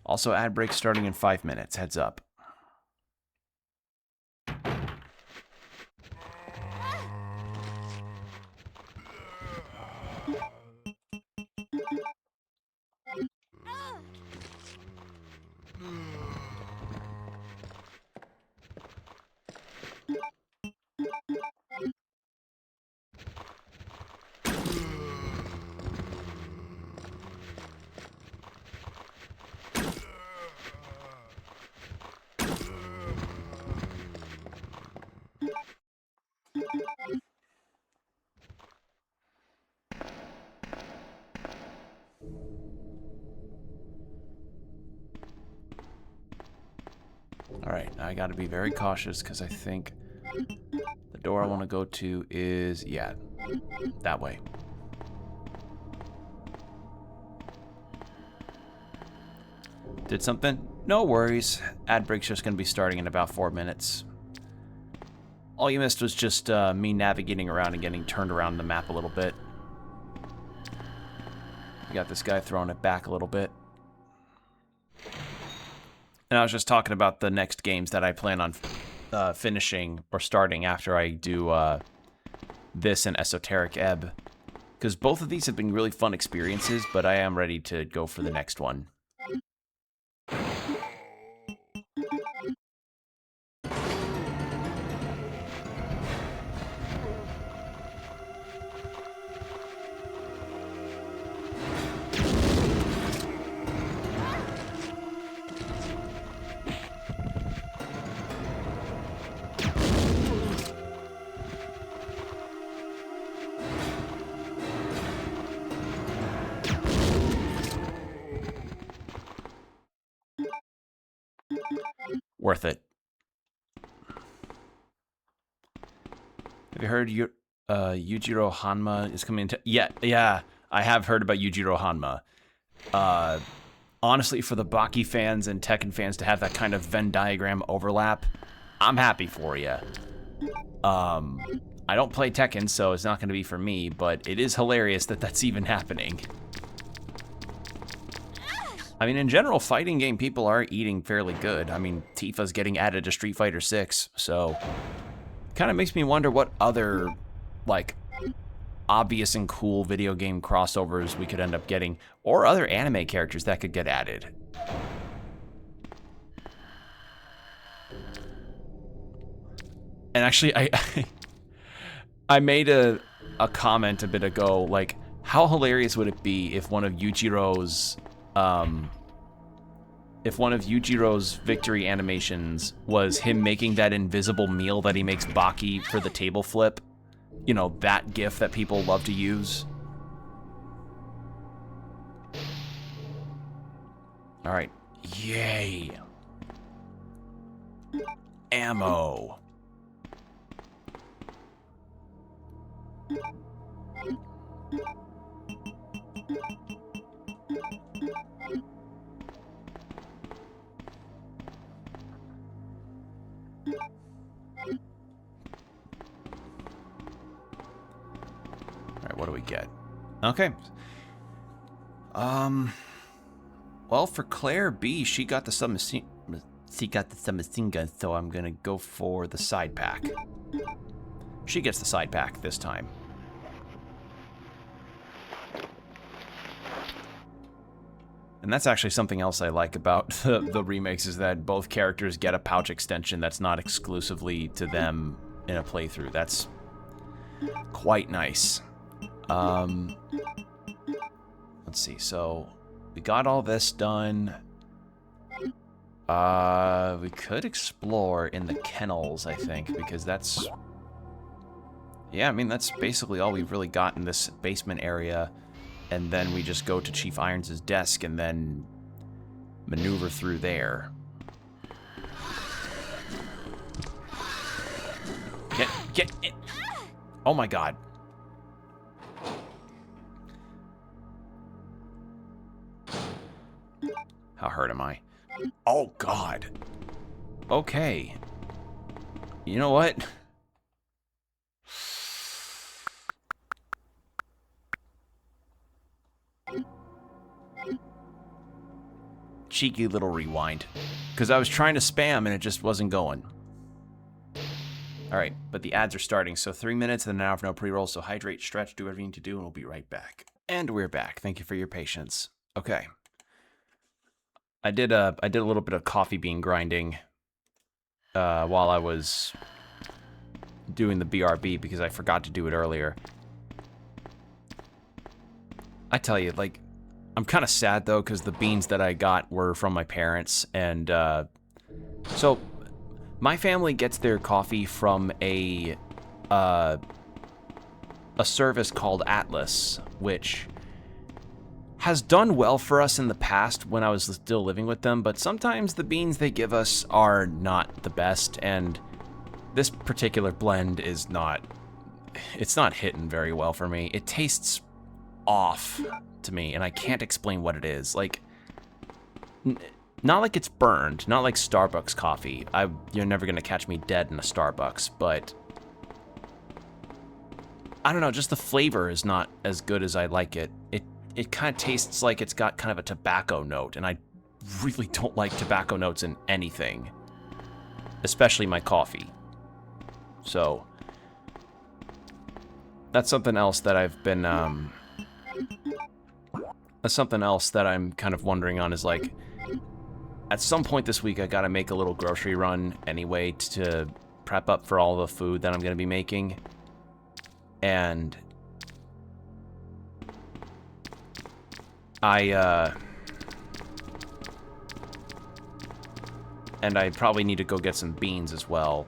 Also, ad break starting in 5 minutes. Heads up. Alright, I gotta be very cautious because I think the door I want to go to is, yeah, that way. Did something? No worries. Ad break's just gonna be starting in about 4 minutes. All you missed was just me navigating around and getting turned around the map a little bit. We got this guy throwing it back a little bit. And I was just talking about the next games that I plan on finishing or starting after I do this and Esoteric Ebb. Because both of these have been really fun experiences, but I am ready to go for the next one. Worth it. Have you heard Yujiro Hanma is coming into... Yeah, I have heard about Yujiro Hanma. Honestly, for the Baki fans and Tekken fans to have that kind of Venn diagram overlap, I'm happy for you. I don't play Tekken, so it's not going to be for me, but it is hilarious that that's even happening. I mean, in general, fighting game people are eating fairly good. I mean, Tifa's getting added to Street Fighter 6, so... Kind of makes me wonder what other, like, obvious and cool video game crossovers we could end up getting, or other anime characters that could get added. And actually, I made a comment a bit ago, like, how hilarious would it be if one of Yujiro's victory animations was him making that invisible meal that he makes Baki for the table flip? You know, that gif that people love to use. All right. Yay. Ammo. get. Okay. Well, for Claire B, she got the submachine gun, so I'm gonna go for the side pack. She gets the side pack this time. And that's actually something else I like about the remakes, is that both characters get a pouch extension that's not exclusively to them in a playthrough. That's quite nice. Let's see, so we got all this done. We could explore in the kennels, I think, because that's... Yeah, I mean, that's basically all we've really got in this basement area. And then we just go to Chief Irons' desk and then maneuver through there. Get it! Oh my god. How hurt am I? Oh god. Okay. You know what? Cheeky little rewind. Because I was trying to spam and it just wasn't going. Alright, but the ads are starting, so 3 minutes and an hour of no pre-roll, so hydrate, stretch, do whatever you need to do, and we'll be right back. And we're back. Thank you for your patience. Okay. I did a little bit of coffee bean grinding while I was doing the BRB because I forgot to do it earlier. I tell you, like, I'm kind of sad though because the beans that I got were from my parents, and so my family gets their coffee from a service called Atlas, which has done well for us in the past when I was still living with them, but sometimes the beans they give us are not the best, and this particular blend is not, it's not hitting very well for me. It tastes off to me, and I can't explain what it is. Like, not like it's burned, not like Starbucks coffee. You're never gonna catch me dead in a Starbucks, but I don't know, just the flavor is not as good as I like it. It kind of tastes like it's got kind of a tobacco note, and I really don't like tobacco notes in anything, especially my coffee. So that's something else that I've been, that's something else that I'm kind of wondering on, is like, at some point this week I gotta make a little grocery run anyway to prep up for all the food that I'm gonna be making. And I probably need to go get some beans as well,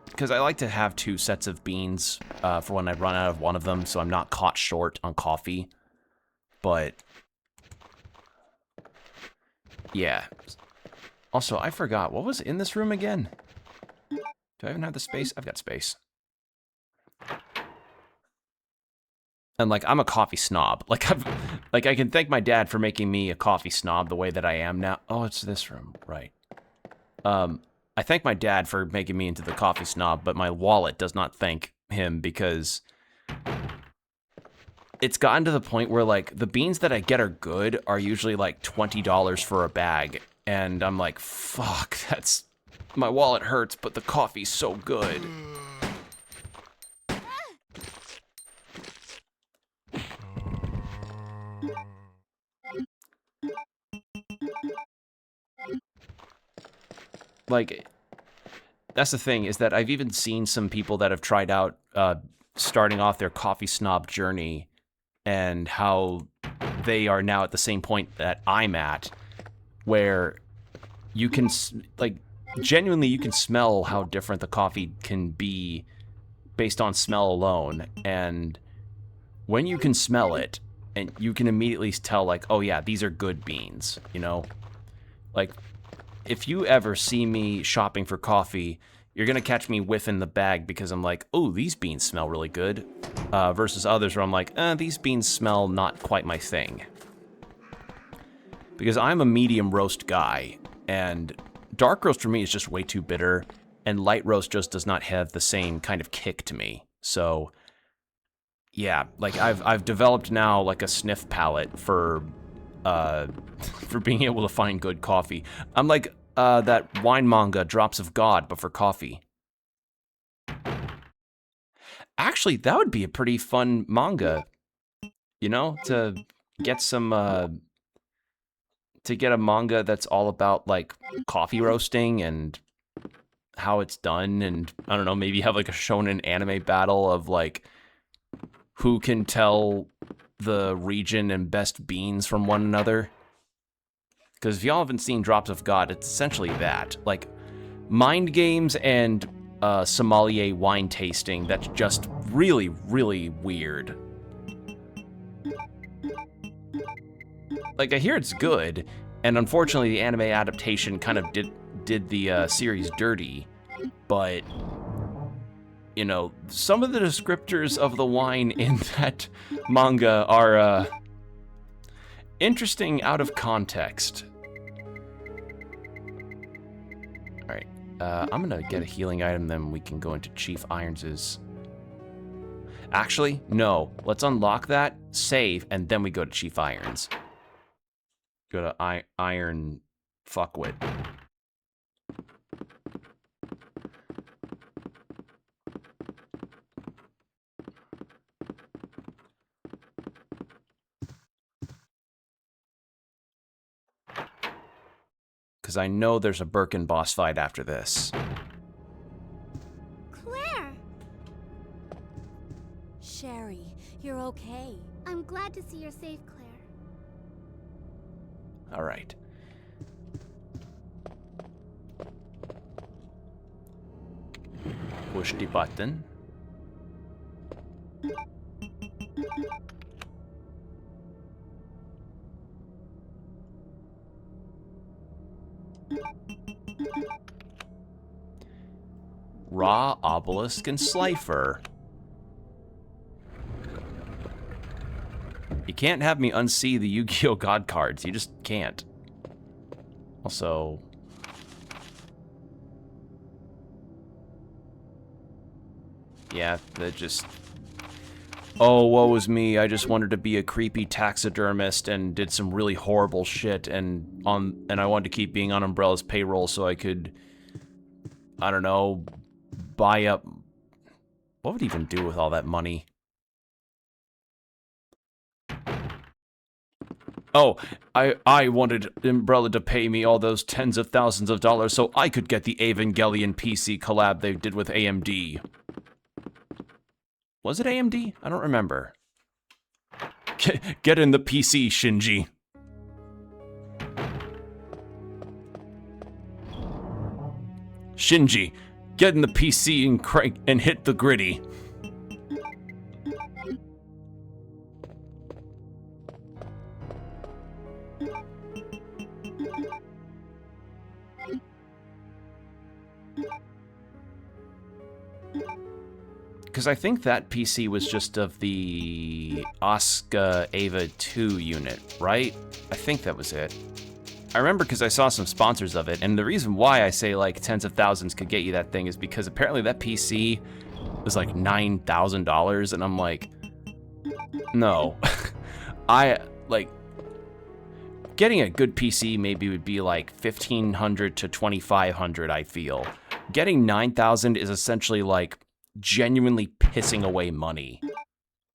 because I like to have 2 sets of beans for when I run out of one of them, so I'm not caught short on coffee. But yeah. Also, I forgot, what was in this room again? Do I even have the space? I've got space. And like, I'm a coffee snob. Like, I can thank my dad for making me a coffee snob the way that I am now. Oh, it's this room, right? I thank my dad for making me into the coffee snob, but my wallet does not thank him, because it's gotten to the point where, like, the beans that I get are good are usually like $20 for a bag, and I'm like, fuck, that's, my wallet hurts, but the coffee's so good. Like, that's the thing, is that I've even seen some people that have tried out starting off their coffee snob journey, and how they are now at the same point that I'm at, where you can, like, genuinely you can smell how different the coffee can be based on smell alone. And when you can smell it, and you can immediately tell, like, oh yeah, these are good beans, you know? Like, if you ever see me shopping for coffee, you're gonna catch me whiffing the bag because I'm like, oh, these beans smell really good, versus others where I'm like, these beans smell not quite my thing. Because I'm a medium roast guy, and dark roast for me is just way too bitter, and light roast just does not have the same kind of kick to me. So yeah, like I've developed now like a sniff palette for being able to find good coffee. I'm like that wine manga Drops of God, but for coffee. Actually, that would be a pretty fun manga, you know, to get some to get a manga that's all about like coffee roasting and how it's done, and I don't know, maybe have like a shonen anime battle of like who can tell the region and best beans from one another. Because if y'all haven't seen Drops of God, it's essentially that. Like, mind games and sommelier wine tasting that's just really, really weird. Like, I hear it's good, and unfortunately the anime adaptation kind of did the series dirty, but, you know, some of the descriptors of the wine in that manga are interesting out of context. Alright, I'm gonna get a healing item, then we can go into Chief Irons's. Actually, no. Let's unlock that, save, and then we go to Chief Irons. Go to Iron Fuckwit. Because I know there's a Birkin boss fight after this. Claire! Sherry, you're okay. I'm glad to see you're safe, Claire. All right. Push the button. Raw, Obelisk, and Slifer. You can't have me unsee the Yu-Gi-Oh! God cards. You just can't. Also... yeah, that just... oh, woe is me. I just wanted to be a creepy taxidermist and did some really horrible shit, and I wanted to keep being on Umbrella's payroll so I could... I don't know... buy up... what would he even do with all that money? Oh, I wanted Umbrella to pay me all those tens of thousands of dollars so I could get the Evangelion PC collab they did with AMD. Was it AMD? I don't remember. Get in the PC, Shinji. Shinji, get in the PC and crank and hit the gritty. Because I think that PC was just of the Asuka Ava 2 unit, right? I think that was it. I remember because I saw some sponsors of it, and the reason why I say like tens of thousands could get you that thing is because apparently that PC was like $9,000, and I'm like, no. Getting a good PC maybe would be like $1,500 to $2,500, I feel. Getting $9,000 is essentially like genuinely pissing away money.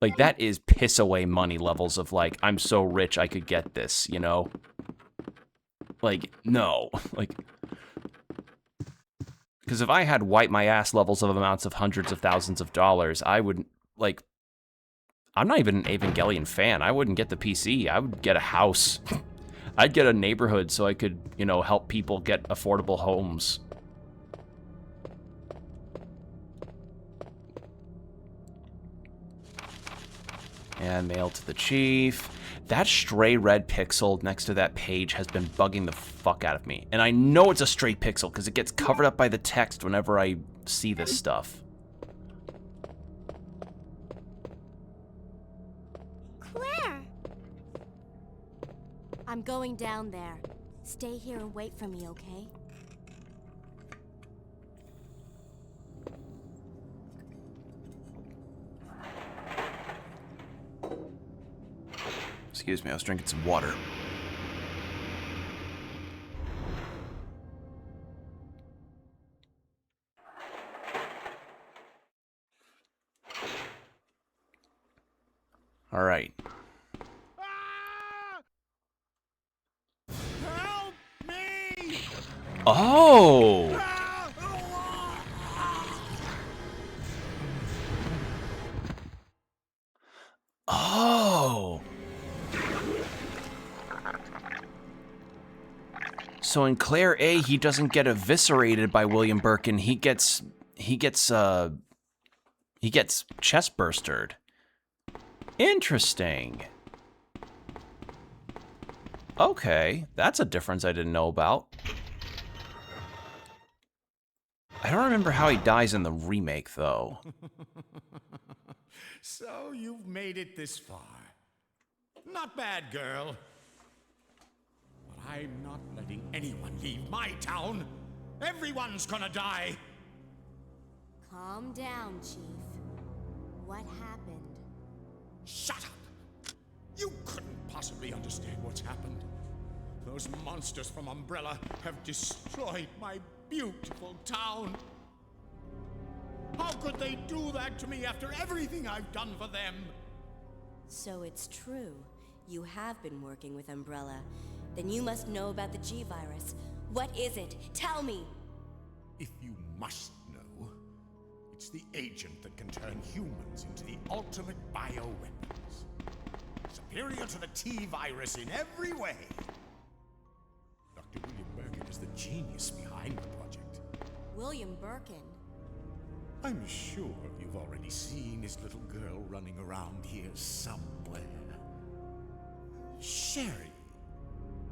Like, that is piss away money levels of like, I'm so rich I could get this, you know? Like, no. Like, because if I had wipe my ass levels of amounts of hundreds of thousands of dollars, I would, like, I'm not even an Evangelion fan. I wouldn't get the PC. I would get a house. I'd get a neighborhood so I could, you know, help people get affordable homes. And mail to the chief. That stray red pixel next to that page has been bugging the fuck out of me. And I know it's a stray pixel because it gets covered up by the text whenever I see this stuff. Claire! I'm going down there. Stay here and wait for me, okay? Excuse me, I was drinking some water. All right. Help me! Oh! Oh! So in Clair A, he doesn't get eviscerated by William Birkin. He gets chest burstered. Interesting. Okay, that's a difference I didn't know about. I don't remember how he dies in the remake, though. So you've made it this far. Not bad, girl. But I'm not letting anyone leave my town. Everyone's gonna die. Calm down, Chief. What happened? Shut up! You couldn't possibly understand what's happened. Those monsters from Umbrella have destroyed my beautiful town. How could they do that to me after everything I've done for them? So it's true. You have been working with Umbrella. Then you must know about the G-Virus. What is it? Tell me! If you must know, it's the agent that can turn humans into the ultimate bioweapons. Superior to the T-Virus in every way. Dr. William Birkin is the genius behind the project. William Birkin. I'm sure you've already seen his little girl running around here somewhere. Sherry,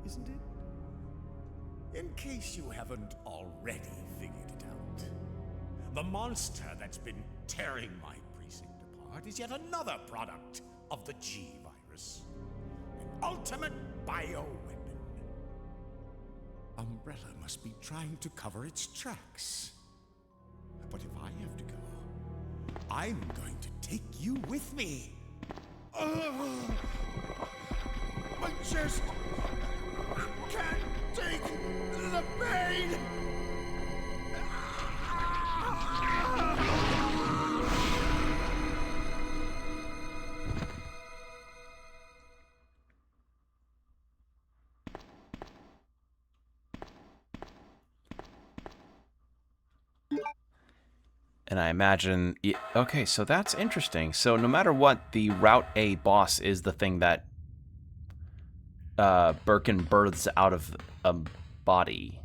isn't it? In case you haven't already figured it out, the monster that's been tearing my precinct apart is yet another product of the G-Virus. An ultimate bioweapon. Umbrella must be trying to cover its tracks. But if I have to go, I'm going to take you with me. My chest can't take the pain. And I imagine... Okay, so that's interesting. So no matter what, the Route A boss is the thing that Birkin births out of a body.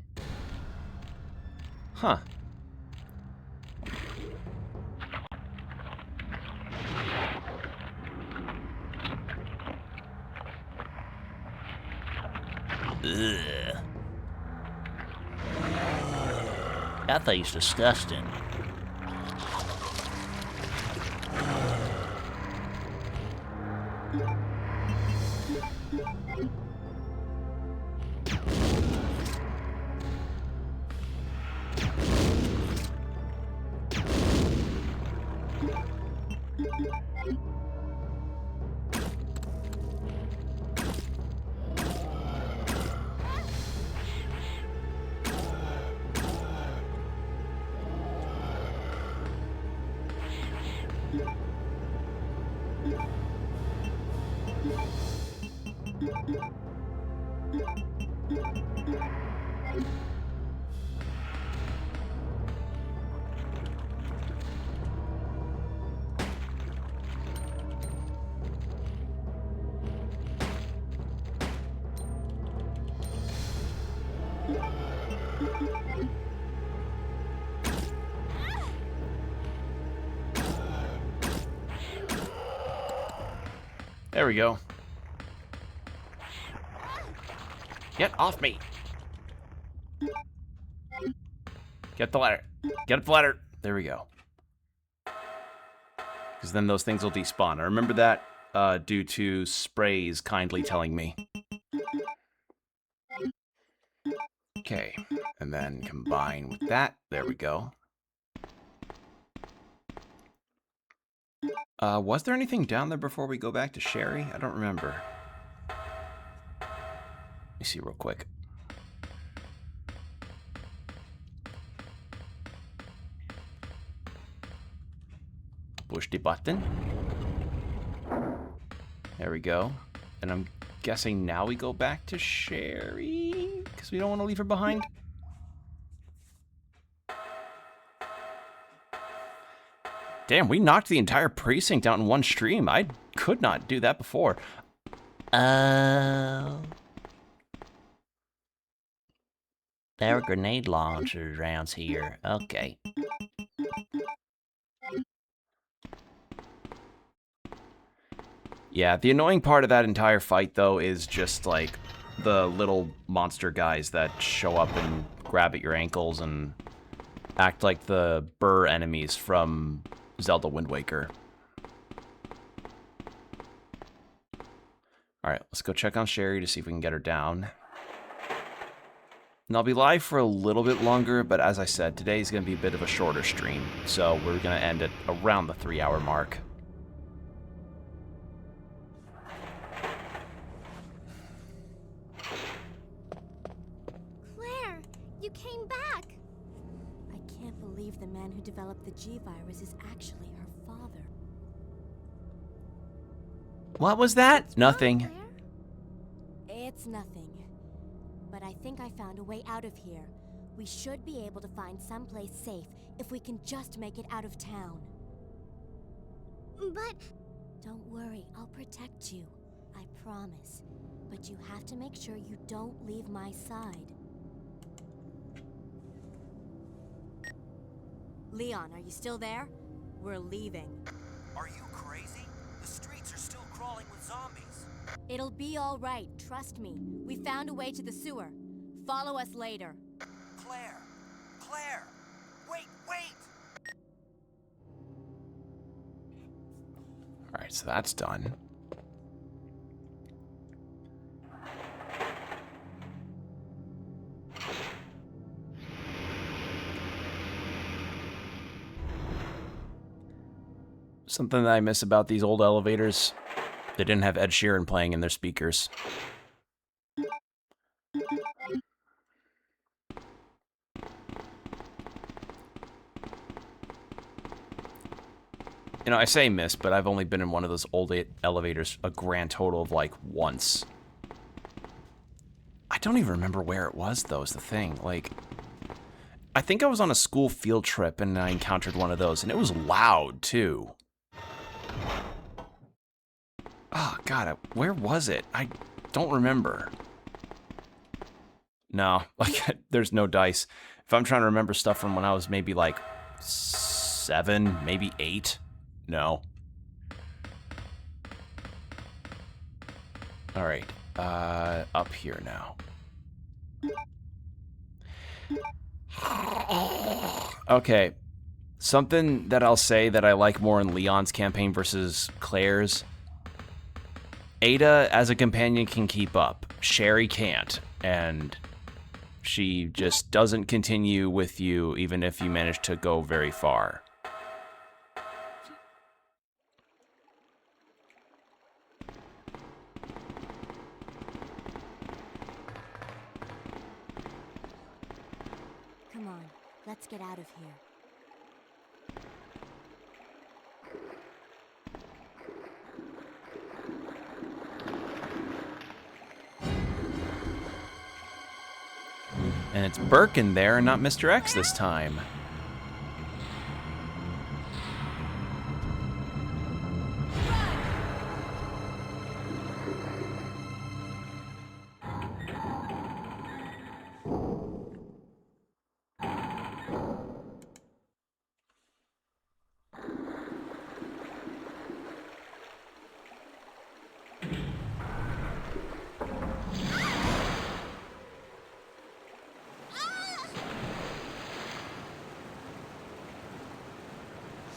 Huh. Ugh. That thing's disgusting. There we go. Get off me. Get the ladder. Get up the ladder. There we go. Because then those things will despawn. I remember that due to Sprays kindly telling me. Okay. And then combine with that. There we go. Was there anything down there before we go back to Sherry? I don't remember. me see real quick. Push the button. There we go. And I'm guessing now we go back to Sherry because we don't want to leave her behind. Damn, we knocked the entire precinct out in one stream. I could not do that before. There are grenade launchers around here. Okay. Yeah, the annoying part of that entire fight, though, is just, like, the little monster guys that show up and grab at your ankles and act like the Burr enemies from Zelda Wind Waker. Alright, let's go check on Sherry to see if we can get her down. And I'll be live for a little bit longer, but as I said, today's going to be a bit of a shorter stream, so we're going to end at around the 3-hour mark. Claire, you came back. I can't believe the man who developed the G-Virus is actually her father. What was that? Nothing. Claire? It's nothing. But I think I found a way out of here. We should be able to find someplace safe if we can just make it out of town. But Don't worry, I'll protect you. I promise. But you have to make sure you don't leave my side. Leon, are you still there? We're leaving. Are you crazy? The streets are still crawling with zombies. It'll be all right, trust me. We found a way to the sewer. Follow us later. Claire! Claire! Wait, wait! Alright, so that's done. Something that I miss about these old elevators, they didn't have Ed Sheeran playing in their speakers. You know, I say miss, but I've only been in one of those old elevators a grand total of, like, once. I don't even remember where it was, though, is the thing. Like, I think I was on a school field trip and I encountered one of those, and it was loud, too. Oh, God, where was it? I don't remember. No, like, there's no dice. If I'm trying to remember stuff from when I was maybe, like, 7, maybe 8, no. All right, up here now. Okay, something that I'll say that I like more in Leon's campaign versus Claire's. Ada, as a companion, can keep up. Sherry can't, and she just doesn't continue with you even if you manage to go very far. Come on, let's get out of here. And it's Birkin there and not Mr. X this time.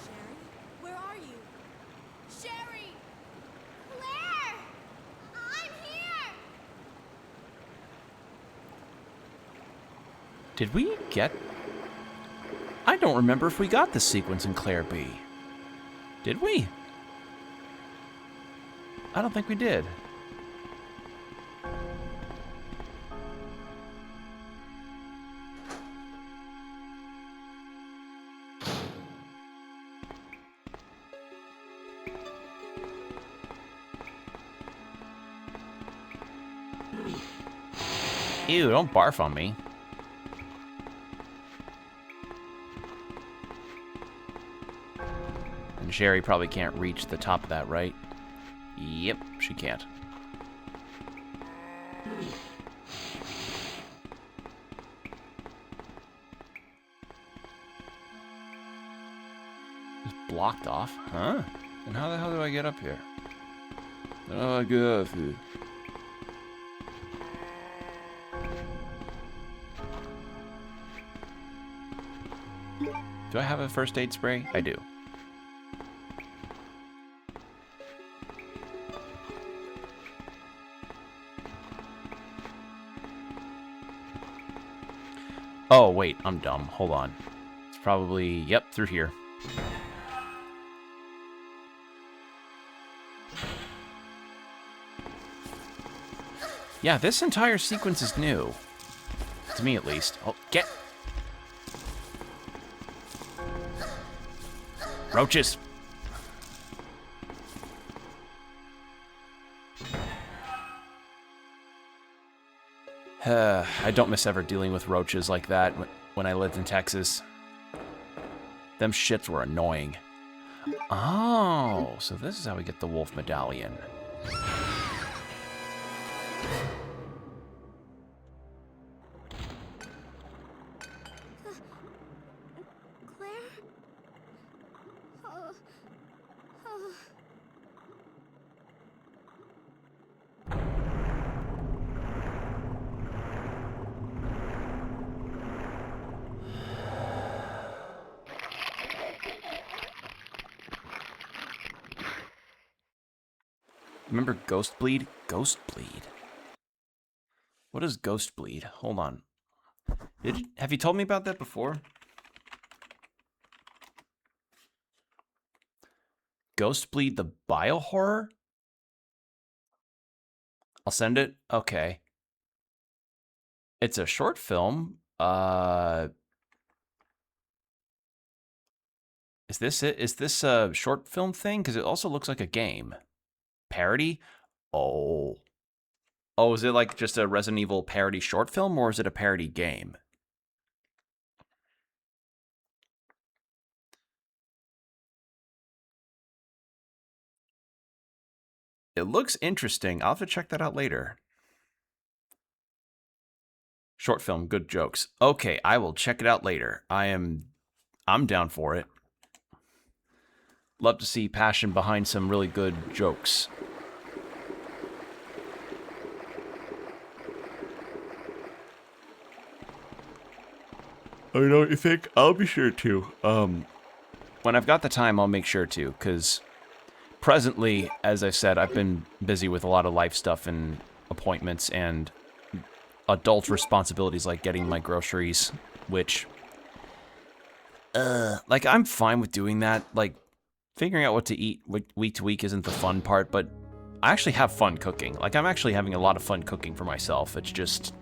Sherry, where are you? Sherry! Claire! I'm here! Did we get... I don't remember if we got this sequence in Claire B. Did we? I don't think we did. Ew, don't barf on me. And Sherry probably can't reach the top of that, right? Yep, she can't. It's blocked off? Huh? And how the hell do I get up here? How do I get up here? Do I have a first aid spray? I do. Oh, wait, I'm dumb. Hold on. It's probably, yep, through here. Yeah, this entire sequence is new. To me, at least. Oh, get... Roaches! I don't miss ever dealing with roaches like that when I lived in Texas. Them shits were annoying. Oh, so this is how we get the wolf medallion. Claire? Oh. Remember Ghost Bleed? Ghost Bleed? What is Ghost Bleed? Hold on. Have you told me about that before? Ghost Bleed the Biohorror? I'll send it? Okay. It's a short film. Is this it? Is this a short film thing? Because it also looks like a game. Parody? Oh. Oh, is it like just a Resident Evil parody short film, or is it a parody game? It looks interesting. I'll have to check that out later. Short film, good jokes. Okay, I will check it out later. I'm down for it. Love to see passion behind some really good jokes. Oh, you know what you think? I'll be sure to. When I've got the time, I'll make sure to, because presently, as I said, I've been busy with a lot of life stuff and appointments and adult responsibilities like getting my groceries, which, like, I'm fine with doing that. Like, figuring out what to eat week to week isn't the fun part, but I actually have fun cooking. Like, I'm actually having a lot of fun cooking for myself. It's just...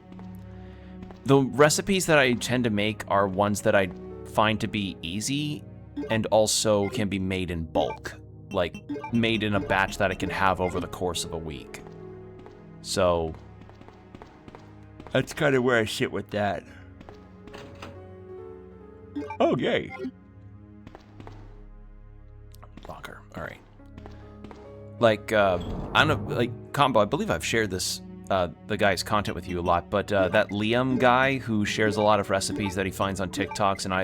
the recipes that I tend to make are ones that I find to be easy and also can be made in bulk. Like, made in a batch that I can have over the course of a week. So, that's kind of where I sit with that. Oh, yay. Locker. All right. Like, I don't know, like, Combo, I believe I've shared this, the guy's content with you a lot, but that Liam guy who shares a lot of recipes that he finds on TikToks and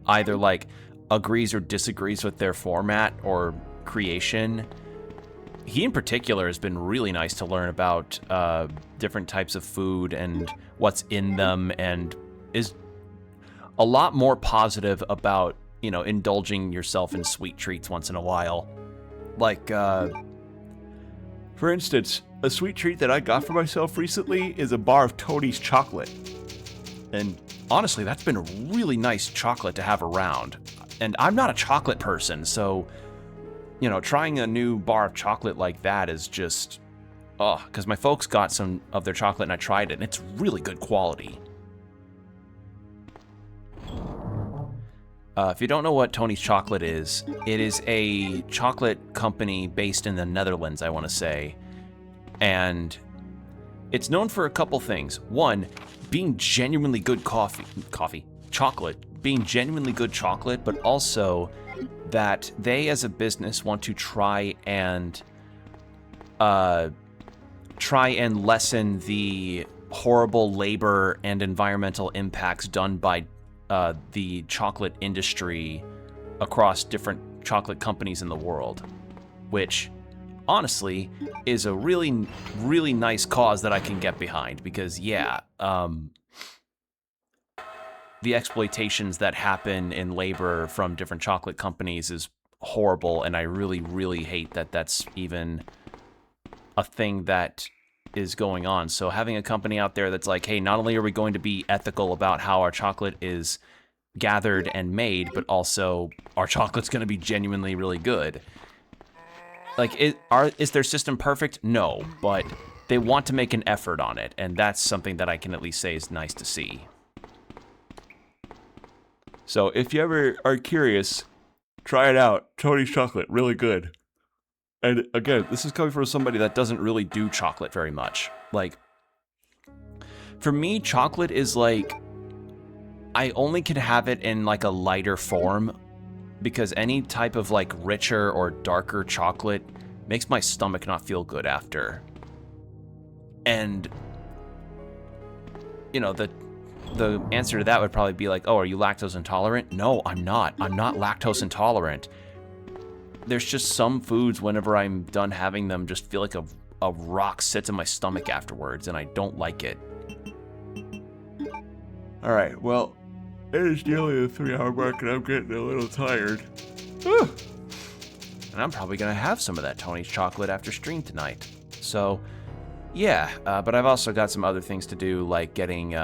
either like agrees or disagrees with their format or creation, he in particular has been really nice to learn about different types of food and what's in them, and is a lot more positive about, you know, indulging yourself in sweet treats once in a while. Like, for instance, a sweet treat that I got for myself recently is a bar of Tony's chocolate. And honestly, that's been a really nice chocolate to have around. And I'm not a chocolate person, so, you know, trying a new bar of chocolate like that is just, because my folks got some of their chocolate and I tried it, and it's really good quality. If you don't know what Tony's Chocolate is, it is a chocolate company based in the Netherlands, I want to say. And it's known for a couple things. One, being genuinely good chocolate, being genuinely good chocolate, but also that they as a business want to try and lessen the horrible labor and environmental impacts done by the chocolate industry across different chocolate companies in the world, which honestly is a really, really nice cause that I can get behind because, yeah, the exploitations that happen in labor from different chocolate companies is horrible, and I really, really hate that that's even a thing that is going on. So having a company out there that's like, hey, not only are we going to be ethical about how our chocolate is gathered and made, but also our chocolate's going to be genuinely really good. Like, is their system perfect? No, but they want to make an effort on it, and that's something that I can at least say is nice to see. So if you ever are curious, try it out. Tony's chocolate, really good. And again, this is coming from somebody that doesn't really do chocolate very much. Like, for me, chocolate is like, I only can have it in like a lighter form because any type of like richer or darker chocolate makes my stomach not feel good after. And, you know, the answer to that would probably be like, oh, are you lactose intolerant? No, I'm not. I'm not lactose intolerant. There's just some foods, whenever I'm done having them, just feel like a rock sits in my stomach afterwards, and I don't like it. All right, well, it is nearly the 3-hour mark, and I'm getting a little tired. And I'm probably gonna have some of that Tony's chocolate after stream tonight. So, yeah, but I've also got some other things to do, like getting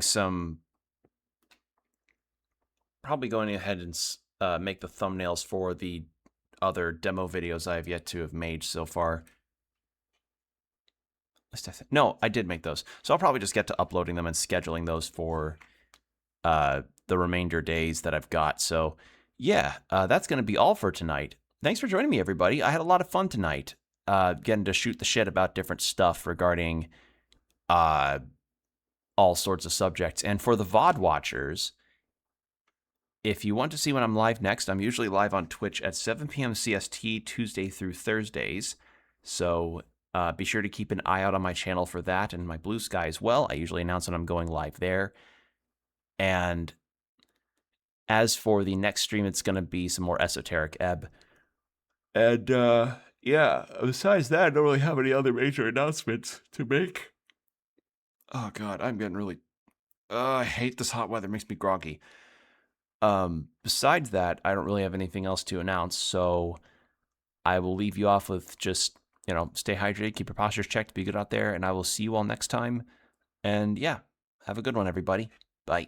some, probably going ahead and make the thumbnails for the other demo videos I have yet to have made so far. No, I did make those. So I'll probably just get to uploading them and scheduling those for the remainder days that I've got. So yeah, that's going to be all for tonight. Thanks for joining me, everybody. I had a lot of fun tonight, getting to shoot the shit about different stuff regarding all sorts of subjects. And for the VOD watchers, if you want to see when I'm live next, I'm usually live on Twitch at 7 p.m. CST, Tuesday through Thursdays. So be sure to keep an eye out on my channel for that and my Blue Sky as well. I usually announce when I'm going live there. And as for the next stream, it's going to be some more Esoteric Ebb. And yeah, besides that, I don't really have any other major announcements to make. Oh God, I'm getting really... I hate this hot weather. It makes me groggy. Besides that, I don't really have anything else to announce, so I will leave you off with just, you know, stay hydrated, keep your postures checked, be good out there, and I will see you all next time. And yeah, have a good one, everybody. Bye.